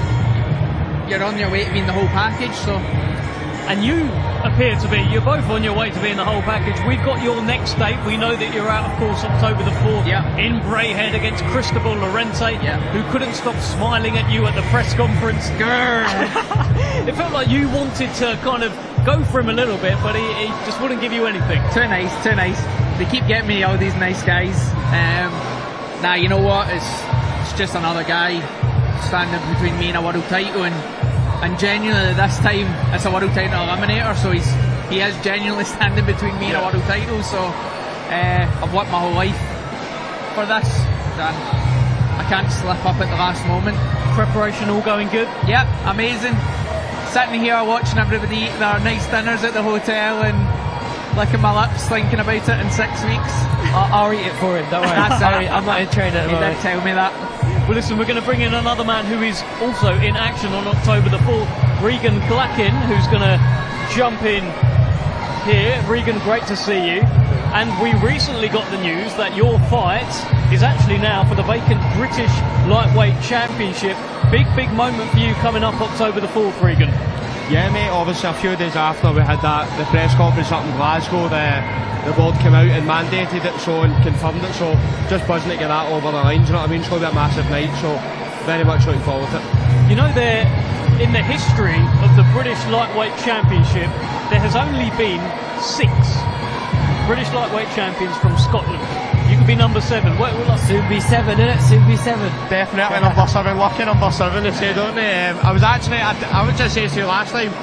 you're on your way to being the whole package. So, and you're both on your way to being the whole package. We've got your next date. We know that you're out, of course, October the 4th in Braehead against Cristobal Lorente, who couldn't stop smiling at you at the press conference. It felt like you wanted to kind of go for him a little bit, but he just wouldn't give you anything. Too nice. They keep getting me all these nice guys. Nah, you know what? It's just another guy standing between me and a world title, and genuinely this time it's a world title eliminator, so he is genuinely standing between me and a world title. So I've worked my whole life for this, and I can't slip up at the last moment. Preparation all going good? Yep, amazing. Sitting here watching everybody eat their nice dinners at the hotel and licking my lips thinking about it in 6 weeks. I'll eat it for him, don't worry. I'm not in training at the moment. He did tell me that. Well, listen, we're going to bring in another man who is also in action on October the 4th, Regan Glackin, who's going to jump in here. Regan, great to see you. And we recently got the news that your fight is actually now for the vacant British Lightweight Championship. Big moment for you coming up October the 4th, Regan. Yeah, mate, obviously a few days after we had the press conference up in Glasgow, the board came out and mandated it and confirmed it, so just buzzing to get that over the line, do you know what I mean? It's going to be a massive night, so very much looking forward to it. You know, in the history of the British Lightweight Championship, there has only been 6 British Lightweight Champions from Scotland. You could be number 7. Soon be 7, innit? Soon be 7. Definitely number 7, lucky number 7 they say, don't they? I was just saying to you last time,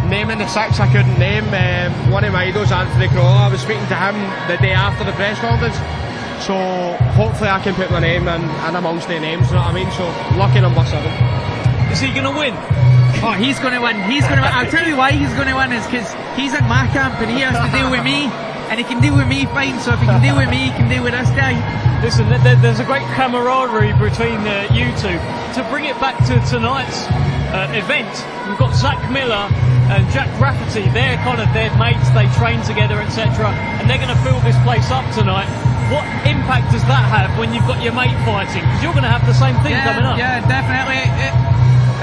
naming the 6 I couldn't name. One of my idols, Anthony Crawler, I was speaking to him the day after the press conference, so hopefully I can put my name in amongst their names, you know what I mean? So lucky number 7. Is he going to win? Oh, he's going to win. I'll tell you why he's going to win, is because he's in my camp and he has to deal with me. And he can deal with me fine, so if he can deal with me, he can deal with this guy. Listen, there's a great camaraderie between you two. To bring it back to tonight's event, we've got Zach Miller and Jack Rafferty. They're mates, they train together, etc. And they're going to fill this place up tonight. What impact does that have when you've got your mate fighting? Because you're going to have the same thing coming up. Yeah, definitely.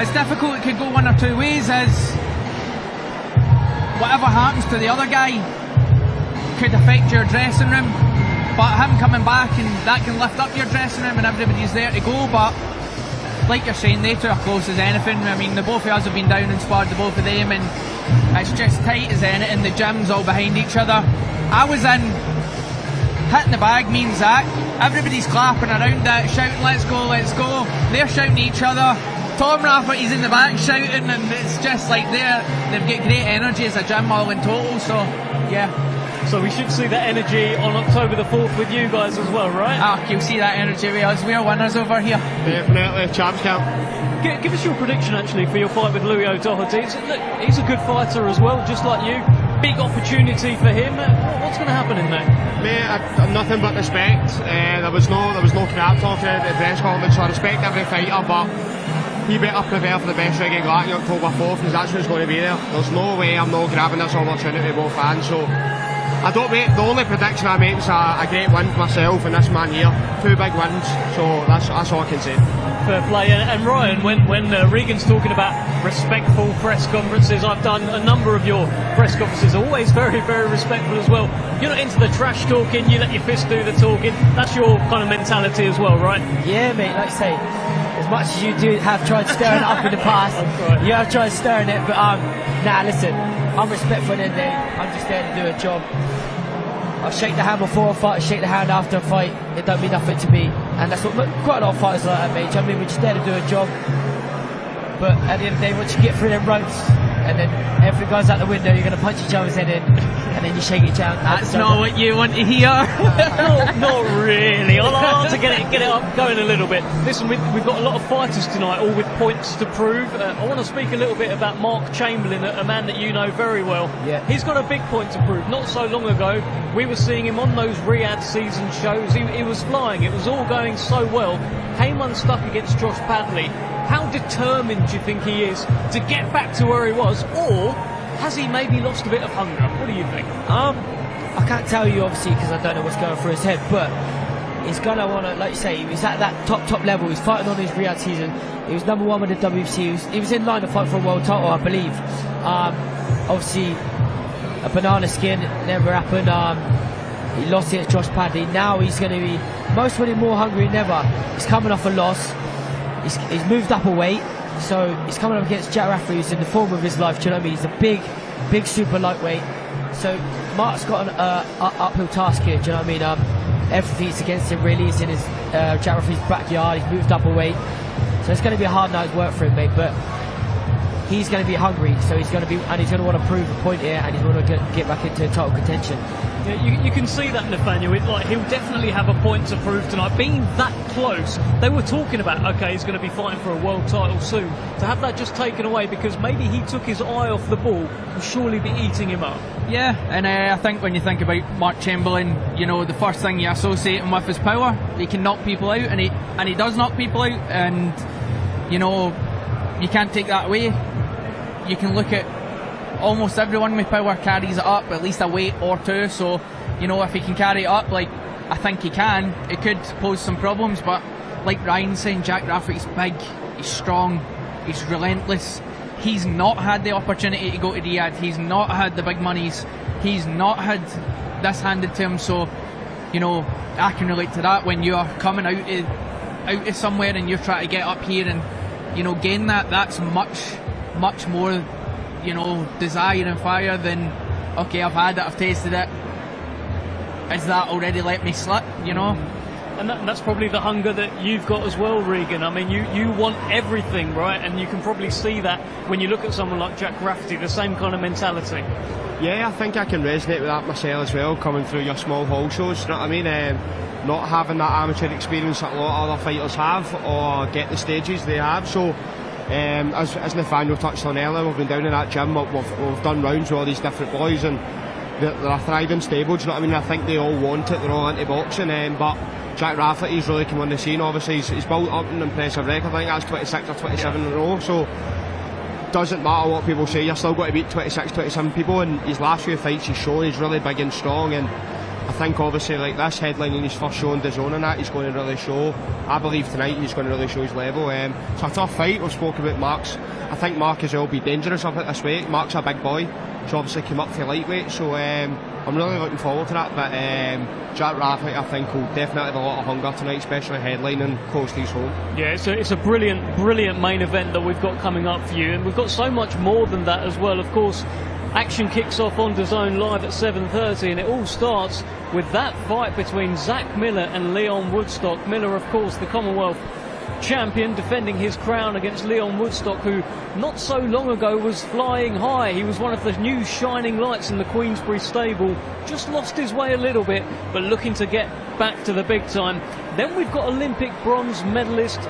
It's difficult. It could go one or two ways. As whatever happens to the other guy could affect your dressing room, but him coming back, and that can lift up your dressing room and everybody's there to go. But like you're saying, they two are close as anything. I mean, the both of us have been down and sparred the both of them, and it's just tight as anything. The gym's all behind each other. I was in hitting the bag, me and Zach, everybody's clapping around it, shouting let's go, they're shouting at each other. Tom Rafferty's in the back shouting, and it's just like they've got great energy as a gym all in total. So yeah, so we should see that energy on October the 4th with you guys as well, right? You'll see that energy with us. We're winners over here. Definitely, champs camp. Give us your prediction actually for your fight with Louis O'Doherty. Look, he's a good fighter as well, just like you. Big opportunity for him. What's going to happen in there? Mate, nothing but respect. There was no crap talking at the press conference, so I respect every fighter, but he better prepare for the best ring in Glasgow October 4th, because that's who's going to be there. There's no way I'm not grabbing this opportunity with both hands, so I don't make, the only prediction I make is a great win for myself and this man here. 2 big wins, so that's all I can say. Fair play. And Ryan, when Regan's talking about respectful press conferences, I've done a number of your press conferences, always very, very respectful as well. You're not into the trash talking, you let your fist do the talking. That's your kind of mentality as well, right? Yeah, mate, like I say, as much as you have tried stirring it up in the past, you have tried stirring it, but nah, listen, I'm respectful at the end of the day. I'm just there to do a job. I shake the hand before a fight, I shake the hand after a fight. It don't mean nothing to me, and that's what quite a lot of fighters like that, mate. I mean, we're just there to do a job. But at the end of the day, once you get through them ropes, and then everything goes out the window, you're going to punch each other's head in, and then you shake each hand. That's not what you want to hear. not really. I like to get it up going a little bit. Listen, we've got a lot of fighters tonight, all with points to prove. I want to speak a little bit about Mark Chamberlain, a man that you know very well. Yeah. He's got a big point to prove. Not so long ago, we were seeing him on those Riyadh season shows. He was flying. It was all going so well. Came unstuck against Josh Padley. How determined do you think he is to get back to where he was, or has he maybe lost a bit of hunger? What do you think? I can't tell you, obviously, because I don't know what's going through his head, but he's going to want to, like you say, he's at that top level. He's fighting on his Riyadh season. He was #1 with the WBC. He was in line to fight for a world title, I believe. Obviously, a banana skin never happened. He lost it to Josh Padley. Now he's going to be most probably more hungry than ever. He's coming off a loss. He's moved up a weight, so he's coming up against Jack Rafferty, who's in the form of his life. Do you know what I mean? He's a big super lightweight. So Mark's got an uphill task here. Do you know what I mean? Everything's against him. Really, he's in his Jack Rafferty's backyard. He's moved up a weight, so it's going to be a hard night's work for him, mate. But he's going to be hungry, so he's going to want to prove a point here, and he's going to get back into title contention. Yeah, you can see that, Nathaniel. He'll definitely have a point to prove tonight. Being that close, they were talking about, okay, he's going to be fighting for a world title soon. To have that just taken away because maybe he took his eye off the ball will surely be eating him up. Yeah, and I think when you think about Mark Chamberlain, you know, the first thing you associate him with is power. He can knock people out, and he does knock people out, and, you know, you can't take that away. You can look at almost everyone with power carries it up at least a weight or two, so you know, if he can carry it up like I think he can, it could pose some problems. But like Ryan's saying, Jack Rafferty's big, he's strong, he's relentless. He's not had the opportunity to go to Riyadh, he's not had the big monies, he's not had this handed to him, so you know, I can relate to that. When you're coming out of somewhere and you're trying to get up here and, you know, gain that's much more, you know, desire and fire than, okay, I've had it, I've tasted it, is that already let me slip, you know? And that's probably the hunger that you've got as well, Regan. I mean, you want everything, right? And you can probably see that when you look at someone like Jack Rafferty, the same kind of mentality. Yeah, I think I can resonate with that myself as well, coming through your small hall shows, you know what I mean? Not having that amateur experience that a lot of other fighters have, or get the stages they have, so as Nathaniel touched on earlier, we've been down in that gym, we've done rounds with all these different boys, and they're a thriving stable, do you know what I mean? I think they all want it, they're all into boxing, but Jack Rafferty's really come on the scene. Obviously he's built up an impressive record. I think that's 26 or 27 in a row, so doesn't matter what people say, you're still got to beat 26, 27 people, and his last few fights he's shown he's really big and strong, and I think obviously like this headlining his first show on DAZN and that, he's going to really show, I believe tonight he's going to really show his level. It's a tough fight. We've spoken about Mark's, I think Mark as well will be dangerous up at this weight. Mark's a big boy, he's obviously come up for lightweight, so I'm really looking forward to that. But Jack Rafferty I think will definitely have a lot of hunger tonight, especially headlining close to his home. Yeah, it's a brilliant main event that we've got coming up for you, and we've got so much more than that as well. Of course, action kicks off on DAZN live at 7:30, and it all starts with that fight between Zach Miller and Leon Woodstock. Miller, of course, the Commonwealth champion, defending his crown against Leon Woodstock, who not so long ago was flying high. He was one of the new shining lights in the Queensbury stable. Just lost his way a little bit, but looking to get back to the big time. Then we've got Olympic bronze medalist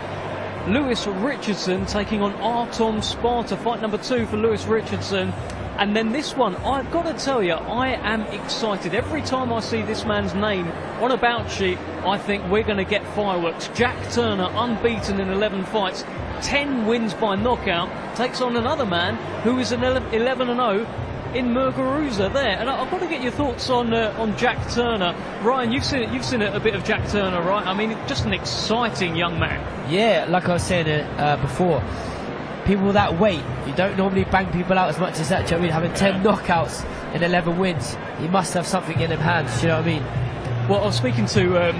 Lewis Richardson taking on Artem Sparta, fight number 2 for Lewis Richardson. And then this one, I've got to tell you, I am excited. Every time I see this man's name on a bout sheet, I think we're going to get fireworks. Jack Turner, unbeaten in 11 fights, 10 wins by knockout, takes on another man who is an 11-0 in Muguruza there. And I've got to get your thoughts on Jack Turner. Ryan, you've seen a bit of Jack Turner, right? I mean, just an exciting young man. Yeah, like I was saying before, people that weight, you don't normally bang people out as much as that. Do you know what I mean? Having 10 knockouts in 11 wins, he must have something in his hands. Do you know what I mean? Well, I was speaking to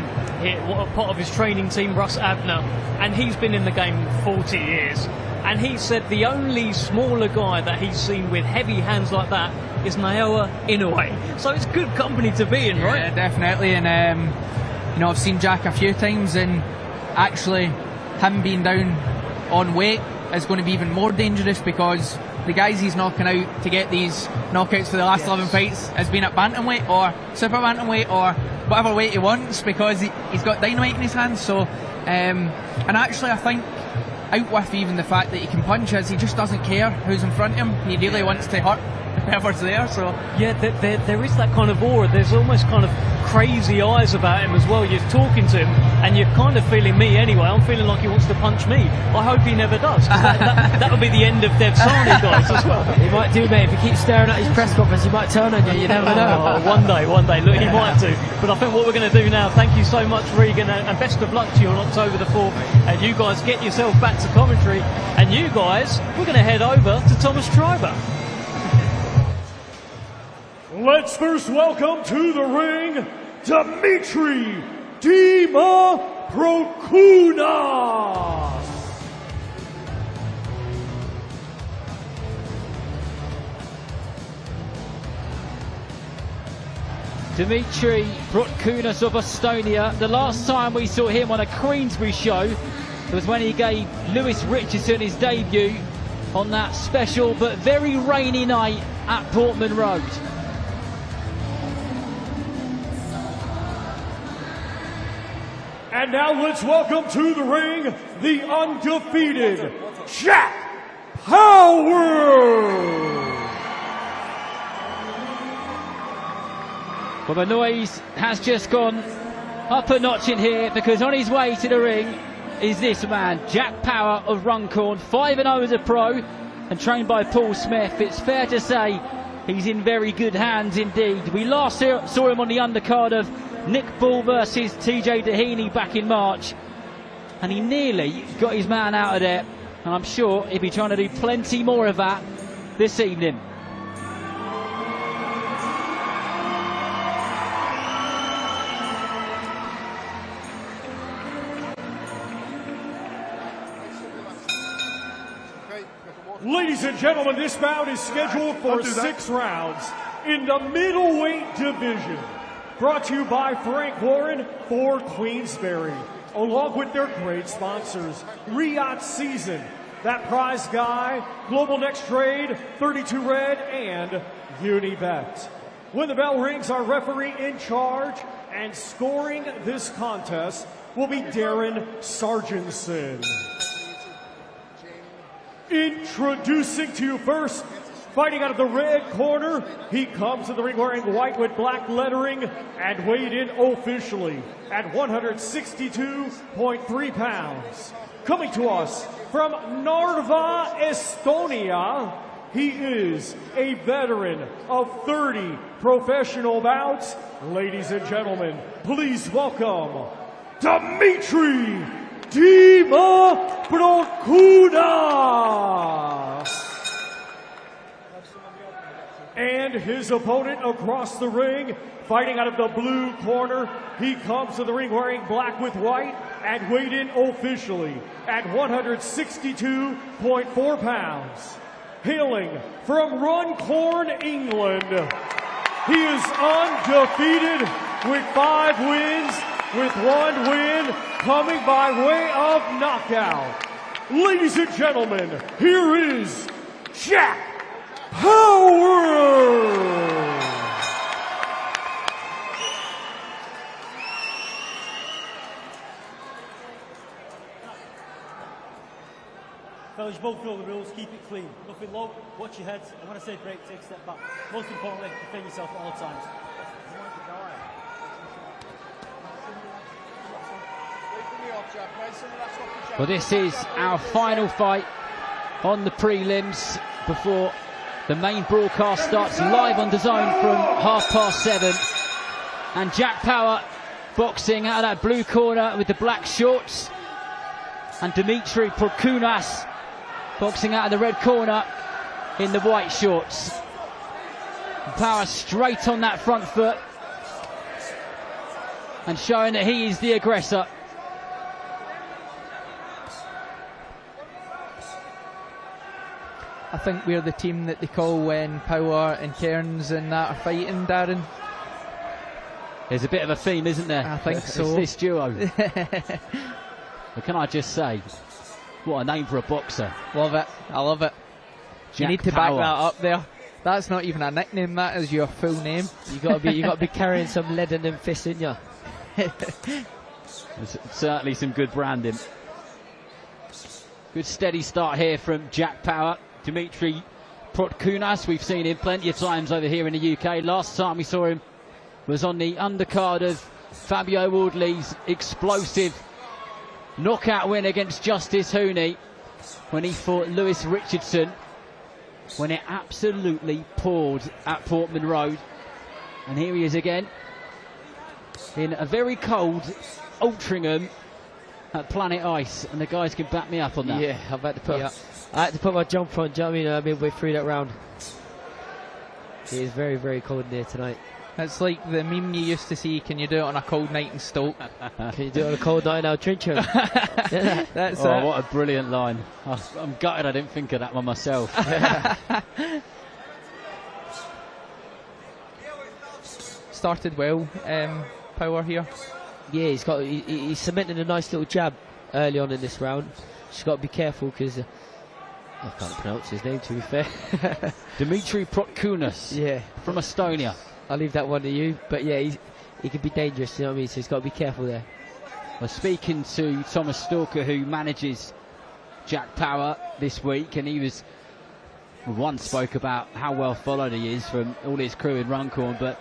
part of his training team, Russ Abner, and he's been in the game 40 years. And he said the only smaller guy that he's seen with heavy hands like that is Naoya Inoue. So it's good company to be in, right? Yeah, definitely. And you know, I've seen Jack a few times, and actually him being down on weight is going to be even more dangerous, because the guys he's knocking out to get these knockouts for the last 11 fights has been at bantamweight or super bantamweight or whatever weight he wants, because he's got dynamite in his hands. So and actually I think, out with even the fact that he can punch, is he just doesn't care who's in front of him. He really wants to hurt whoever's there. So yeah, there is that kind of aura. There's almost kind of crazy eyes about him as well. You're talking to him and you're kind of feeling me anyway. I'm feeling like he wants to punch me. I hope he never does. That would be the end of DAZN, guys, as well. He might do, mate. If he keeps staring at his press conference, he might turn on you. You never know. One day. Look, he might do. But I think what we're going to do now, thank you so much, Regan, and best of luck to you on October the 4th. And you guys get yourself back to commentary. And you guys, we're going to head over to Thomas Triber. Let's first welcome to the ring, Dimitri Dima Prokunas. Dimitri Prokunas of Estonia. The last time we saw him on a Queensbury show was when he gave Lewis Richardson his debut on that special but very rainy night at Portman Road. And now let's welcome to the ring the undefeated Jack Power. Well, the noise has just gone up a notch in here, because on his way to the ring is this man, Jack Power of Runcorn, 5-0 as a pro and trained by Paul Smith. It's fair to say he's in very good hands indeed. We last saw him on the undercard of Nick Ball versus TJ Dehaney back in March, and he nearly got his man out of there, and I'm sure he'll be trying to do plenty more of that this evening. Ladies and gentlemen, this bout is scheduled for 6 rounds in the middleweight division. Brought to you by Frank Warren for Queensbury, along with their great sponsors, Riyadh Season, That Prize Guy, Global Next Trade, 32 Red, and Unibet. When the bell rings, our referee in charge and scoring this contest will be Darren Sargentson. Introducing to you first, fighting out of the red corner, he comes to the ring wearing white with black lettering and weighed in officially at 162.3 pounds. Coming to us from Narva, Estonia, he is a veteran of 30 professional bouts. Ladies and gentlemen, please welcome Dimitri Dima Prokunas. And his opponent across the ring, fighting out of the blue corner, he comes to the ring wearing black with white and weighed in officially at 162.4 pounds. Hailing from Runcorn, England, he is undefeated with 5 wins, with 1 win coming by way of knockout. Ladies and gentlemen, here is Jack Power! Fellas, you both know the rules. Keep it clean. Nothing low. Watch your head. And when I say break, take a step back. Most importantly, defend yourself at all times. Well, this is our final fight on the prelims before The main broadcast starts live on DAZN from 7:30. And Jack Power boxing out of that blue corner with the black shorts. And Dimitri Prokounas boxing out of the red corner in the white shorts. Power straight on that front foot and showing that he is the aggressor. I think we're the team that they call when Power and Cairns and that are fighting, Darren. There's a bit of a theme, isn't there? I think so. It's this duo. But can I just say, what a name for a boxer. Love it. I love it. Jack you need to Power. back that up there. That's not even a nickname, that is your full name. You got to be carrying some lead in them fists, in you. There's certainly some good branding. Good steady start here from Jack Power. Dimitri Prokounas, we've seen him plenty of times over here in the UK. Last time we saw him was on the undercard of Fabio Wardley's explosive knockout win against Justice Hooney when he fought Lewis Richardson, when it absolutely poured at Portman Road. And here he is again in a very cold Altrincham at Planet Ice, and the guys can back me up on that. Yeah, I had to put my jumper on, do you know what I mean, midway through that round. It is very, very cold in here tonight. It's like the meme you used to see, can you do it on a cold night in Stoke? Can you do it on a cold night in Altrincham? Yeah. That's it. it. What a brilliant line. I'm gutted I didn't think of that one myself. Started well, Power here. Yeah, he's cementing a nice little jab early on in this round. Just got to be careful because I can't pronounce his name, to be fair. Dimitri Prokounas, yeah, from Estonia. I'll leave that one to you, but yeah, he can be dangerous, you know what I mean, so he's got to be careful there. Well, speaking to Thomas Stalker, who manages Jack Power this week, and he was once spoke about how well followed he is from all his crew in Runcorn, but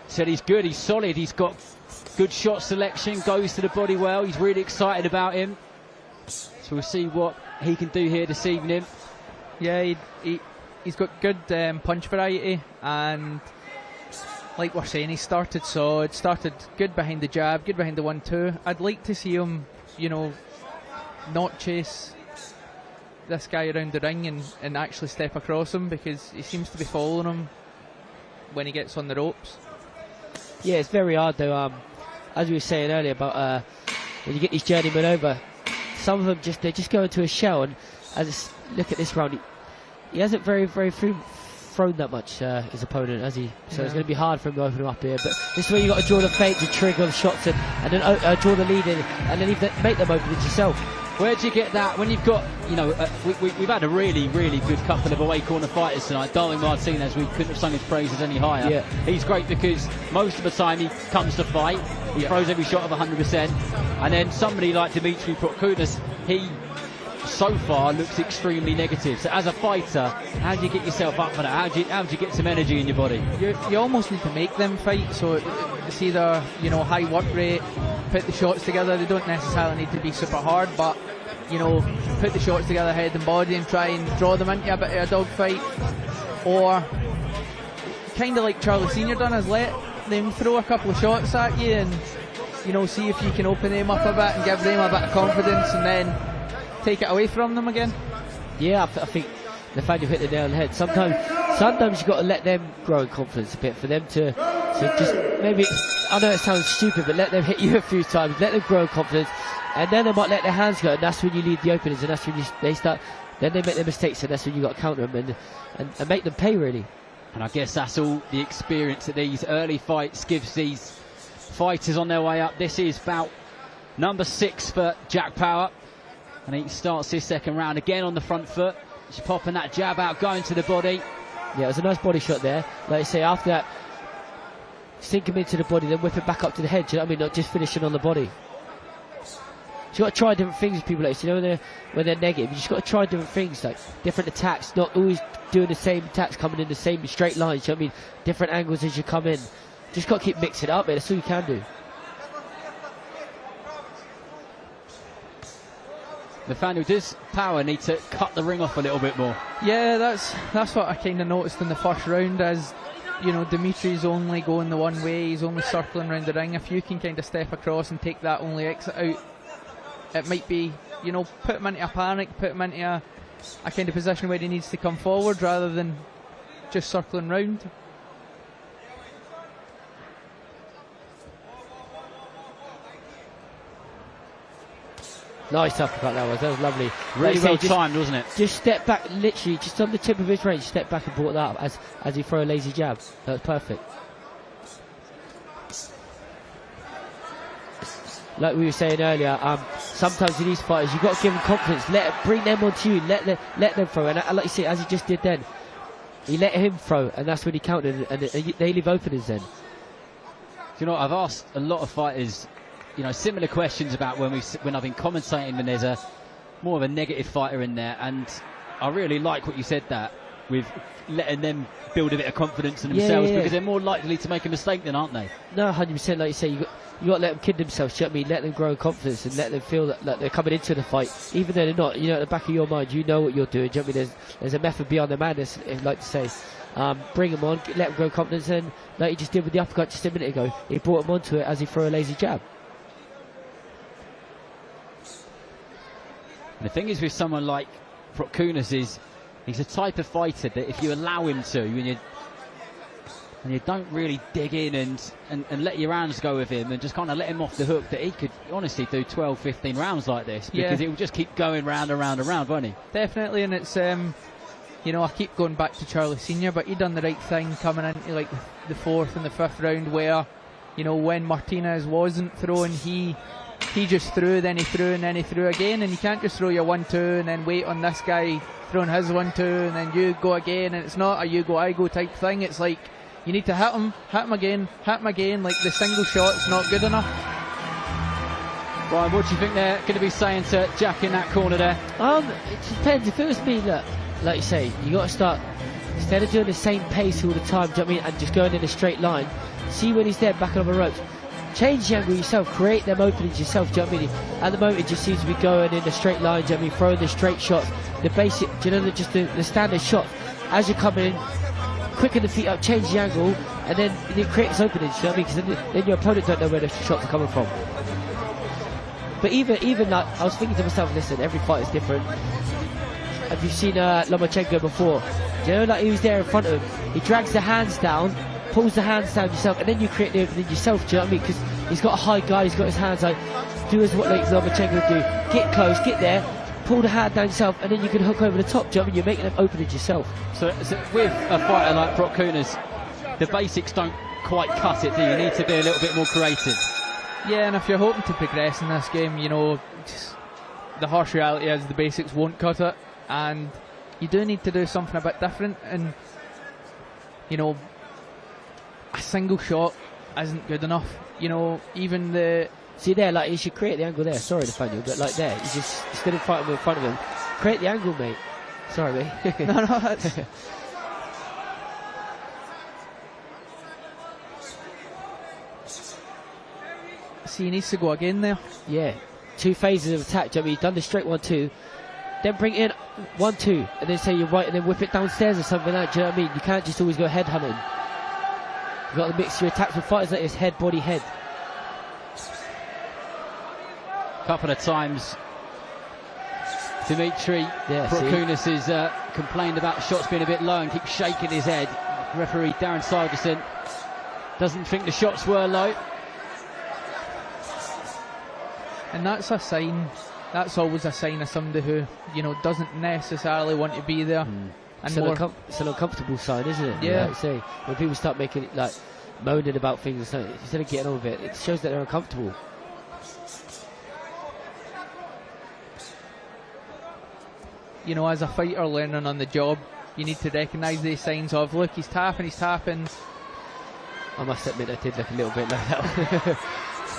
said he's good, he's solid, he's got good shot selection, goes to the body well, he's really excited about him. So we'll see what he can do here this evening. Yeah, he's got good punch variety, and like we're saying, he started solid, started good behind the jab, good behind the 1-2. I'd like to see him, you know, not chase this guy around the ring and actually step across him, because he seems to be following him when he gets on the ropes. Yeah, it's very hard though, as we were saying earlier about when you get these journeymen over, some of them they just go into a shell, and look at this round, he hasn't very thrown that much his opponent, has he? So it's going to be hard for him to open him up here, but this is where you got to draw the feint to trigger the shots and then draw the lead in, and then make them open it yourself. Where do you get that when you've got, you know, we've had a really good couple of away corner fighters tonight. Darwin Martinez, we couldn't have sung his praises any higher. Yeah. He's great because most of the time he comes to fight, he throws every shot of 100%, and then somebody like Dimitri Prokounas, he so far looks extremely negative. So as a fighter, how do you get yourself up for that? How do you get some energy in your body? You almost need to make them fight, so it's either, you know, high work rate, put the shots together. They don't necessarily need to be super hard, but, you know, put the shots together head and body and try and draw them into a bit of a dogfight. Or kind of like Charlie Senior done, is let them throw a couple of shots at you and, you know, see if you can open them up a bit and give them a bit of confidence, and then take it away from them again. Yeah, I think the fact you've hit the nail on the head. Sometimes you've got to let them grow in confidence a bit, for them to just maybe, I know it sounds stupid, but let them hit you a few times, let them grow in confidence, and then they might let their hands go, and that's when you lead the openers, and that's when they start, then they make their mistakes, and that's when you got to counter them and make them pay, really. And I guess that's all the experience that these early fights gives these fighters on their way up. This is bout number 6 for Jack Power. And he starts his second round again on the front foot. Just popping that jab out, going to the body. Yeah, it was a nice body shot there. Like I say, after that, sink him into the body, then whip it back up to the head. Do you know what I mean? Not just finishing on the body. So you got to try different things with people like this. You know, when they're negative, you just got to try different things, like different attacks. Not always doing the same attacks, coming in the same straight lines. You know what I mean? Different angles as you come in. Just got to keep mixing it up, man. That's all you can do. Nathaniel, does Power need to cut the ring off a little bit more? Yeah, that's what I kind of noticed in the first round, as you know, Dimitri's only going the one way, he's only circling around the ring. If you can kind of step across and take that only exit out, it might be, you know, put him into a panic, put him into a kind of position where he needs to come forward rather than just circling round. Nice uppercut that was lovely. Really well timed, wasn't it? Just step back, literally, just on the tip of his range, step back and brought that up as he throw a lazy jab. That was perfect. Like we were saying earlier, sometimes in these fighters, you've got to give them confidence. Bring them onto you, let them throw. And like you see, as he just did then, he let him throw, and that's when he counted, and they leave openings then. You know, I've asked a lot of fighters, you know, similar questions about when I've been commentating when there's more of a negative fighter in there, and I really like what you said, that with letting them build a bit of confidence in themselves, because they're more likely to make a mistake then, aren't they? No, 100%. Like you say, you got to let them kid themselves. You know what I mean? Let them grow in confidence and let them feel that they're coming into the fight, even though they're not. You know, at the back of your mind, you know what you're doing. Do you know what I mean? There's a method beyond the madness, if you like to say. Bring them on, let them grow confidence, and like he just did with the uppercut just a minute ago, he brought him onto it as he threw a lazy jab. And the thing is with someone like Protkunas is he's a type of fighter that if you allow him to, and you don't really dig in and let your hands go with him and just kind of let him off the hook, that he could honestly do 12, 15 rounds like this, because it will just keep going round and round and round, won't he? Definitely, and it's you know, I keep going back to Charlie Senior, but he done the right thing coming into like the fourth and the fifth round, where, you know, when Martinez wasn't throwing, he just threw, then he threw, and then he threw again, and you can't just throw your 1-2 and then wait on this guy throwing his 1-2 and then you go again, and it's not a you go I go type thing. It's like you need to hit him again, like the single shot's not good enough. Brian, what do you think they're going to be saying to Jack in that corner there? It depends. If it was me, look, like you say, you got to start, instead of doing the same pace all the time, do you know what I mean, and just going in a straight line, see when he's there backing on the ropes, change the angle yourself, create them openings yourself, do you know what I mean? At the moment it just seems to be going in a straight line, do you know what I mean, throwing the straight shots, the basic, do you know, just the standard shot. As you're coming in, quicken the feet up, change the angle, and then it creates openings, do you know what I mean, because then your opponent don't know where the shots are coming from. But even like, I was thinking to myself, listen, every fight is different. Have you seen Lomachenko before? Do you know, like, he was there in front of him, he drags the hands down, pulls the hands down yourself, and then you create the opening yourself, do you know what I mean? Because he's got a high guy, he's got his hands like, do as what like Lomachenko would do, get close, get there, pull the hand down yourself, and then you can hook over the top, do you know what I mean? You're making them openings yourself. So with a fighter like Protkunas, the basics don't quite cut it, do you? You need to be a little bit more creative. Yeah, and if you're hoping to progress in this game, you know, the harsh reality is the basics won't cut it, and you do need to do something a bit different, and, you know, a single shot isn't good enough. You know, even the... See there, like, you should create the angle there. Sorry, Nathaniel, but like there, you just, instead of fighting in front of him, create the angle, mate. Sorry, mate. No, that's... See, he needs to go again there. Yeah, 2 phases of attack. Do you know what I mean? You've done the straight 1-2, then bring in 1-2, and then say you're right, and then whip it downstairs or something like that. Do you know what I mean? You can't just always go head hunting. You've got to mix your attacks with fighters like this, head, body, head. A couple of times Dimitri Protkunas has complained about shots being a bit low and keeps shaking his head. Referee Darren Siverson doesn't think the shots were low. And that's a sign, that's always a sign of somebody who, you know, doesn't necessarily want to be there. And it's an uncomfortable sign, isn't it? Yeah. Like say, when people start making it, like, moaning about things, instead of getting on with it, it shows that they're uncomfortable. You know, as a fighter learning on the job, you need to recognise these signs of, look, he's tapping. I must admit, I did look a little bit like that.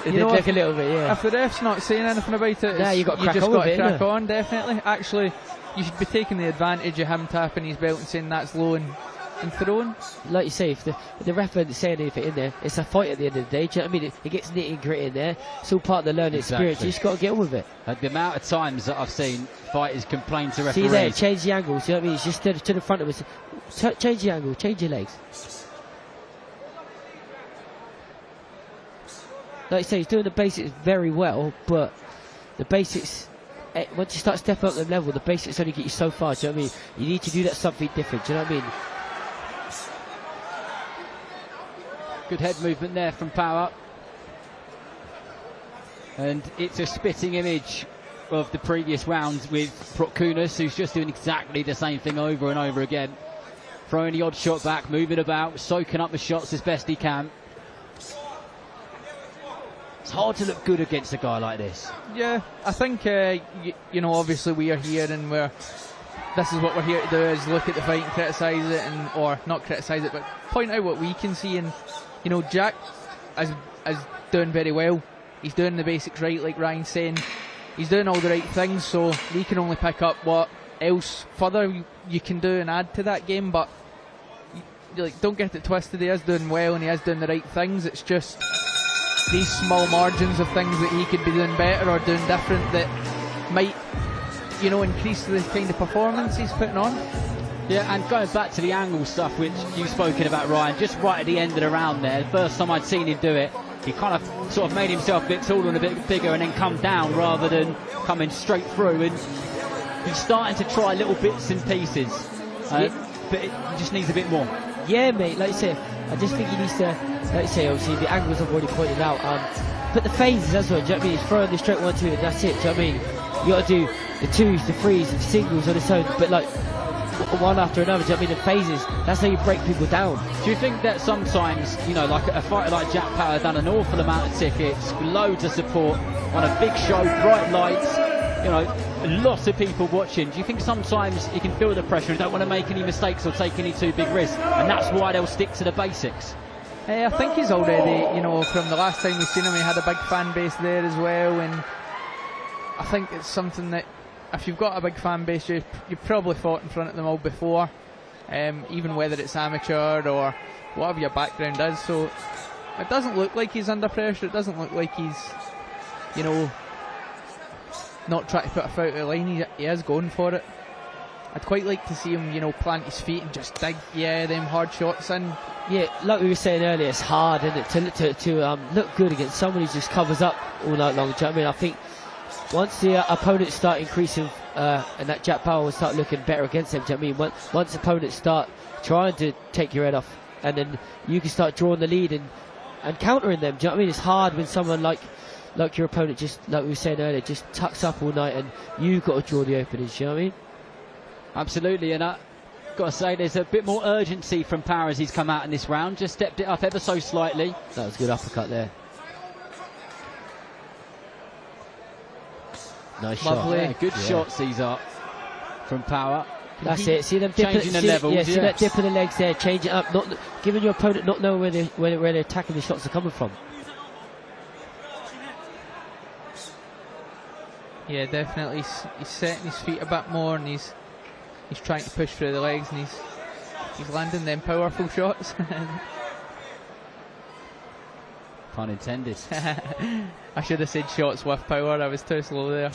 It you did know, look a little bit, yeah. If the ref's not saying anything about it, nah, you just got to crack on, definitely. Actually, you should be taking the advantage of him tapping his belt and saying that's low, and and throwing. Like you say, if the ref isn't saying anything in there, it's a fight at the end of the day. Do you know what I mean? It gets nitty and gritty in there. It's all part of the learning experience. You just got to get on with it. The amount of times that I've seen fighters complain to referees. See there, change the angles. You know what I mean? It's just to the front of us. Change the angle, change your legs. Like you say, he's doing the basics very well, but the basics, once you start stepping up the level, the basics only get you so far. Do you know what I mean? You need to do that something different. Do you know what I mean? Good head movement there from Power. And it's a spitting image of the previous round with Protkunas, who's just doing exactly the same thing over and over again. Throwing the odd shot back, moving about, soaking up the shots as best he can. It's hard to look good against a guy like this. Yeah, I think, you know, obviously we are here and this is what we're here to do, is look at the fight and criticise it, or not criticise it, but point out what we can see. And, you know, Jack is doing very well. He's doing the basics right, like Ryan's saying. He's doing all the right things, so we can only pick up what else further you can do and add to that game. But like, don't get it twisted, he is doing well and he is doing the right things. It's just these small margins of things that he could be doing better or doing different that might, you know, increase the kind of performance he's putting on. Yeah, and going back to the angle stuff, which you've spoken about, Ryan, just right at the end of the round there, the first time I'd seen him do it, he kind of sort of made himself a bit taller and a bit bigger and then come down rather than coming straight through. And he's starting to try little bits and pieces, but it just needs a bit more. Yeah, mate, like you say, I just think he needs to, like you say, obviously the angles I've already pointed out, but the phases as well. Do you know what I mean? He's throwing the straight 1-2 and that's it. Do you know what I mean? You got to do the twos, the threes, the singles on its own, but like one after another. Do you know what I mean? The phases, that's how you break people down. Do you think that sometimes, you know, like a fighter like Jack Power done an awful amount of tickets, loads of support on a big show, bright lights, you know, lots of people watching. Do you think sometimes he can feel the pressure and don't want to make any mistakes or take any too big risks, and that's why they'll stick to the basics? I think he's already, you know, from the last time we've seen him, he had a big fan base there as well, and I think it's something that if you've got a big fan base, you've probably fought in front of them all before, even whether it's amateur or whatever your background is. So it doesn't look like he's under pressure. It doesn't look like he's, you know, not trying to put a foot out of the line. He is going for it. I'd quite like to see him, you know, plant his feet and just dig, them hard shots in. Yeah, like we were saying earlier, it's hard, isn't it, to look good against someone who just covers up all night long. Do you know what I mean? I think once the opponents start increasing and that Jack Power will start looking better against them, do you know what I mean? Once opponents start trying to take your head off, and then you can start drawing the lead and countering them. Do you know what I mean? It's hard when someone like your opponent, just like we were saying earlier, just tucks up all night and you've got to draw the openings. Do you know what I mean? Absolutely, and I've got to say there's a bit more urgency from Power as he's come out in this round. Just stepped it up ever so slightly. That was a good uppercut there. Nice Lovely. shot. Yeah, good shots these are from Power. That's it. See them changing the levels. Yeah, see that dip of the legs there, change it up, not giving your opponent not knowing where they're attacking the shots are coming from. Yeah, definitely. He's setting his feet a bit more, and he's trying to push through the legs, and he's landing them powerful shots. Pun intended. I should have said shots with power. I was too slow there.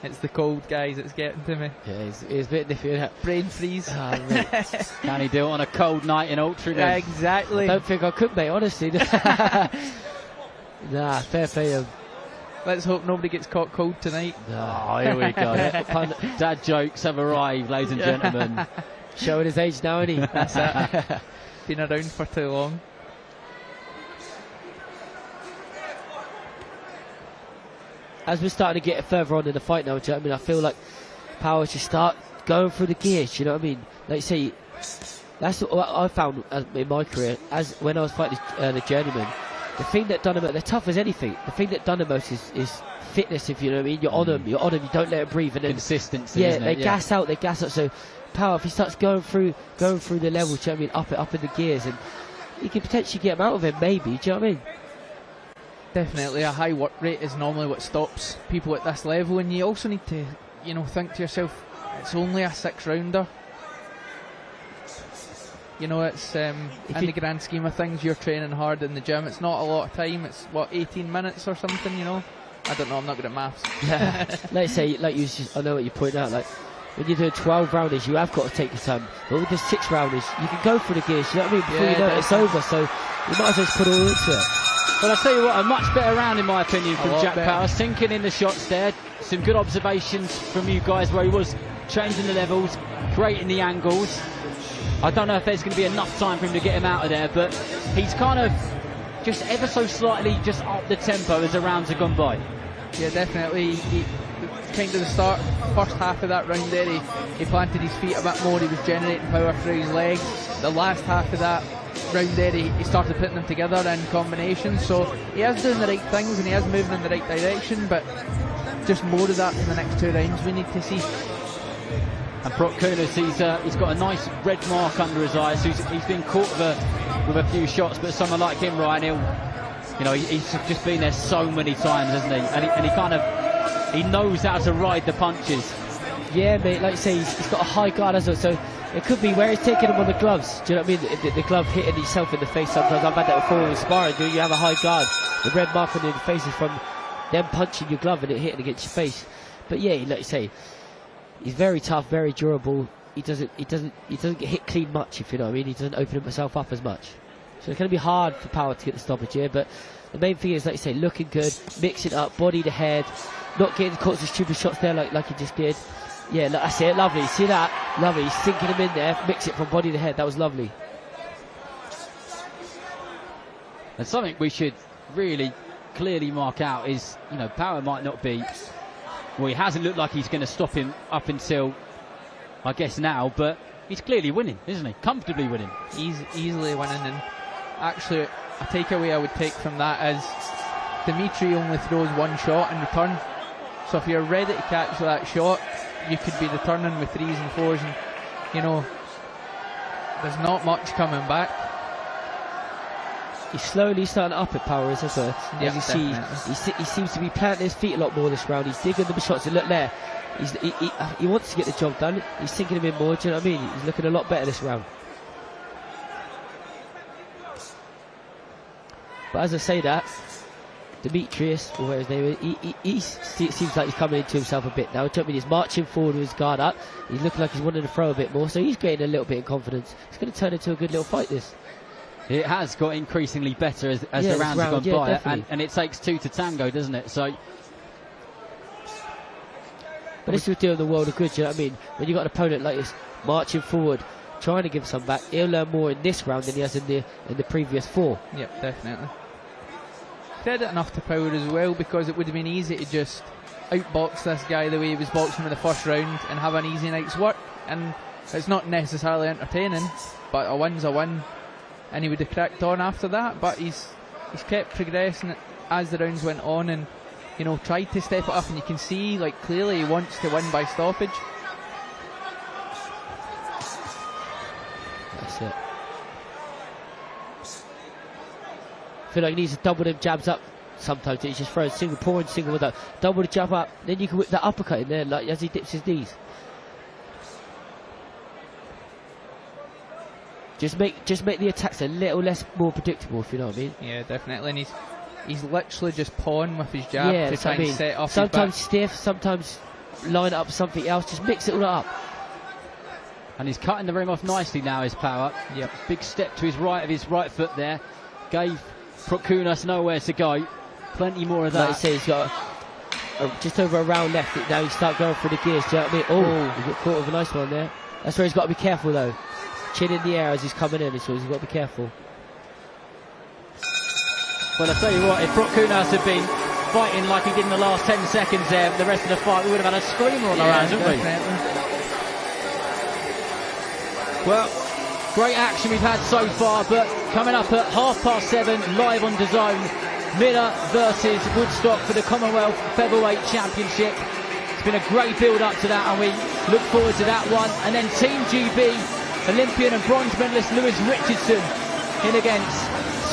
It's the cold, guys. It's getting to me. Yeah, it's a bit difficult. Brain freeze. Can he do it on a cold night in Altrincham? Yeah, exactly. I don't think I could, mate. Honestly. Nah, fair play. Let's hope nobody gets caught cold tonight. Oh, here we go. Dad jokes have arrived, ladies and gentlemen. Showing his age now, isn't he? That's it. Been around for too long. As we're starting to get further on in the fight now, do you know what I mean? I feel like Power should start going through the gears, you know what I mean? Like you say, that's what I found in my career, as when I was fighting the journeyman. The thing that done him, they're tough as anything. The thing that done him most is fitness, if you know what I mean. You're on them, you don't let them breathe. And then, consistency, yeah, isn't it? they gas out. So Power, if he starts going through the levels, do you know what I mean, up in the gears, and you can potentially get him out of him, maybe. Do you know what I mean? Definitely, a high work rate is normally what stops people at this level, and you also need to, think to yourself, it's only a 6-rounder. You know, it's in the grand scheme of things, you're training hard in the gym. It's not a lot of time. It's what, 18 minutes or something. You know, I don't know. I'm not good at maths. Yeah. Let's say, like you, I know what you point out. Like when you're doing 12 rounders, you have got to take your time. But with the 6 rounders, you can go for the gears. You know what I mean? Before you know it, it's over. So you might as well just put all into it. Well, I'll tell you what, a much better round in my opinion from Jack Power, sinking in the shots there. Some good observations from you guys where he was changing the levels, creating the angles. I don't know if there's going to be enough time for him to get him out of there, but he's kind of just ever so slightly just up the tempo as the rounds have gone by. Yeah, definitely. He kind of the first half of that round there, he planted his feet a bit more, he was generating power through his legs. The last half of that round there, he started putting them together in combinations, so he is doing the right things and he is moving in the right direction, but just more of that in the next 2 rounds we need to see. And Brock Kunis, he's got a nice red mark under his eyes, so he's been caught with a few shots, but someone like him, Ryan, he's just been there so many times, hasn't he? And he kind of, he knows how to ride the punches. Yeah, mate, like you say, he's got a high guard as well, so it could be where he's taking him on the gloves. Do you know what I mean? The glove hitting himself in the face sometimes. I've had that before in sparring. You have a high guard. The red mark on your face is from them punching your glove and it hitting against your face. But yeah, like you say, he's very tough, very durable. He doesn't get hit clean much, if you know what I mean. He doesn't open himself up as much. So it's going to be hard for Power to get the stoppage here. But the main thing is, like you say, looking good, mix it up, body to head, not getting caught some stupid shots there like he just did. Yeah, that's it, lovely. See that? Lovely. He's sinking him in there, mix it from body to head. That was lovely. And something we should really clearly mark out is, Power might not be, well, he hasn't looked like he's going to stop him up until, I guess, now, but he's clearly winning, isn't he? Comfortably winning. He's easily winning, and actually, a takeaway I would take from that is Dimitri only throws 1 shot in return, so if you're ready to catch that shot, you could be returning with 3s and 4s, and there's not much coming back. He's slowly starting up at Power as well. Yeah, as you see, he seems to be planting his feet a lot more this round. He's digging the shots, and look there, he wants to get the job done. He's sinking him in more. Do you know what I mean? He's looking a lot better this round. But as I say that, Demetrius, or whatever his name is, it seems like he's coming into himself a bit now. Do you know what I mean? He's marching forward with his guard up. He's looking like he's wanting to throw a bit more, so he's getting a little bit of confidence. It's going to turn into a good little fight, this. It has got increasingly better as the rounds have gone by, and it takes 2 to tango, doesn't it? So, but this will do him the world of good. Do you know what I mean? When you got an opponent like this marching forward, trying to give some back, he'll learn more in this round than he has in the previous 4. Yep, definitely. Credit enough to Power as well, because it would have been easy to just outbox this guy the way he was boxing in the first round and have an easy night's work, and it's not necessarily entertaining, but a win's a win, and he would have cracked on after that. But he's kept progressing as the rounds went on, and tried to step it up, and you can see clearly he wants to win by stoppage. That's it. I feel like he needs to double them jabs up sometimes. He's just throwing single, pouring single with that. Double the jab up, then you can whip that uppercut in there as he dips his knees. Just make the attacks a little less more predictable, if you know what I mean. Yeah, definitely. And he's literally just pawing with his jab to try and set off sometimes his back. Stiff, sometimes line up something else. Just mix it all up. And he's cutting the ring off nicely now, his Power. Yep. Big step to his right of his right foot there. Gave Prokunas nowhere to go. Plenty more of that. Like I say, he's got just over a round left. Now he start going for the gears. Do you know what I mean? He got caught with a nice one there. That's where he's got to be careful though. Chin in the air as he's coming in, so he's got to be careful. Well, I tell you what, if Prokunas had been fighting like he did in the last 10 seconds there, the rest of the fight, we would have had a screamer on our hands, wouldn't we? Well, great action we've had so far, but coming up at 7:30 live on DAZN, Miller versus Woodstock for the Commonwealth Featherweight Championship. It's been a great build up to that, and we look forward to that one. And then Team GB, Olympian and bronze medalist Lewis Richardson in against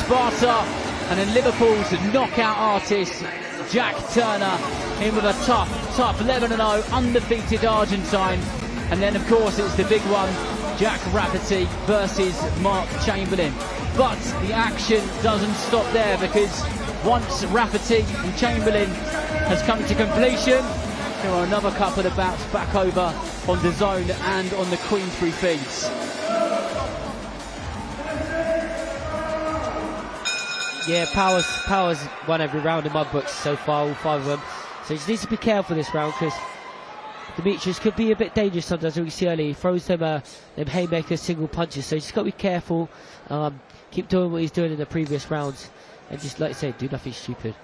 Sparta, and then Liverpool's knockout artist Jack Turner in with a tough 11-0 undefeated Argentine. And then of course it's the big one, Jack Rafferty versus Mark Chamberlain. But the action doesn't stop there, because once Rafferty and Chamberlain has come to completion, there are another couple of bouts back over on DAZN and on the Queensbury feeds. Yeah, Power's won every round in my books so far, all 5 of them. So he just needs to be careful this round, because Demetrius could be a bit dangerous sometimes, as we see earlier. He throws them haymakers, single punches, so he's just got to be careful. Keep doing what he's doing in the previous rounds, and just, like I say, do nothing stupid.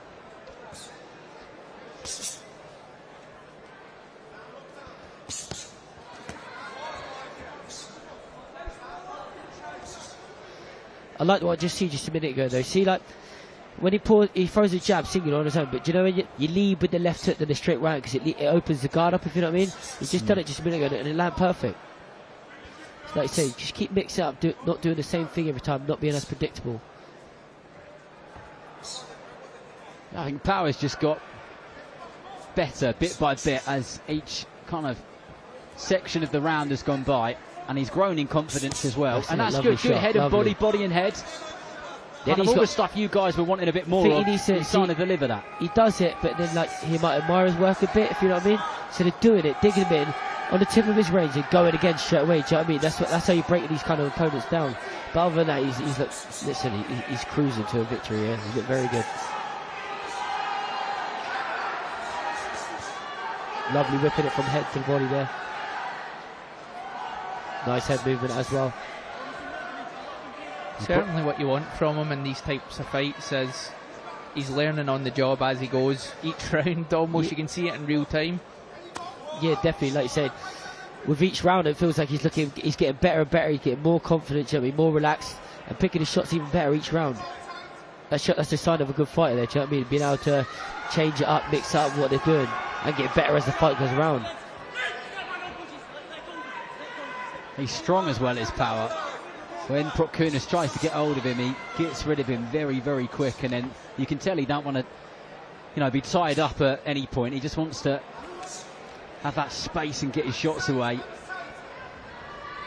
I like what I just see just a minute ago though. See, like when he throws a jab single on his own, but do you know when you lead with the left hook then the straight right, because it opens the guard up, if you know what I mean. He's just done it just a minute ago and it landed perfect. So like I say, just keep mixing up, not doing the same thing every time, not being as predictable. I think Power's just got better bit by bit as each kind of section of the round has gone by. And he's grown in confidence as well. And that's good. Good head and body and head. Kind of all the stuff you guys were wanting a bit more of. He's trying to deliver that. He does it, but then like he might admire his work a bit, if you know what I mean. So they're doing it, digging him in on the tip of his range and going again straight away. Do you know what I mean? That's how you break these kind of opponents down. But other than that, he's literally he's cruising to a victory here. He's looked very good. Lovely whipping it from head to the body there. Nice head movement as well. Certainly what you want from him in these types of fights is he's learning on the job as he goes. Each round almost, you can see it in real time. Yeah, definitely, like you said, with each round it feels like he's getting better and better, he's getting more confident, you know what I mean, more relaxed, and picking his shots even better each round. That's a sign of a good fighter there, do you know what I mean? Being able to change it up, mix up what they're doing, and get better as the fight goes around. He's strong as well as Power. When Prokounis tries to get hold of him, he gets rid of him very, very quick, and then you can tell he don't want to, be tied up at any point. He just wants to have that space and get his shots away.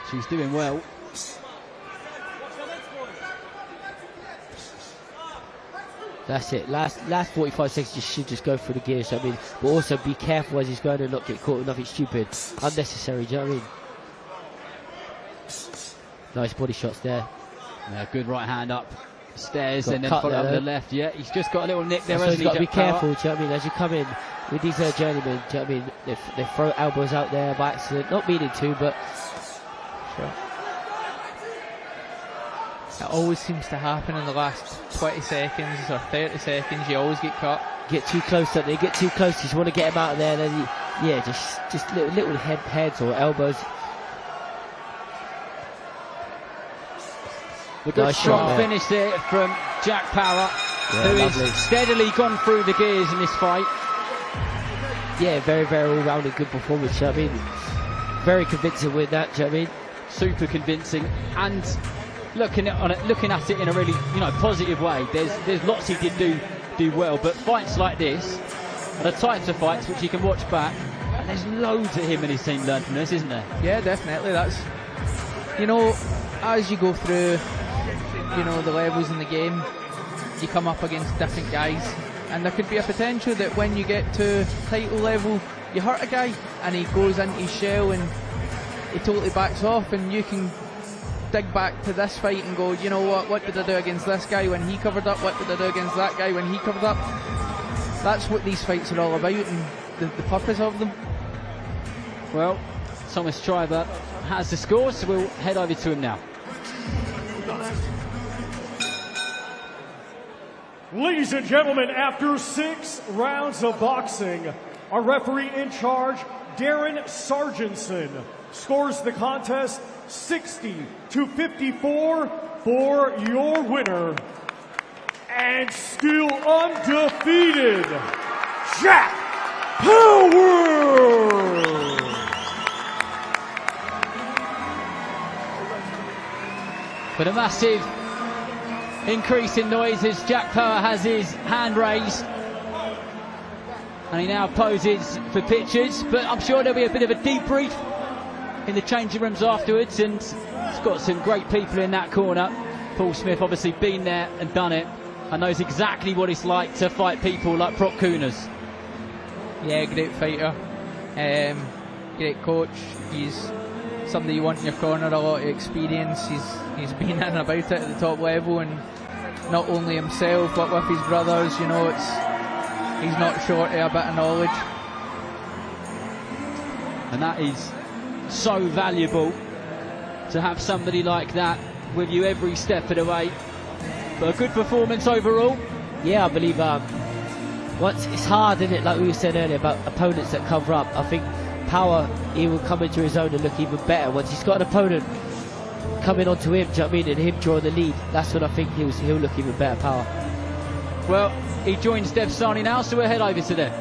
She's doing well. That's it. Last 45 seconds, you should just go through the gears. I mean, but also be careful as he's going and not get caught with nothing stupid, unnecessary. Do you know what I mean? Nice body shots there. Yeah, good right hand up stairs and then follow up the left. Yeah, he's just got a little nick there. So he's got to be careful. Do you know what I mean? As you come in with these journeymen, do you know what I mean? They throw elbows out there by accident, not meaning to, but. Sure. It always seems to happen in the last 20 seconds or 30 seconds. You always get caught. Get too close, don't they? Get too close. You just want to get him out of there. Then just little heads or elbows. A good strong finish there from Jack Power, who has steadily gone through the gears in this fight. Yeah, very, very all-rounded good performance. I mean, very convincing with that. Do you know what I mean? Super convincing, and looking at it in a really positive way. There's lots he did do well, but fights like this are the types of fights which you can watch back, and there's loads that him and his team learned from this, isn't there? Yeah, definitely. That's as you go through. The levels in the game, you come up against different guys, and there could be a potential that when you get to title level, you hurt a guy and he goes into his shell and he totally backs off, and you can dig back to this fight and go, you know what did I do against this guy when he covered up, what did I do against that guy when he covered up. That's what these fights are all about, and the purpose of them. Well, Thomas Schreiber has the score, so we'll head over to him now. Ladies and gentlemen, after 6 rounds of boxing, our referee in charge, Darren Sargentson, scores the contest 60-54 for your winner. And still undefeated, Jack Power! But a massive increase in noise as Jack Power has his hand raised, and he now poses for pictures, but I'm sure there'll be a bit of a debrief in the changing rooms afterwards, and he's got some great people in that corner. Paul Smith obviously been there and done it and knows exactly what it's like to fight people like Prop Kunas. Yeah, great fighter, great coach. He's somebody you want in your corner, a lot of experience. He's been in and about it at the top level, and not only himself but with his brothers, you know, he's not short of a bit of knowledge. And that is so valuable to have somebody like that with you every step of the way. But a good performance overall. Yeah, I believe it's hard, isn't it, like we said earlier, about opponents that cover up. I think Power, he will come into his own and look even better once he's got an opponent coming onto him, do you know what I mean, and him drawing the lead. That's when I think he'll look even better, Power. Well, he joins Dev Sani now, so we'll head over to there.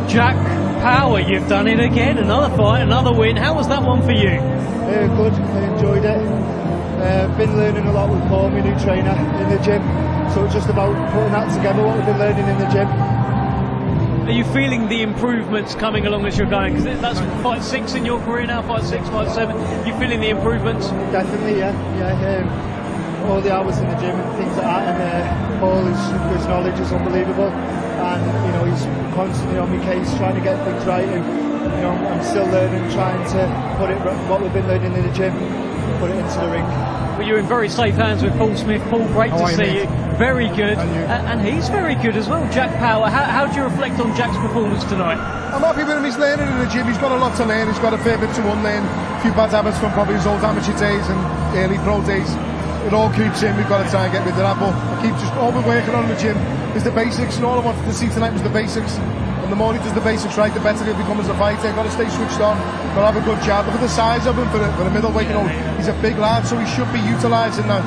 Jack Power, you've done it again. Another fight, another win. How was that one for you? Good, I enjoyed it. Been learning a lot with Paul, my new trainer, in the gym. So it's just about putting that together, what we've been learning in the gym. Are you feeling the improvements coming along as you're going? Because that's fight 6 in your career now, fight 6, fight 7. You feeling the improvements? Definitely, yeah. All the hours in the gym and things like that, and Paul, his knowledge is unbelievable, and you know, he's constantly on my case trying to get things right, and you know, I'm still learning, trying to put it, what we've been learning in the gym, put it into the ring. Well, you're in very safe hands with Paul Smith. Paul, great to see you. Very good, and he's very good as well. Jack Power, how do you reflect on Jack's performance tonight? I'm happy with him. He's learning in the gym. He's got a lot to learn. He's got a fair bit to unlearn. A few bad habits from probably his old amateur days and early pro days. It all creeps in. We've got to try and get rid of that. But I keep just all we're working on in the gym is the basics, and all I wanted to see tonight was the basics. And the more he does the basics right, the better he'll become as a fighter. Got to stay switched on. Got to have a good jab. Look at the size of him for a middleweight. You know, he's a big lad, so he should be utilising that.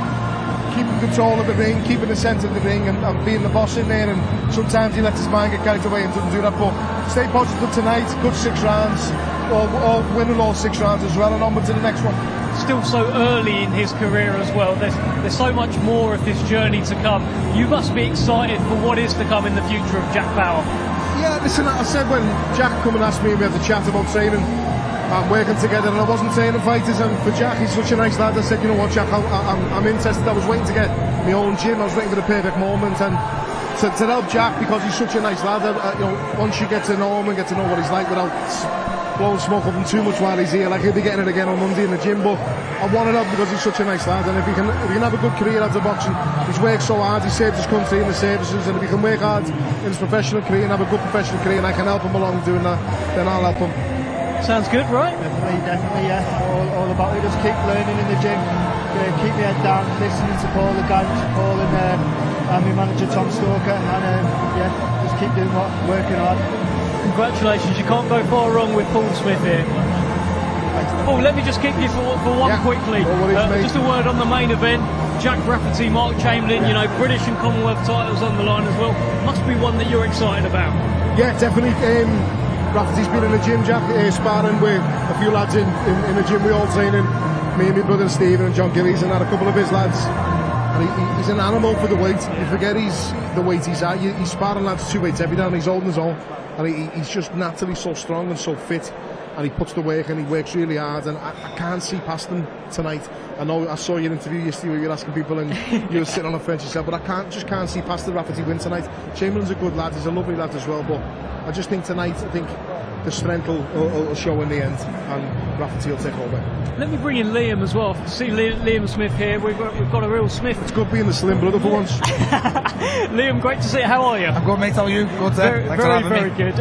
Keeping control of the ring, keeping the centre of the ring, and being the boss in there. And sometimes he lets his mind get carried away and doesn't do that. But stay positive tonight. Good 6 rounds. All winning all 6 rounds as well, and onward to the next one. Still so early in his career as well. There's so much more of this journey to come. You must be excited for what is to come in the future of Jack Power. Yeah, listen, I said when Jack come and asked me, we had the chat about training and working together, and I wasn't training fighters, and for Jack, he's such a nice lad. I said, you know what, Jack, I'm interested. I was waiting to get my own gym. I was waiting for the perfect moment, and to help Jack, because he's such a nice lad, you know, once you get to know him and get to know what he's like without blowing smoke up him too much while he's here, like he'll be getting it again on Monday in the gym, but I want it up because he's such a nice lad, and if he can have a good career after boxing, he's worked so hard, he saved his country in the services, and if he can work hard in his professional career and have a good professional career, and I can help him along doing that, then I'll help him. Sounds good, right? Definitely, yeah. All about it. Just keep learning in the gym. Keep my head down, listening to Paul, Paul and my manager Tom Stalker, and just keep doing working hard. Congratulations, you can't go far wrong with Paul Smith here. Paul, let me just kick you for one quickly. Just a word on the main event. Jack Rafferty, Mark Chamberlain, you know, British and Commonwealth titles on the line as well. Must be one that you're excited about. Yeah, definitely. Rafferty's been in the gym, Jack, sparring with a few lads in the gym. We all training. Me and my brother Stephen and John Gillies and had a couple of his lads. And he's an animal for the weight. You forget the weight he's at. He's sparring lads 2 weights every day, and he's holding his own. And he's just naturally so strong and so fit. And he puts the work and he works really hard, and I can't see past him tonight. I know I saw your interview yesterday where you were asking people and you were sitting on the fence yourself, but I just can't see past the Rafferty win tonight. Chamberlain's a good lad, he's a lovely lad as well, but I just think tonight, the strength will show in the end, and Rafferty will take over. Let me bring in Liam as well. See Liam Smith here. We've got a real Smith. It's good being the slim brother for once. Liam, great to see you. How are you? I'm good, mate. How are you? Good, very good.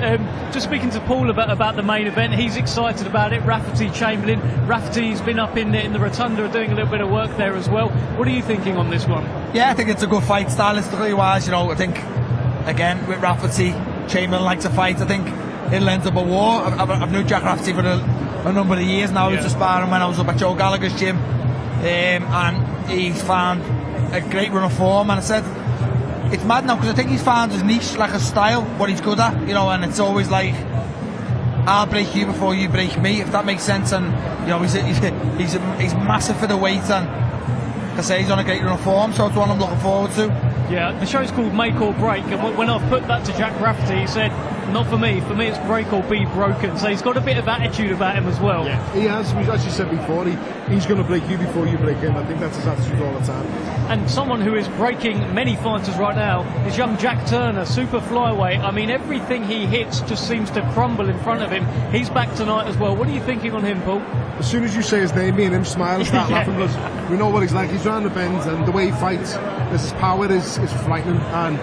Just speaking to Paul about the main event, he's excited about it. Rafferty, Chamberlain. Rafferty's been up in the rotunda doing a little bit of work there as well. What are you thinking on this one? Yeah, I think it's a good fight stylistically wise. You know, I think again with Rafferty, Chamberlain likes to fight. I think it'll end up a war. I've known Jack Rafferty for a number of years now. I was just sparring when I was up at Joe Gallagher's gym, and he's found a great run of form, and I said it's mad now because I think he's found his niche, like a style, what he's good at, you know, and it's always like I'll break you before you break me, if that makes sense. And you know, he's massive for the weight, and like I say, he's on a great run of form, so it's one I'm looking forward to. Yeah, the show's called Make or Break, and when I've put that to Jack Rafferty, he said Not for me. For me, it's break or be broken. So he's got a bit of attitude about him as well. Yeah, he has. As you said before, he's going to break you before you break him. I think that's his attitude all the time. And someone who is breaking many fighters right now is young Jack Turner, super flyweight. I mean, everything he hits just seems to crumble in front of him. He's back tonight as well. What are you thinking on him, Paul? As soon as you say his name, me and him smile and start laughing, because we know what he's like. He's round the bend, and the way he fights, his power is frightening. And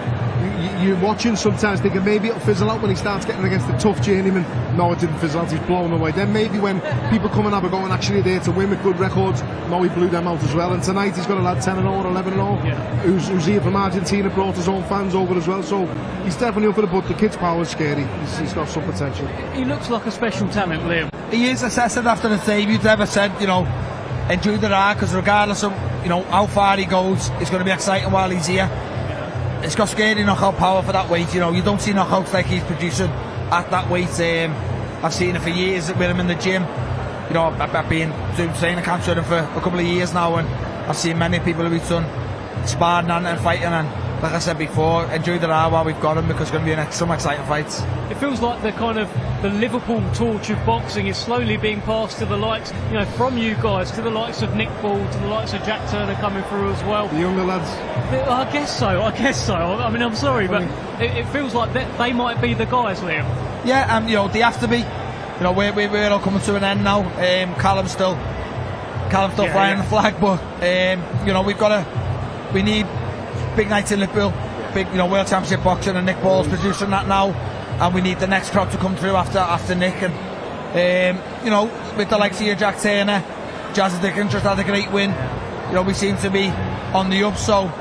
you're watching sometimes thinking maybe it'll fizzle out when he starts getting against the tough journeyman. No, it didn't fizzle out, he's blown away. Then maybe when people come and have a go and actually there to win with good records, no, he blew them out as well. And tonight he's got a lad 10-0 or 11-0, who's here from Argentina, brought his own fans over as well. So he's definitely up for it, but the kid's power is scary. He's got some potential. He looks like a special talent, Liam. He is. I said after the debut, ever said, enjoy the ride, because regardless of how far he goes, it's going to be exciting while he's here. It's got scary knockout power for that weight. You don't see knockouts like he's producing at that weight. I've seen it for years with him in the gym. I've been doing training camps with him for a couple of years now, and I've seen many people who he's done sparring and fighting, and like I said before, enjoy the ride while we've got him, because it's going to be some exciting fights. It feels like the Liverpool torch of boxing is slowly being passed to the likes, from you guys to the likes of Nick Ball, to the likes of Jack Turner coming through as well. The younger lads. I guess so. I mean, I'm sorry, but it feels like they might be the guys, Liam. Yeah, they have to be. We're all coming to an end now. Callum's still flying the flag, but we need big nights in Liverpool, big World Championship boxing, and Nick Ball's producing that now, and we need the next crowd to come through after Nick, and with the likes of your Jack Turner, Jazzy Dickens just had a great win. We seem to be on the up, so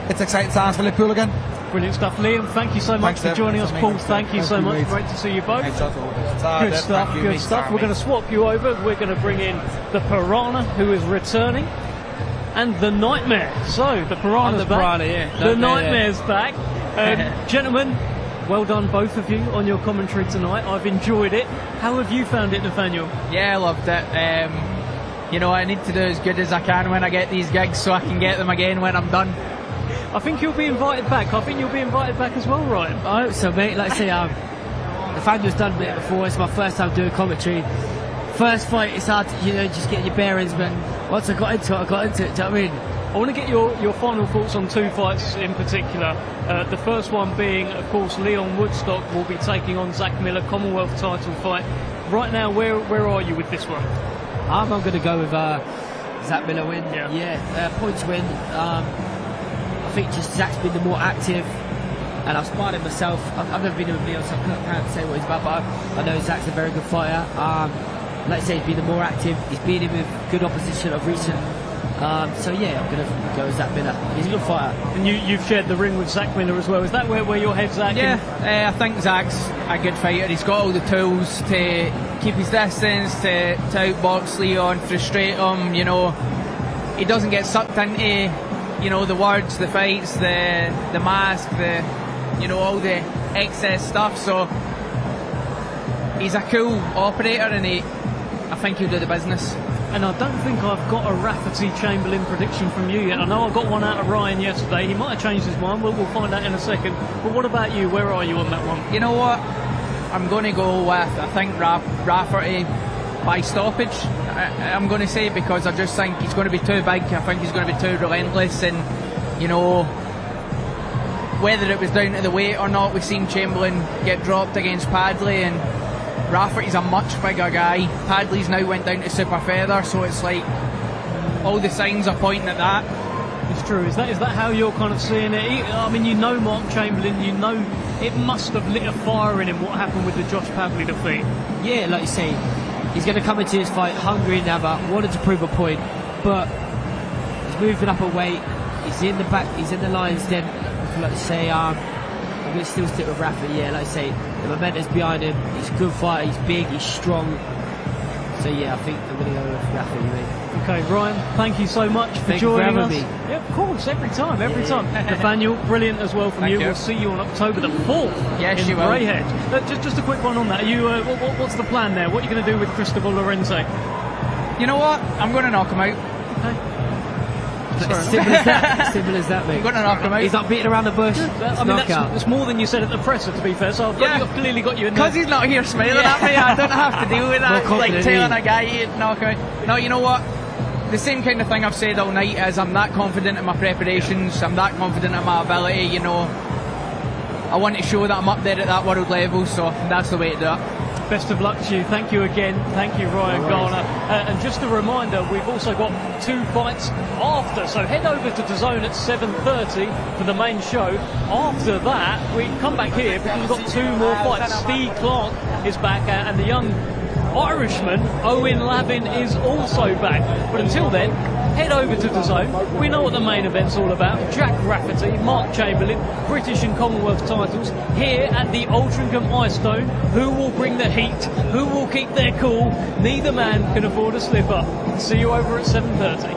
it's exciting times for Liverpool again. Brilliant stuff, Liam. Thank you so much for joining us, Paul. Thank you so much. Great to see you both. Good stuff. Good stuff. We're going to swap you over. We're going to bring in the Piranha, who is returning, and the Nightmare. So the Piranha's back. The Nightmare's back. Gentlemen, well done both of you on your commentary tonight. I've enjoyed it. How have you found it, Nathaniel? Yeah, I loved it. I need to do as good as I can when I get these gigs, so I can get them again when I'm done. I think you'll be invited back. I think you'll be invited back as well, Ryan. I hope so, mate. Like I say, Nathaniel's done it before. It's my first time doing commentary. First fight, it's hard to, just get your bearings, but once I got into it, Do you know what I mean? I want to get your final thoughts on two fights in particular. The first one being, of course, Leon Woodstock will be taking on Zach Miller, Commonwealth title fight. Right now, where are you with this one? I'm going to go with Zach Miller win. Points win. I think just Zach's been the more active, and I've sparred him myself. I've never been with Leon, so I can't say what he's about, but I know Zach's a very good fighter. Like I say, he's been the more active. He's been in with good opposition of recent. So yeah, I'm going to go with Zach Miller. He's a good fighter. And you've shared the ring with Zach Miller as well. Is that where your head's at? Yeah, I think Zach's a good fighter. He's got all the tools to keep his distance, to outbox Leon, frustrate him. He doesn't get sucked into the words, the fights, the mask, all the excess stuff. So he's a cool operator, and I think he'll do the business. And I don't think I've got a Rafferty Chamberlain prediction from you yet. I know I got one out of Ryan yesterday. He might have changed his mind. We'll find out in a second. But what about you? Where are you on that one? You know what? I'm going to go with, I think, Rafferty by stoppage. I'm going to say, because I just think he's going to be too big. I think he's going to be too relentless, and whether it was down to the weight or not, we've seen Chamberlain get dropped against Padley, and Rafferty's a much bigger guy. Padley's now went down to super feather, so it's like all the signs are pointing at that. It's true. Is that how you're kind of seeing it? I mean, Mark Chamberlain, it must have lit a fire in him what happened with the Josh Padley defeat. Yeah, like you say, he's going to come into this fight hungry and never, wanted to prove a point, but he's moving up a weight. He's in the back. He's in the lion's den. Like you say, I'm going to still stick with Rafa. Yeah, like I say, the momentum's behind him. He's a good fighter. He's big. He's strong. So yeah, I think I'm going to go with Rafa. Okay, Ryan, thank you so much for joining us. Yeah, of course, every time. Nathaniel, brilliant as well from you. We'll see you on October the 4th in Greyhead. Just a quick one on that. Are you, what's the plan there? What are you going to do with Cristobal Lorente? You know what? I'm going to knock him out. Okay. Simple as that. Simple as that, mate. I'm going to knock him out. He's not beating around the bush. I mean, that's more than you said at the presser, to be fair. So I've clearly got you in there. Because he's not here smiling at me, I don't have to deal with that. Like telling a guy he'd knock him out. No, you know what? The same kind of thing I've said all night is I'm that confident in my preparations. I'm that confident in my ability. You know, I want to show that I'm up there at that world level. So that's the way to do it. Best of luck to you. Thank you again. Thank you, Ryan Garner. And just a reminder, we've also got 2 fights after. So head over to DAZN at 7:30 for the main show. After that, we come back here because we've got 2 more fights. Steve Clark is back, and the young Irishman, Owen Lavin, is also back. But until then, head over to DAZN. We know what the main event's all about. Jack Rafferty, Mark Chamberlain, British and Commonwealth titles here at the Altrincham Ice Dome. Who will bring the heat? Who will keep their cool? Neither man can afford a slip up. See you over at 7:30.